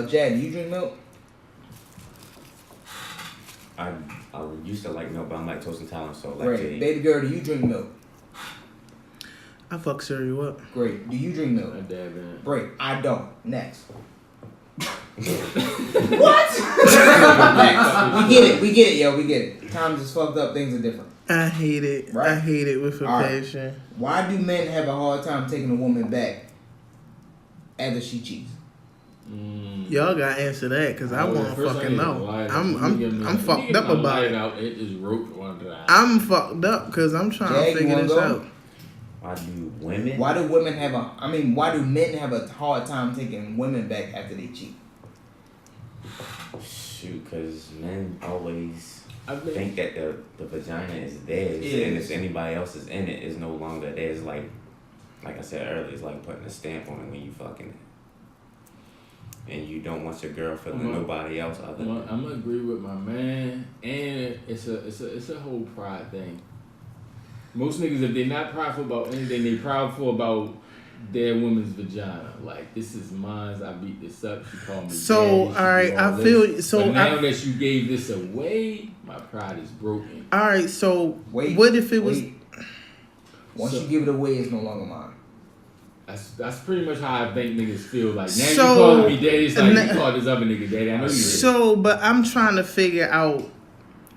Jad, do you drink milk? I used to like milk, but I'm lactose intolerant, so lactate. Great. Baby girl, do you drink milk? I fuck cereal up. Great. Do you drink milk? I dab in it. Great. I don't. Next. What? We get it, yo. We get it. Times is fucked up. Things are different. I hate it. Right? I hate it with a passion. Why do men have a hard time taking a woman back after she cheats? Y'all gotta answer that because I won't fucking know. I'm fucked up about it. I'm fucked up because I'm trying to figure this out. Why do men have a hard time taking women back after they cheat? Shoot, because men always think that the vagina is theirs, and if anybody else is in it, it's no longer theirs. Like I said earlier, it's like putting a stamp on it when you fucking it. And you don't want your girl feeling nobody else other than. I'm gonna agree with my man, and it's a whole pride thing. Most niggas, if they're not prideful about anything, they prideful about their woman's vagina. Like, this is mine. I beat this up. She called me. So daddy, all right, I feel so. But now that you gave this away, my pride is broken. All right, so Wait, what if it was? Once you give it away, it's no longer mine. That's pretty much how I think niggas feel. Like, now So, you calling me daddy, it's like you call this other nigga daddy. I know you. So, but I'm trying to figure out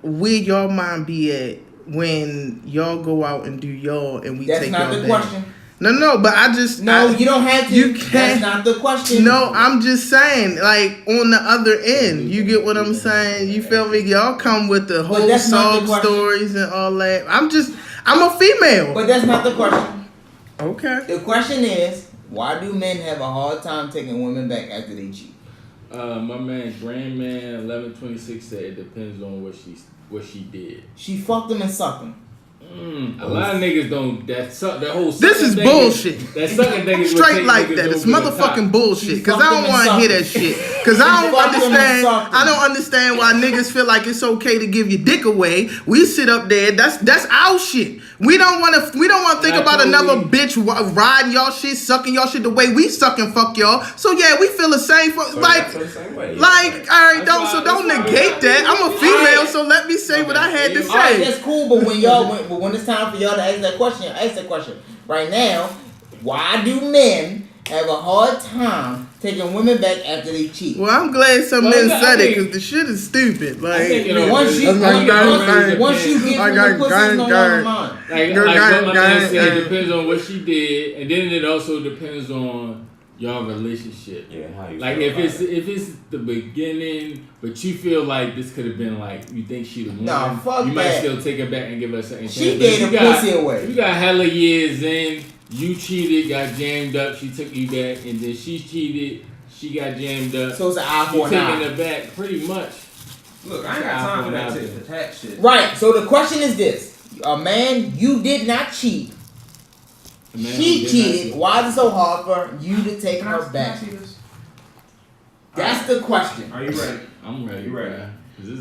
where y'all mind be at when y'all go out and do y'all and we That's take not y'all the down. question. No, but I just You don't have to. You can't. That's not the question. No, I'm just saying, like on the other end, you get what I'm saying. You feel me? Y'all come with the whole that's not the sob question. stories and all that. I'm a female. But that's not the question. Okay. The question is, why do men have a hard time taking women back after they cheat? My man, Grandman 1126 said it depends on what she did. She fucked him and sucked him. A lot of niggas don't. That whole. This is thing bullshit. That sucking thing is Straight like that. It's motherfucking bullshit. Cause I don't want to hear that shit. Cause I don't understand. I don't understand why niggas feel like it's okay to give your dick away. We sit up there. That's our shit. We don't want to think about another bitch riding y'all shit, sucking y'all shit the way we suck and fuck y'all. So yeah, we feel the same. All right, don't negate that. I'm a female, so let me say what I had to say. All right, that's cool. But when it's time for y'all to ask that question. Right now, why do men have a hard time taking women back after they cheat? Well, I'm glad some men said it because the shit is stupid. Like, once you give them the pussy, it's no longer mine. Like what my man said, it depends on what she did, and then it also depends on y'all relationship. Yeah, how you like feel if it's the beginning, but you feel like this could have been like you think she the one. Nah, fuck you that. might still take her back and give her a second chance. She gave the pussy away. You got hella years in. You cheated, got jammed up. She took you back, and then she cheated. She got jammed up. So it's an eye for an eye. Taking her back, pretty much. Look, I ain't got time for that tit for tat shit. Right. So the question is this: a man, you did not cheat. She cheated. Why is it so hard for you to take her back? That's the question. Are you ready? I'm ready. You ready?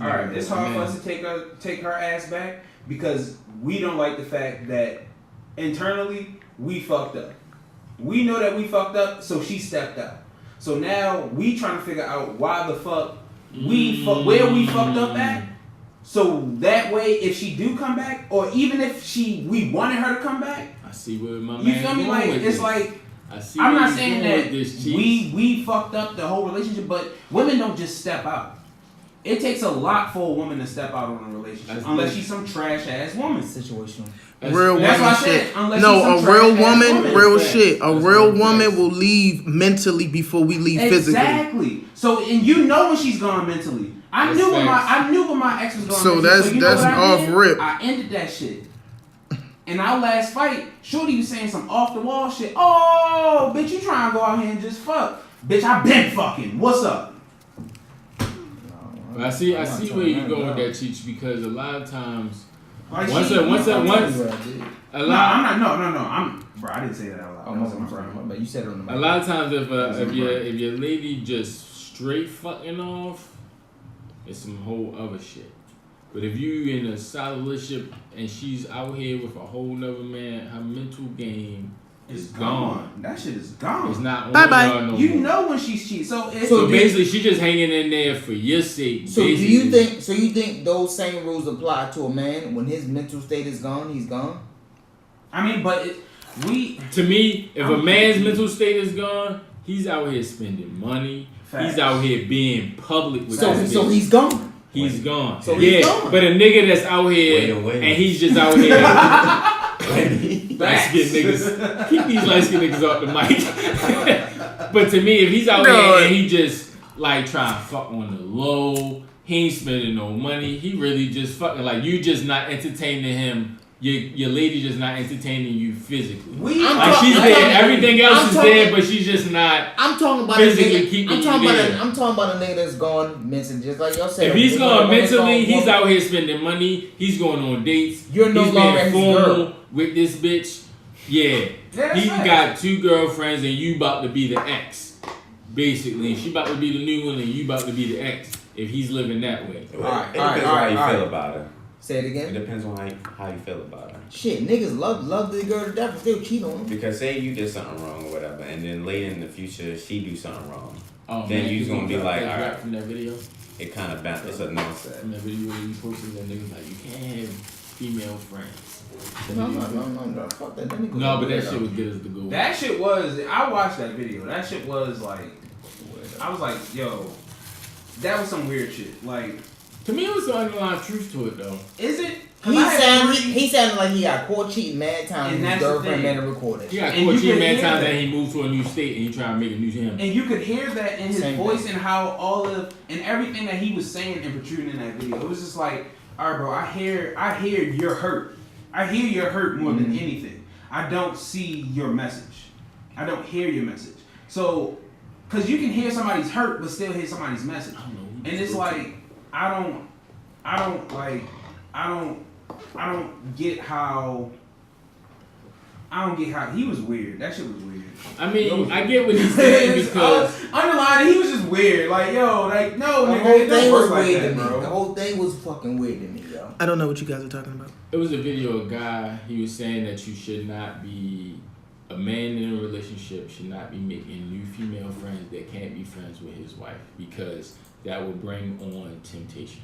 All right. It's hard for us to take her ass back because we don't like the fact that internally we fucked up. We know that we fucked up, so she stepped out. So now we trying to figure out why the fuck where we fucked up at. So that way, if she do come back, or even if we wanted her to come back, I see where my man. You feel me? Like it's like I'm not saying that we fucked up the whole relationship, but women don't just step out. It takes a lot for a woman to step out on a relationship, unless she's some trash ass woman. Situational. Real That's woman what I shit. said. Unless No, she's some a real trash-ass woman, real That's shit. A real woman facts. will leave mentally before we leave physically. Exactly. So, and you know when she's gone mentally. I knew when my ex was gone. So mentally. that's what I off did? rip. I ended that shit. In our last fight, Shorty was saying some off the wall shit. Oh, bitch, you trying to go out here and just fuck? Bitch, I been fucking. What's up? I see where you going with that, Cheech, because a lot of times, Like I'm bro, I didn't say that out loud. I'm sorry, but you said it on the mic. A lot of times, if your lady just straight fucking off, it's some whole other shit. But if you in a solid relationship and she's out here with a whole nother man, her mental game is gone. That shit is gone. It's not on Bye-bye. y'all no You more. know when she's cheating. So basically, she just hanging in there for your sake. So basically. do you think those same rules apply to a man when his mental state is gone? He's gone. I mean, but to me, if a man's mental state is gone, he's out here spending money. Facts. He's out here being public with So he's gone. He's gone. So he's gone. But a nigga that's out here and he's just out here light skinned niggas. Keep these light skinned niggas off the mic. But to me, if he's out here and he just like trying to fuck on the low, he ain't spending no money. He really just fucking like you just not entertaining him your lady just not entertaining you physically. She's there, everything else is there, but she's just not. I'm talking about physically keeping you there. I'm talking about a nigga that's gone mentally, just like y'all said. If he's gone mentally, he's out here spending money. He's going on dates. You're no longer his girl with this bitch. Yeah, he got 2 girlfriends, and you about to be the ex, basically. She about to be the new one, and you about to be the ex. If he's living that way, it depends on how you feel about her. Say it again. It depends on how you feel about her. Shit, niggas love the girl to death and still cheat on them. Because say you did something wrong or whatever, and then later in the future she do something wrong. Oh, then man, you's gonna be like, all right. From that video, it kind of it's a no set. From that video where you posted that niggas like you can't have female friends. No. Fuck that. No, but that shit was good as the goal. That shit was. I watched that video. That shit was like. I was like, yo, that was some weird shit. Like, to me, it was some underlying truth to it though. Is it? He sounded like he got caught cheating mad times and his girlfriend made a recording. He got caught cheating mad times and he moved to a new state and he tried to make a new him. And you could hear that in his voice and how and everything that he was saying and protruding in that video. It was just like, all right, bro, I hear you're hurt. I hear you're hurt more than anything. I don't see your message. I don't hear your message. So, because you can hear somebody's hurt but still hear somebody's message. And it's like, I don't get how he was weird. That shit was weird. I mean, I get what he's saying because underlying, he was just weird. Like, yo, like, no, the nigga, whole thing was like weird that, to me. bro. The whole thing was fucking weird to me, yo. I don't know what you guys are talking about. It was a video of a guy. He was saying that you should not be a man in a relationship should not be making new female friends that can't be friends with his wife because that will bring on temptation.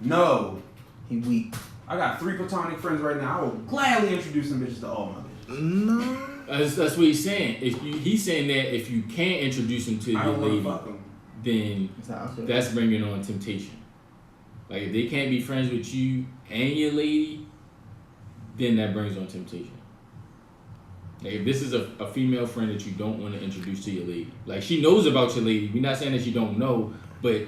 No. He weak. I got 3 platonic friends right now. I will gladly introduce them bitches to all my bitches. No. That's what he's saying. He's saying that if you can't introduce them to your lady, then that's bringing on temptation. Like if they can't be friends with you and your lady, then that brings on temptation. Like if this is a female friend that you don't want to introduce to your lady, like she knows about your lady. We're not saying that she don't know, but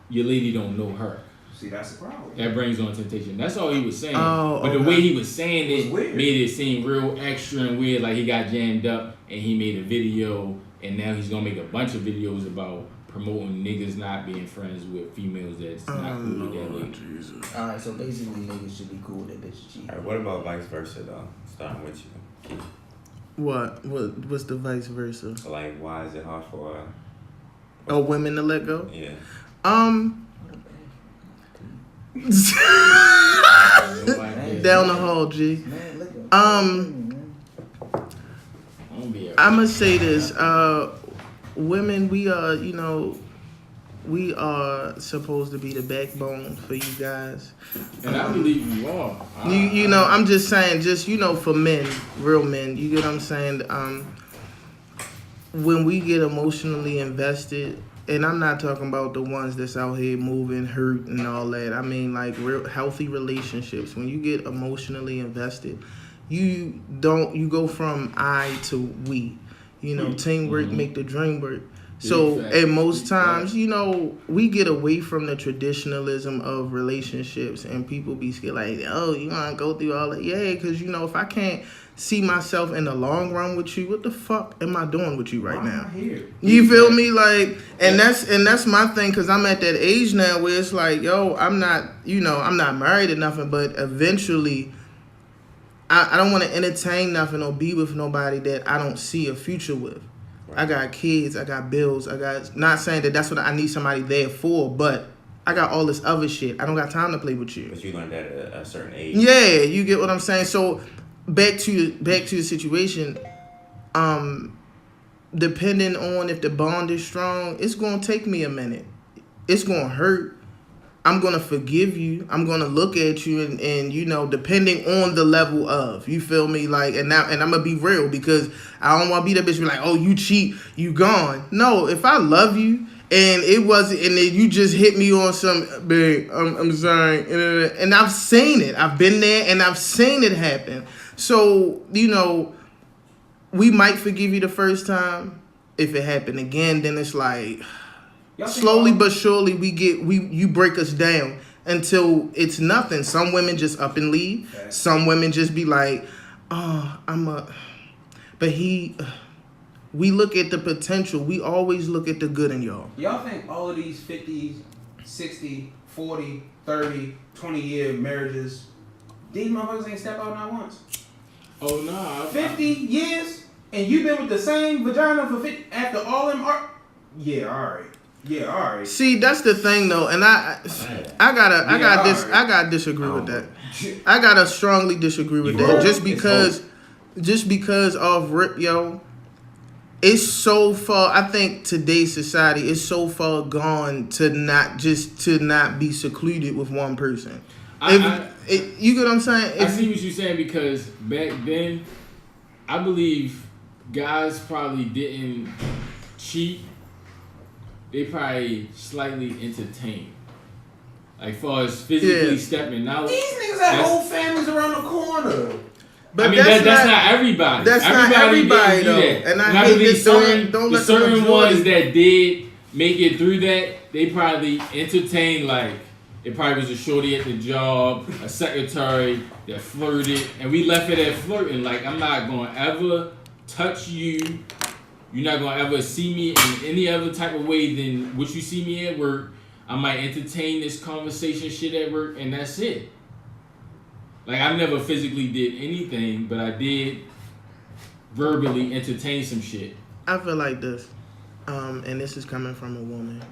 your lady don't know her. See, that's the problem. That brings on temptation. That's all he was saying. Oh, but the way he was saying it made it seem real extra and weird, like he got jammed up and he made a video and now he's gonna make a bunch of videos about promoting niggas not being friends with females that's not cool with that lady. Alright, so basically niggas should be cool with that bitch cheat. Alright, what about vice versa though? Starting with you. What's the vice versa? Like, why is it hard for women to let go? Yeah. Down the hall, G. I'ma say this. Women, we are supposed to be the backbone for you guys. And I believe you are. You know, I'm just saying, for men, real men, you get what I'm saying? When we get emotionally invested, and I'm not talking about the ones that's out here moving, hurt, and all that. I mean, like, real healthy relationships. When you get emotionally invested, you go from I to we. You know, teamwork make the dream work. So, at most times, we get away from the traditionalism of relationships, and people be scared, like, oh, you want to go through all that? Yeah, because, if I can't see myself in the long run with you, what the fuck am I doing with you right now? You feel me? Like, and that's my thing, because I'm at that age now where it's like, yo, I'm not married or nothing, but eventually I don't want to entertain nothing or be with nobody that I don't see a future with. I got kids, I got bills, not saying that that's what I need somebody there for, but I got all this other shit. I don't got time to play with you. But you learned that at a certain age. Yeah, you get what I'm saying? So back to the situation, depending on if the bond is strong, it's gonna take me a minute. It's gonna hurt. I'm gonna forgive you. I'm gonna look at you and depending on the level of, you feel me? Like, and I'm gonna be real, because I don't wanna be that bitch be like, oh, you cheat, you gone. No, if I love you and it wasn't, and then you just hit me on some, babe, I'm sorry, and I've seen it. I've been there and I've seen it happen. So, we might forgive you the first time. If it happened again, then it's like, slowly but surely you break us down, until it's nothing. Some women just up and leave. Okay. Some women just be like, oh, but we look at the potential. We always look at the good in y'all. Y'all think all of these 50, 60, 40, 30, 20-year marriages, these motherfuckers ain't step out not once? Oh, no. 50 years? And you been with the same vagina for 50 after all them are... Yeah, all right. Yeah, all right. See, that's the thing though, and I gotta disagree with that. I gotta strongly disagree with that. Just because of rip, yo, it's so far. I think today's society is so far gone to not be secluded with one person. You get what I'm saying? I see what you're saying, because back then, I believe guys probably didn't cheat. They probably slightly entertained. Like, far as physically stepping out. These niggas have whole families around the corner. But I mean, that's not everybody. That's not everybody, though. And I hate believe the certain ones that did make it through that, they probably entertained, like, it probably was a shorty at the job, a secretary that flirted, and we left it at flirting. Like, I'm not going to ever touch you. You're not going to ever see me in any other type of way than what you see me at work. I might entertain this conversation shit at work, and that's it. Like, I never physically did anything, but I did verbally entertain some shit. I feel like this, and this is coming from a woman.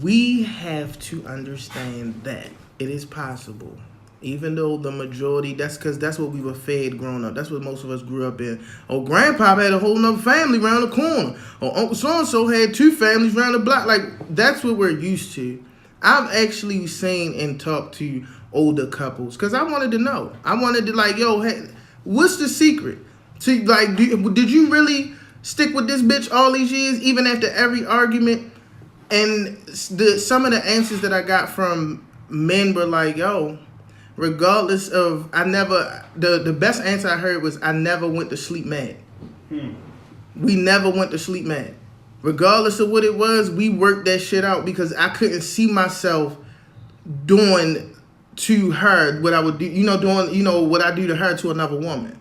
We have to understand that it is possible. Even though the majority, that's because that's what we were fed growing up. That's what most of us grew up in. Oh, grandpa had a whole nother family around the corner. Or Uncle so-and-so had 2 families around the block. Like, that's what we're used to. I've actually seen and talked to older couples because I wanted to know. I wanted to, like, yo, hey, what's the secret? To, like, did you really stick with this bitch all these years, even after every argument? And some of the answers that I got from men were like, yo, regardless of, the best answer I heard was, I never went to sleep mad. We never went to sleep mad. Regardless of what it was, we worked that shit out because I couldn't see myself doing to her what I would do, doing what I do to her to another woman.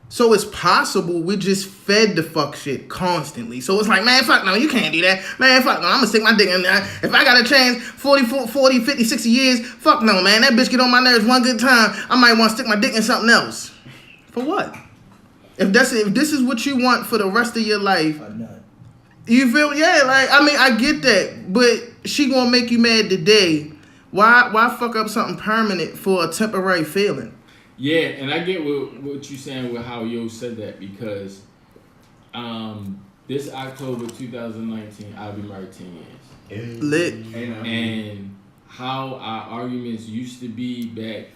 So it's possible we just fed the fuck shit constantly. So it's like, man, fuck no, you can't do that. Man, fuck no, I'm gonna stick my dick in there. If I got a chance 40, 50, 60 years, fuck no, man. That bitch get on my nerves one good time, I might want to stick my dick in something else. For what? If this is what you want for the rest of your life, you feel? Yeah, like, I mean, I get that, but she gonna make you mad today. Why fuck up something permanent for a temporary feeling? Yeah, and I get what you're saying with how Yo said that, because this October 2019, I'll be married 10 years. Lit. And how our arguments used to be back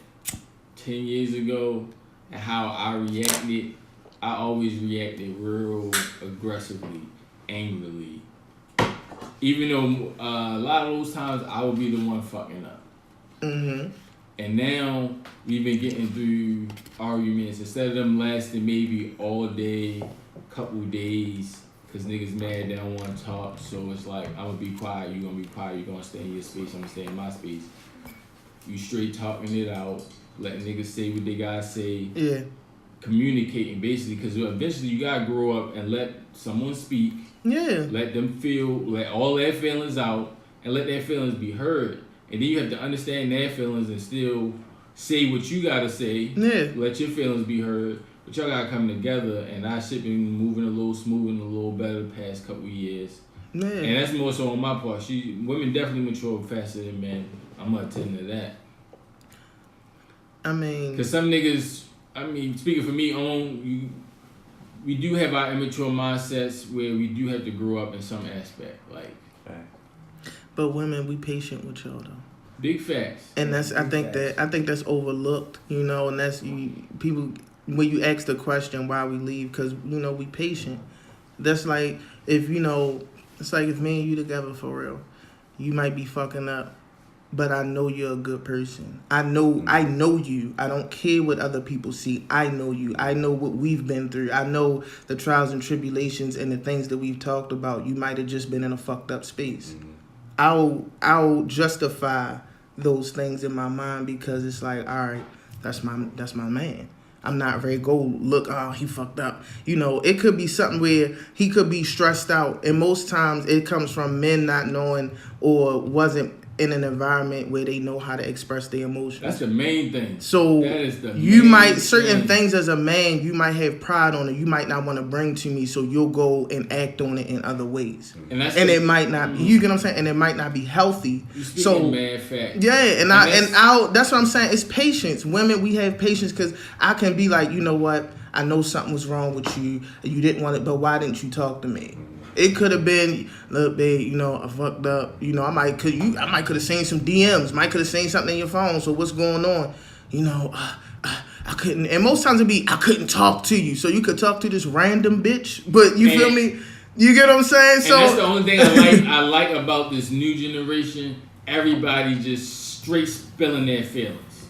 10 years ago and how I reacted, I always reacted real aggressively, angrily. Even though a lot of those times I would be the one fucking up. Mm-hmm. And now we've been getting through arguments, instead of them lasting maybe all day, couple days, because niggas mad, they don't want to talk. So it's like, I'm going to be quiet, you going to be quiet, you going to stay in your space, I'm going to stay in my space. You straight talking it out, letting niggas say what they got to say. Yeah. Communicating, basically, because eventually you got to grow up and let someone speak. Yeah. Let them let all their feelings out, and let their feelings be heard. And then you have to understand their feelings and still say what you gotta say. Yeah. Let your feelings be heard. But y'all gotta come together, and our shit been moving a little smoother and a little better the past couple of years. Yeah. And that's more so on my part. Women definitely mature faster than men. I'm gonna attend to that. I mean, because some niggas, speaking for me, we do have our immature mindsets where we do have to grow up in some aspect, like. But women, we patient with y'all though. Big facts. And that's I think that's overlooked, and that's people when you ask the question why we leave, because we patient. That's like it's like if me and you together for real, you might be fucking up, but I know you're a good person. I know you. I don't care what other people see. I know you. I know what we've been through. I know the trials and tribulations and the things that we've talked about. You might have just been in a fucked up space. I'll justify those things in my mind because it's like, all right, that's my man. I'm not ready to go look, oh, he fucked up. You know, it could be something where he could be stressed out. And most times it comes from men not knowing or wasn't in an environment where they know how to express their emotions. That's the main thing. So that is the you main might, certain thing. things as a man, you might have pride on it. You might not want to bring to me, so you'll go and act on it in other ways. And it might not, you get what I'm saying? And it might not be healthy. So man, fact. Yeah, and that's what I'm saying. It's patience. Women, we have patience because I can be like, you know what? I know something was wrong with you. You didn't want it, but why didn't you talk to me? It could have been, look, babe, you know, I fucked up. You know, I might could have seen some DMs. Might could have seen something in your phone. So what's going on? You know, I couldn't. And most times it'd be, I couldn't talk to you. So you could talk to this random bitch. But you feel me? You get what I'm saying? And so that's the only thing I like about this new generation. Everybody just straight spilling their feelings.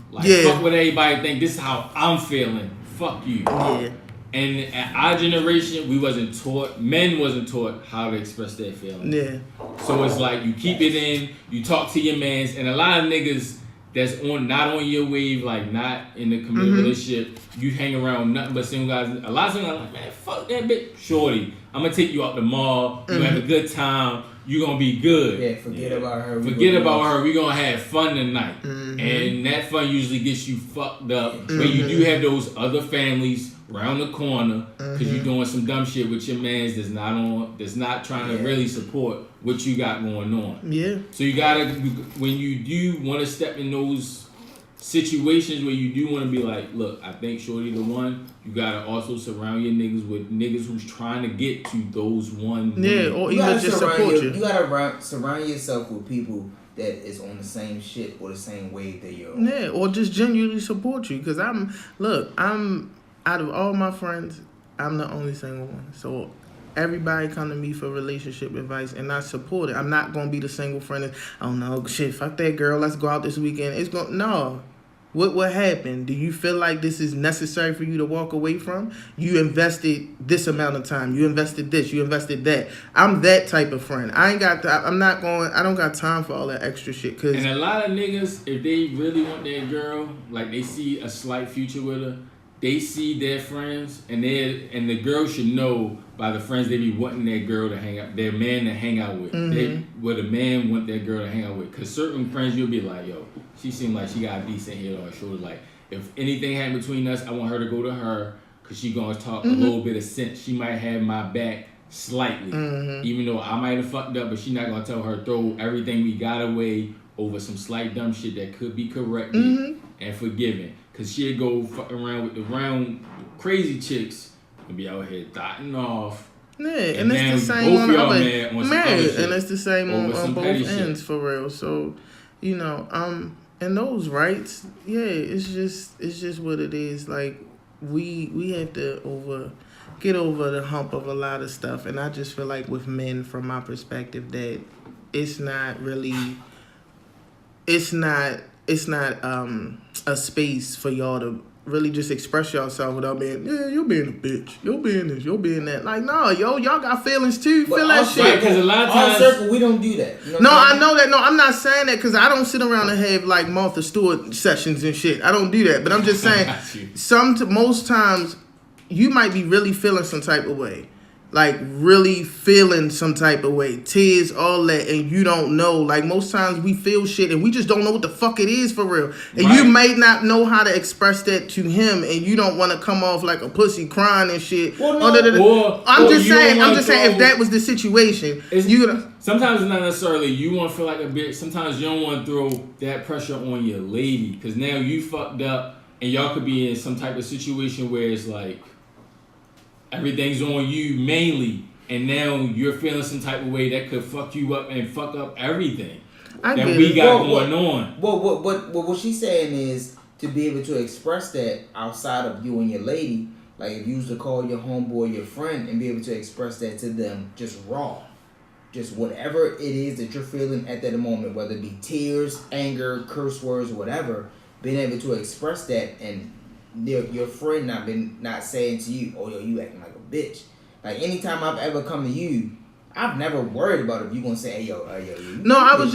Like, fuck what everybody think. This is how I'm feeling. Fuck you. Yeah. And at our generation, men wasn't taught how to express their feelings. Yeah. So it's like you keep it in, you talk to your mans, and a lot of niggas that's not on your wave, like not in the committed relationship, you hang around nothing but single guys. A lot of single guys are like, man, fuck that bitch. Shorty, I'm gonna take you out the mall, you have a good time, you gonna be good. Yeah, forget about her. We gonna have fun tonight. And that fun usually gets you fucked up. But you do have those other families around the corner because you're doing some dumb shit with your mans that's not trying to really support what you got going on. Yeah. So you gotta, when you do want to step in those situations where you do want to be like, look, I think shorty the one, you gotta also surround your niggas with niggas who's trying to get to those one. Yeah, or even just support you. You gotta surround yourself with people that is on the same shit or the same wave that you're on. Yeah, or just genuinely support you. Because I'm out of all my friends, I'm the only single one. So everybody come to me for relationship advice, and I support it. I'm not gonna be the single friend that, oh no, shit, fuck that girl, let's go out this weekend. No. What happened? Do you feel like this is necessary for you to walk away from? You invested this amount of time. You invested this. You invested that. I'm that type of friend. I don't got time for all that extra shit. And a lot of niggas, if they really want their girl, like they see a slight future with her, they see their friends, and the girl should know by the friends they be wanting their girl to hang out, their man to hang out with. What a man want their girl to hang out with. Because certain friends, you'll be like, yo, she seemed like she got a decent head on her shoulder. Like, if anything happened between us, I want her to go to her because she going to talk a little bit of sense. She might have my back slightly. Even though I might have fucked up, but she not going to tell her throw everything we got away over some slight dumb shit that could be corrected and forgiven. Because she'll go fuck around with the round crazy chicks and be out here dotting off. Yeah, and it's the same on it's the same on both ends shit. For real. So, you know, and those rights, yeah, it's just what it is. Like we have to get over the hump of a lot of stuff, and I just feel like with men, from my perspective, that it's not a space for y'all to really just express yourself without being, you're being a bitch, you're being this, you're being that. Like, no, y'all got feelings too. Feel that shit. Because a lot of times, circle, we don't do that. You know I know that. No, I'm not saying that because I don't sit around and have like Martha Stewart sessions and shit. I don't do that. But I'm just saying, most times, you might be really feeling some type of way. Like, really feeling some type of way. Tears, all that, and you don't know. Like, most times we feel shit, and we just don't know what the fuck it is for real. And you may not know how to express that to him, and you don't want to come off like a pussy crying and shit. I'm just saying, if that was the situation, sometimes it's not necessarily you want to feel like a bitch. Sometimes you don't want to throw that pressure on your lady, because now you fucked up, and y'all could be in some type of situation where it's like, everything's on you mainly, and now you're feeling some type of way that could fuck you up and fuck up everything that we got going on. What she's saying is to be able to express that outside of you and your lady, like if you used to call your homeboy your friend and be able to express that to them just raw. Just whatever it is that you're feeling at that moment, whether it be tears, anger, curse words, whatever, being able to express that and your friend not saying to you, oh yo, you acting like a bitch. Like anytime I've ever come to you I've never worried about if you gonna say, hey yo. No, I was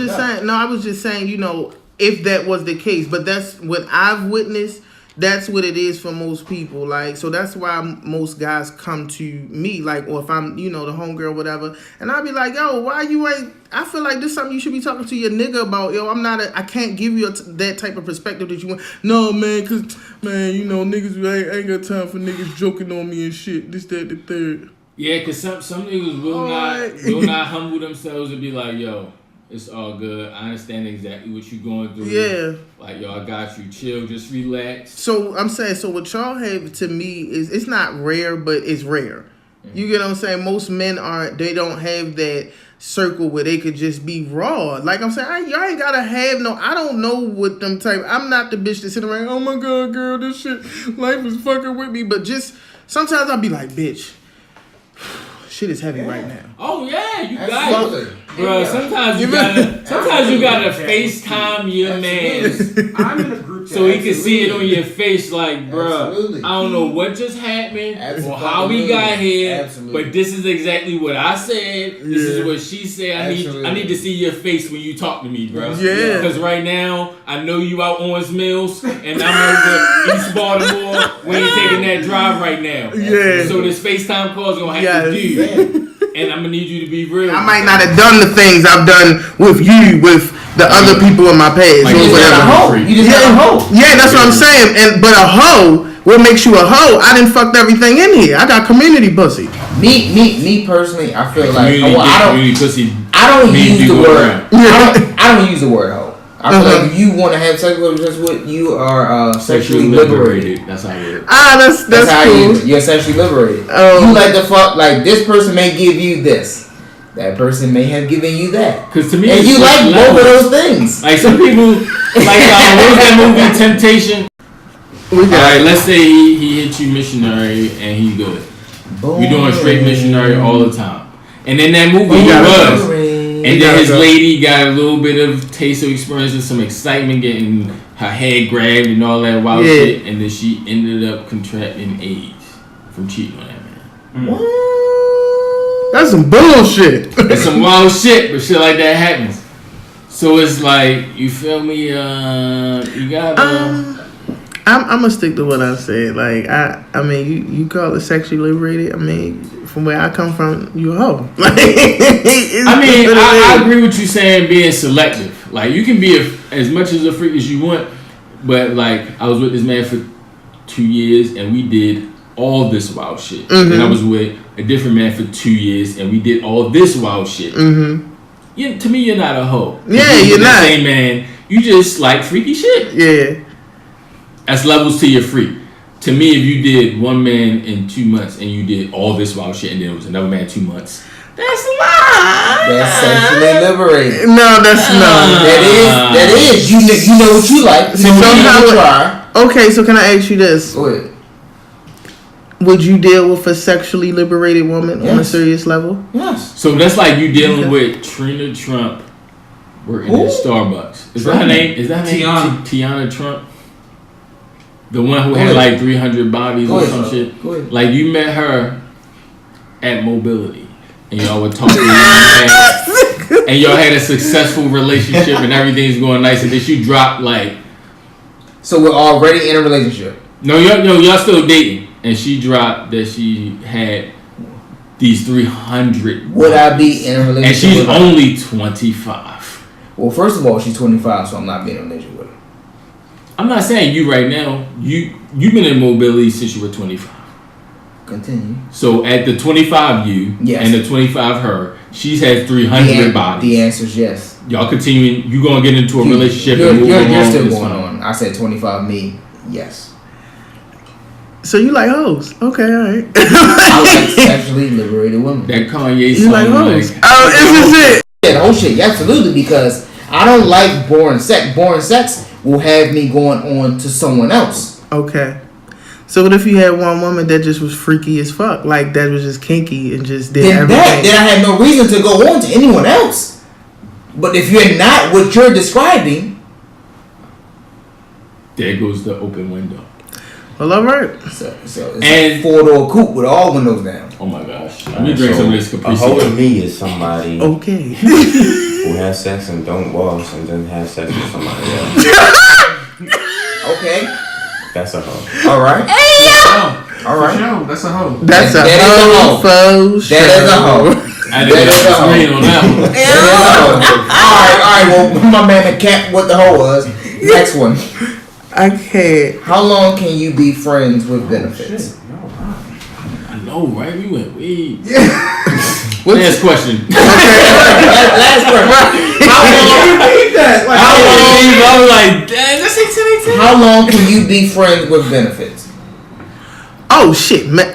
just saying, you know, if that was the case, but that's what I've witnessed. That's what it is for most people. Like, so that's why most guys come to me, like, or if I'm, you know, the homegirl, whatever, and I'll be like, yo, why you ain't, I feel like this is something you should be talking to your nigga about. Yo, I can't give you that type of perspective that you want. No, man, cause, man, you know, niggas, I ain't got time for niggas joking on me and shit. This, that, the third. Yeah, cause some niggas will not humble themselves and be like, yo, it's all good. I understand exactly what you're going through. Yeah. Like, yo, I got you. Chill. Just relax. So, I'm saying, so what y'all have to me is, it's not rare, but it's rare. Mm-hmm. You get what I'm saying? Most men they don't have that circle where they could just be raw. Like I'm saying, y'all ain't gotta have I don't know what them type. I'm not the bitch that sit around, oh my God, girl, this shit, life is fucking with me. But just, sometimes I'll be like, bitch, shit is heavy right now. Oh yeah, you got it, bro. Sometimes you gotta FaceTime your man. I'm in a group chat, so he can see it on your face, like, bro. I don't know what just happened or how we got here, but this is exactly what I said. This is what she said. I need to see your face when you talk to me, bro. Yeah. Because right now I know you out Owens Mills and I'm over East Baltimore. We ain't taking that drive right now. Yeah. So this FaceTime call is gonna have to do. And I'm gonna need you to be real. I might not have done the things I've done with you, with the other people in my past. Like, you just got a hoe. You just got a hoe. Yeah, that's what I'm saying. But a hoe, what makes you a hoe? I didn't fucked everything in here. I got community pussy. Me personally, I feel like I don't use the word hoe. I feel like if you want to have sex with you are sexually liberated. That's how it is. That's how cool. You're sexually liberated. You like the fuck, like this person may give you this. That person may have given you that. Because to me, and you like both of those things. Like some people, like what was that movie Temptation? Alright, let's say he hit you missionary and he good. Boom. You doing straight missionary all the time. And in that movie he was. And then his lady got a little bit of taste of experience and some excitement, getting her head grabbed and all that wild shit. And then she ended up contracting AIDS from cheating on that man. What? That's some bullshit. It's some wild shit, but shit like that happens. So it's like, you feel me? You gotta. I'm gonna stick to what I said. Like I mean, you call it sexually liberated. I mean, from where I come from, you a hoe. I agree with you saying being selective. Like you can be as much as a freak as you want, but like I was with this man for 2 years and we did all this wild shit. Mm-hmm. And I was with a different man for 2 years and we did all this wild shit. Mm-hmm. To me, you're not a hoe. Yeah, you're not. Same man. You just like freaky shit. Yeah. That's levels to your freak. To me, if you did one man in 2 months and you did all this wild shit and then it was another man 2 months, that's a lie. That's sexually liberated. No, that's not. That is. You know what you like. Okay, so can I ask you this? Go ahead. Would you deal with a sexually liberated woman on a serious level? Yes. So that's like you dealing with Trina Trump working at Starbucks. Is that her name? Tiana Trump? The one who had like 300 bodies or some shit. Like you met her at Mobility and y'all were talking and y'all had a successful relationship and everything's going nice and then she dropped like. So we're already in a relationship. No, y'all still dating and she dropped that she had these 300. Would I be in a relationship? And she's only 25. Well, first of all, she's 25, so I'm not being in a relationship with her. I'm not saying you right now. You've been in Mobility since you were 25. Continue. So at the 25 and the 25 her, she's had 300 bodies. The answer is yes. Y'all continuing. You gonna get into a relationship? You're still going on. I said 25 me. Yes. So you like hoes? Okay, all right. I like sexually liberated women. That Kanye song. You like hoes? Is this it? Yeah, the whole shit. Yeah, absolutely, because I don't like boring sex. Boring sex will have me going on to someone else. Okay. So what if you had one woman that just was freaky as fuck? Like that was just kinky and just did everything? Then I had no reason to go on to anyone else. But if you're not what you're describing, there goes the open window. Well, all right. So it's a 4-door coupe with all windows down. Oh my gosh. Let me drink some of this Capri A hoe to me is somebody Okay. who has sex and don't wash and then have sex with somebody else. Okay. That's a hoe. All right. All right. That's a hoe. That's a That is a hoe, folks. That is a hoe. I didn't have a screen on that one. All right. Well, my man the cat, what the hoe was. Next one. I can't. How long can you be friends with benefits? I know, right? We went way. Last question. Last question. How long can you be friends with benefits? Oh shit, man.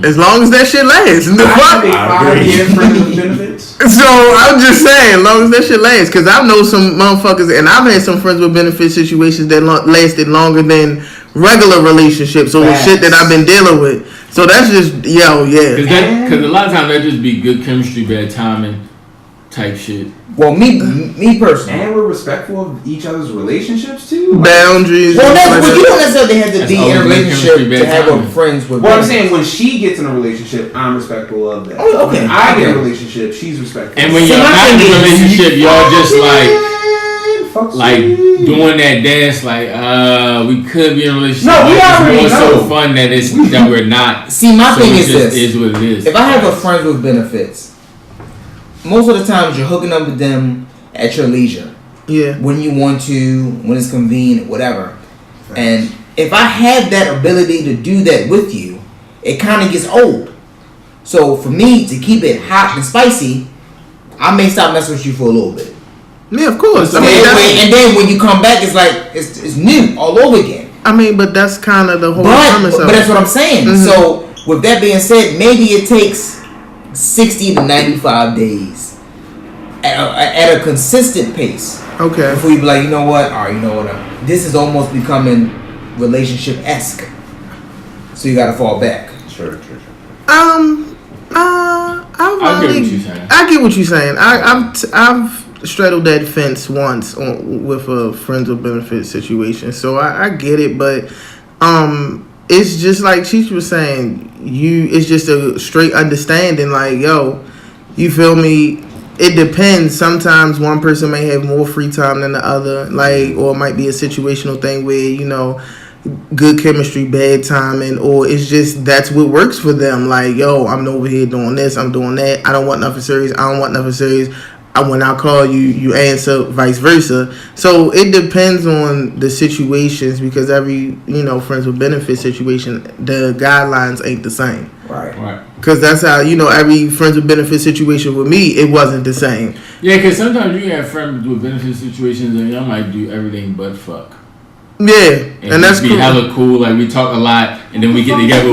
As long as that shit lasts. The fuck? 5 years friends with benefits. So I'm just saying, as long as that shit lasts, because I know some motherfuckers, and I've had some friends with benefit situations that lasted longer than regular relationships or shit that I've been dealing with. So that's just yeah. Because a lot of times that just be good chemistry, bad timing, type shit. Well, me personally. And we're respectful of each other's relationships too. Boundaries. Well, you don't necessarily have to be in a relationship to have friends with. Well, I'm saying when she gets in a relationship, I'm respectful of that. Oh, okay. When I get in a relationship, she's respectful. And when you're not in a relationship, y'all just doing that dance, we could be in a relationship. No, we already it's more know. so fun that we're not. See, my thing is this: is what it is. if I have a friend with benefits, most of the times you're hooking up with them at your leisure. Yeah. When you want to, when it's convenient, whatever. And if I had that ability to do that with you, it kind of gets old. So for me to keep it hot and spicy, I may stop messing with you for a little bit. Yeah, of course. And then when you come back, it's like it's new all over again. I mean, but that's kind of the whole premise of it. But that's what I'm saying. Mm-hmm. So with that being said, maybe it takes 60 to 95 days at a consistent pace. Okay. Before you be like, you know what? All right, you know what? This is almost becoming relationship-esque. So you got to fall back. Sure. I get what you're saying. I get what you're saying. I've straddled that fence once with a friends with benefits situation, so I get it. But it's just like she was saying. It's just a straight understanding. Like, yo, you feel me? It depends. Sometimes one person may have more free time than the other, or it might be a situational thing where good chemistry, bad timing, or it's just that's what works for them. Like, yo, I'm over here doing this, I'm doing that. I don't want nothing serious. When I call you, you answer, vice versa. So it depends on the situations because every friends with benefit situation, the guidelines ain't the same. Right. Because that's how every friends with benefit situation with me, it wasn't the same. Yeah, because sometimes you have friends with benefit situations and y'all might do everything but fuck. Yeah, and that's be cool. hella cool. Like we talk a lot, and then we get together.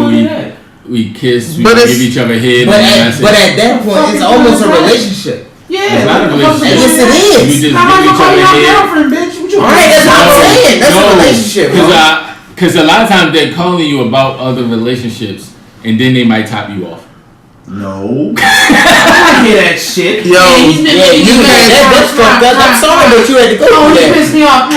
We kiss. We But give each other head. But at that point, it's almost a relationship. Yeah, it's not a relationship. Yes, it is. You just give each other head. Girlfriend, bitch. What you Alright, that's what I'm saying. That's a relationship. Because a lot of times they're calling you about other relationships, and then they might top you off. No. I hear that shit. Yo, that's fucked up. I'm sorry that you had to go through that. He pissed me off. No.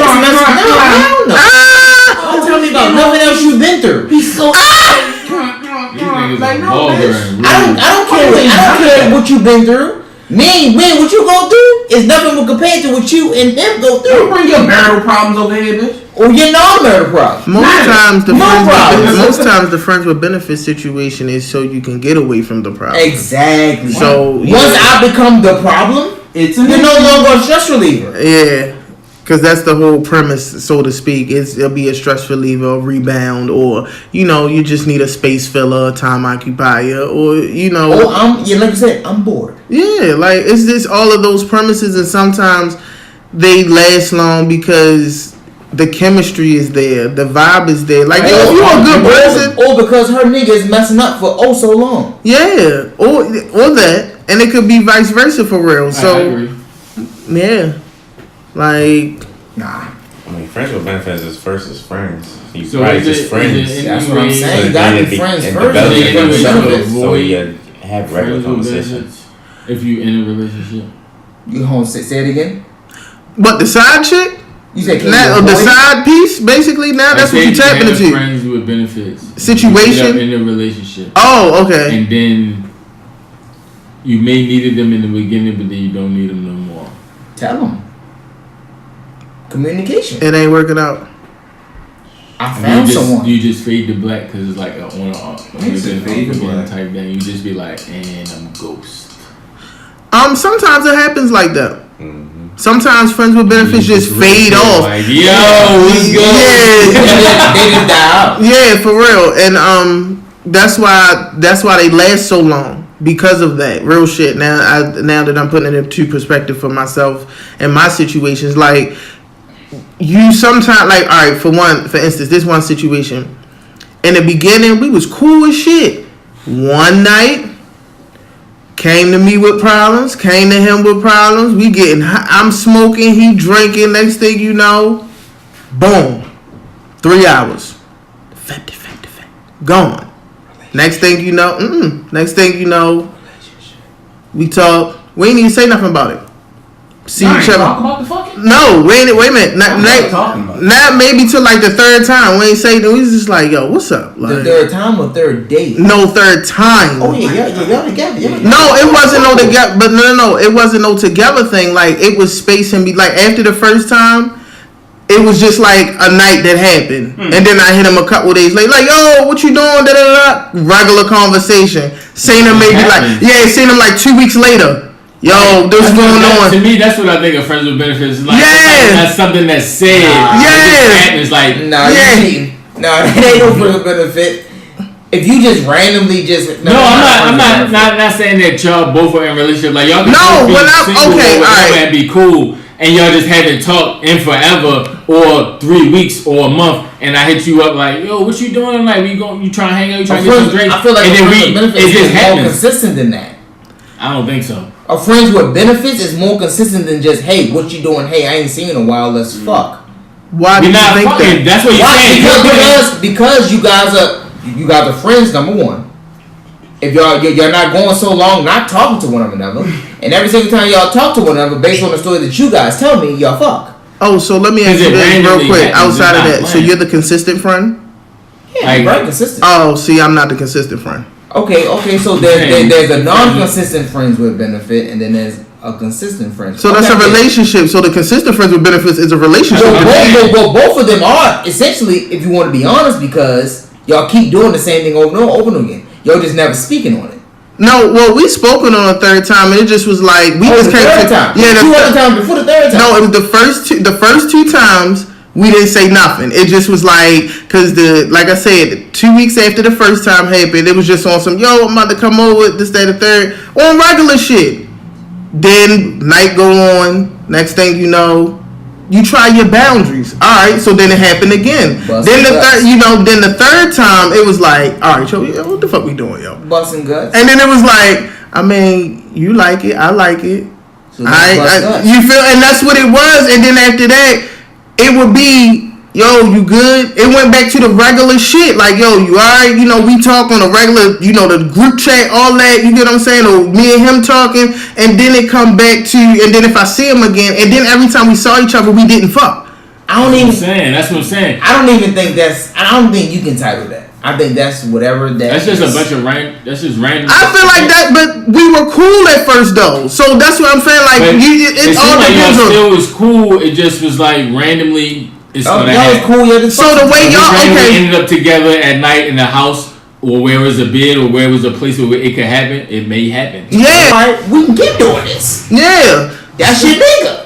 Don't tell me about nothing else you've been through. He's so. These niggas are vulgar and rude. I don't care what you've been through. Me, what you go through is nothing compared to what you and them go Don't through. bring your marital problems over here, bitch. Or your non-marital problems. Most times the friends with benefits situation is so you can get away from the problem. Exactly. So once I become the problem, you're no longer a stress reliever. Yeah. Because that's the whole premise, so to speak. It'll be a stress reliever, a rebound, or, you just need a space filler, a time occupier, or, like you said, I'm bored. Yeah, it's just all of those premises, and sometimes they last long because the chemistry is there, the vibe is there. Like, if you're a good person. Or because her nigga is messing up for so long. Yeah, or that. And it could be vice versa for real. So, I agree. Yeah. Nah. I mean, friends with benefits is first as friends. You So probably is just it- friends. is it That's what I'm saying. You So gotta then be it friends and first. develop Then it you with should benefits, so avoid you have regular Friends with conversation. benefits if you in a relationship. You gonna say it again? But the side chick? You said the side piece, basically. Now that's what you tapping into. Friends with benefits. Situation in a relationship. Oh, okay. And then you may needed them in the beginning, but then you don't need them no more. Tell them. Communication. It ain't working out. I found someone. You just fade to black because it's like on again type thing. You just be like, and I'm ghost. Sometimes it happens like that. Mm-hmm. Sometimes friends with benefits just fade off. Like, yo, let's go. Yeah, they just die out. Yeah, for real. And that's why they last so long, because of that. Real shit. Now that I'm putting it into perspective for myself and my situations, like. You sometimes, like, all right, for instance, this one situation. In the beginning, we was cool as shit. One night, came to me with problems, came to him with problems. We getting high. I'm smoking, he drinking. Next thing you know, boom, 3 hours. Defect. Gone. Next thing you know, we talk. We ain't even say nothing about it. See each other. Talk about the fucking? No, wait a minute. Not maybe till like the third time. We ain't say that. We was just like, yo, what's up? Like, the third time or third date? No, third time. Oh yeah, y'all together. No, it wasn't no together. But no, it wasn't no together thing. Like it was spacing. Like after the first time, it was just like a night that happened, and then I hit him a couple days later. Like, yo, what you doing? Regular conversation. Seen him seen him like 2 weeks later. Yo, this going on. To me, that's what I think of friends with benefits. Like, that's something that's said. It's like, it ain't no friends with benefit. If you just randomly I'm not saying that y'all both are in a relationship. Like y'all can and be cool, and y'all just haven't talked in forever or 3 weeks or a month. And I hit you up like, yo, what you doing tonight? You trying to hang out? You trying to get some drinks? I feel like it just happens. More consistent than that. I don't think so. A friends with benefits is more consistent than just, hey, what you doing? Hey, I ain't seen you in a while. Let's fuck. Why do you think that? That's what you're saying. Because you guys are friends. Number one. If you're not going so long, not talking to one another, and every single time y'all talk to one another, based on the story that you guys tell me, y'all fuck. Oh, so let me ask you this real quick. Outside of that, so you're the consistent friend? Yeah, I'm very consistent. Oh, see, I'm not the consistent friend. Okay, so there's a non-consistent friends with benefit, and then there's a consistent friend. So that's a relationship. So the consistent friends with benefits is a relationship. Well, both of them are, essentially, if you want to be honest, because y'all keep doing the same thing over and over again. Y'all just never speaking on it. No, well, we spoken on a third time, and it just was like we just came to time. Yeah, the 2 other times before the third time. No, it was the first two times. We didn't say nothing. It just was like, cause like I said, 2 weeks after the first time happened, it was just on some, yo, I'm about to come over, this, that, the third, on regular shit. Then night go on. Next thing you know, you try your boundaries. All right, so then it happened again. Then the third time it was like, all right, yo, what the fuck we doing, yo? Busting guts. And then it was like, I mean, you like it, I like it. So you feel, and that's what it was. And then after that, it would be, yo, you good? It went back to the regular shit. Like, yo, you alright? You know, we talk on a regular, the group chat, all that. You get what I'm saying? Or me and him talking. And then it come back to, and then if I see him again, and then every time we saw each other, we didn't fuck. That's what I'm saying. I don't think you can title that. I think that's whatever that That's just a bunch of that's just random. I feel like that, but we were cool at first though. So that's what I'm saying. Like it all depends on. Still was cool. It just was like randomly. It's gonna happen. Cool. Yeah, so the way y'all ended up together at night in the house, or where was a bed, or where was a place where it could happen. It may happen. Yeah, right, we can keep doing this. Yeah, that's your nigga.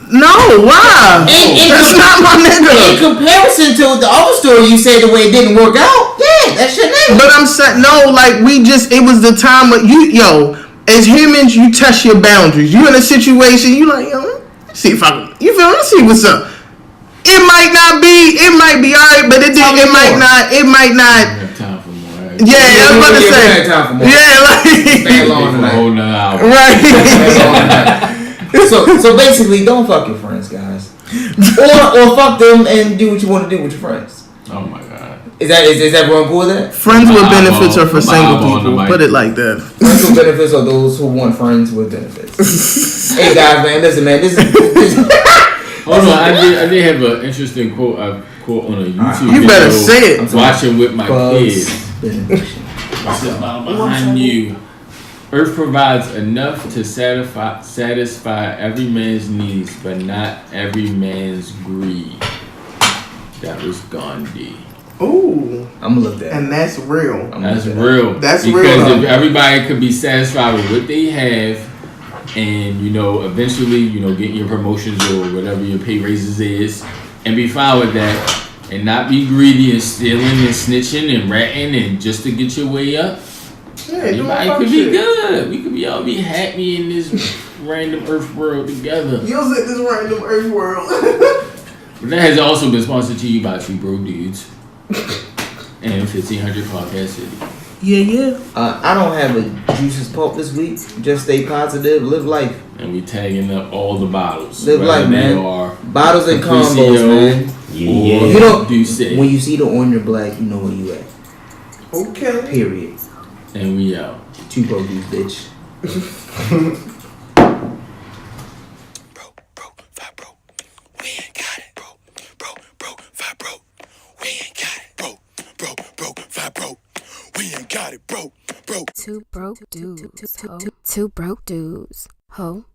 No, why? That's not my nigga. In comparison to the other story you said, the way it didn't work out, yeah, that's your nigga. But I'm saying, no, like, it was the time when as humans, you test your boundaries. You in a situation, you like, yo, see if let's see what's up. It might be alright, but it might not. Time for more. Yeah, I was about to say. Time for more. Yeah, like. Stay long tonight. Right. So basically, don't fuck your friends, guys, or fuck them and do what you want to do with your friends. Oh my god! Is everyone cool with that? Friends with benefits are for single people. Put it like that. Friends with benefits are those who want friends with benefits. Hey guys, man, listen, man, this Hold on, I did have an interesting quote. I quote on a YouTube. You better video, say it. I'm watching with my kids. Bugs. Behind you. Earth provides enough to satisfy every man's needs, but not every man's greed. That was Gandhi. Ooh. I'm gonna look that. And that's real. That's real. That's because real. Because if everybody could be satisfied with what they have, and eventually, getting your promotions or whatever your pay raises is, and be fine with that, and not be greedy and stealing and snitching and ratting and just to get your way up. Yeah, everybody could be good. We could all be happy in this random Earth world together. You'll say this random Earth world. But that has also been sponsored to you by 2Broke Dudes and 1500 Podcast City. Yeah. I don't have a Juices Pulp this week. Just stay positive, live life. And we tagging up all the bottles. Live life, man. Bottles and combos, man. Yeah. You don't. Duce. When you see the orange or black, you know where you at. Okay. Period. And we out. 2Broke Dudes, bitch. Two broke dudes. Two broke dudes. Ho.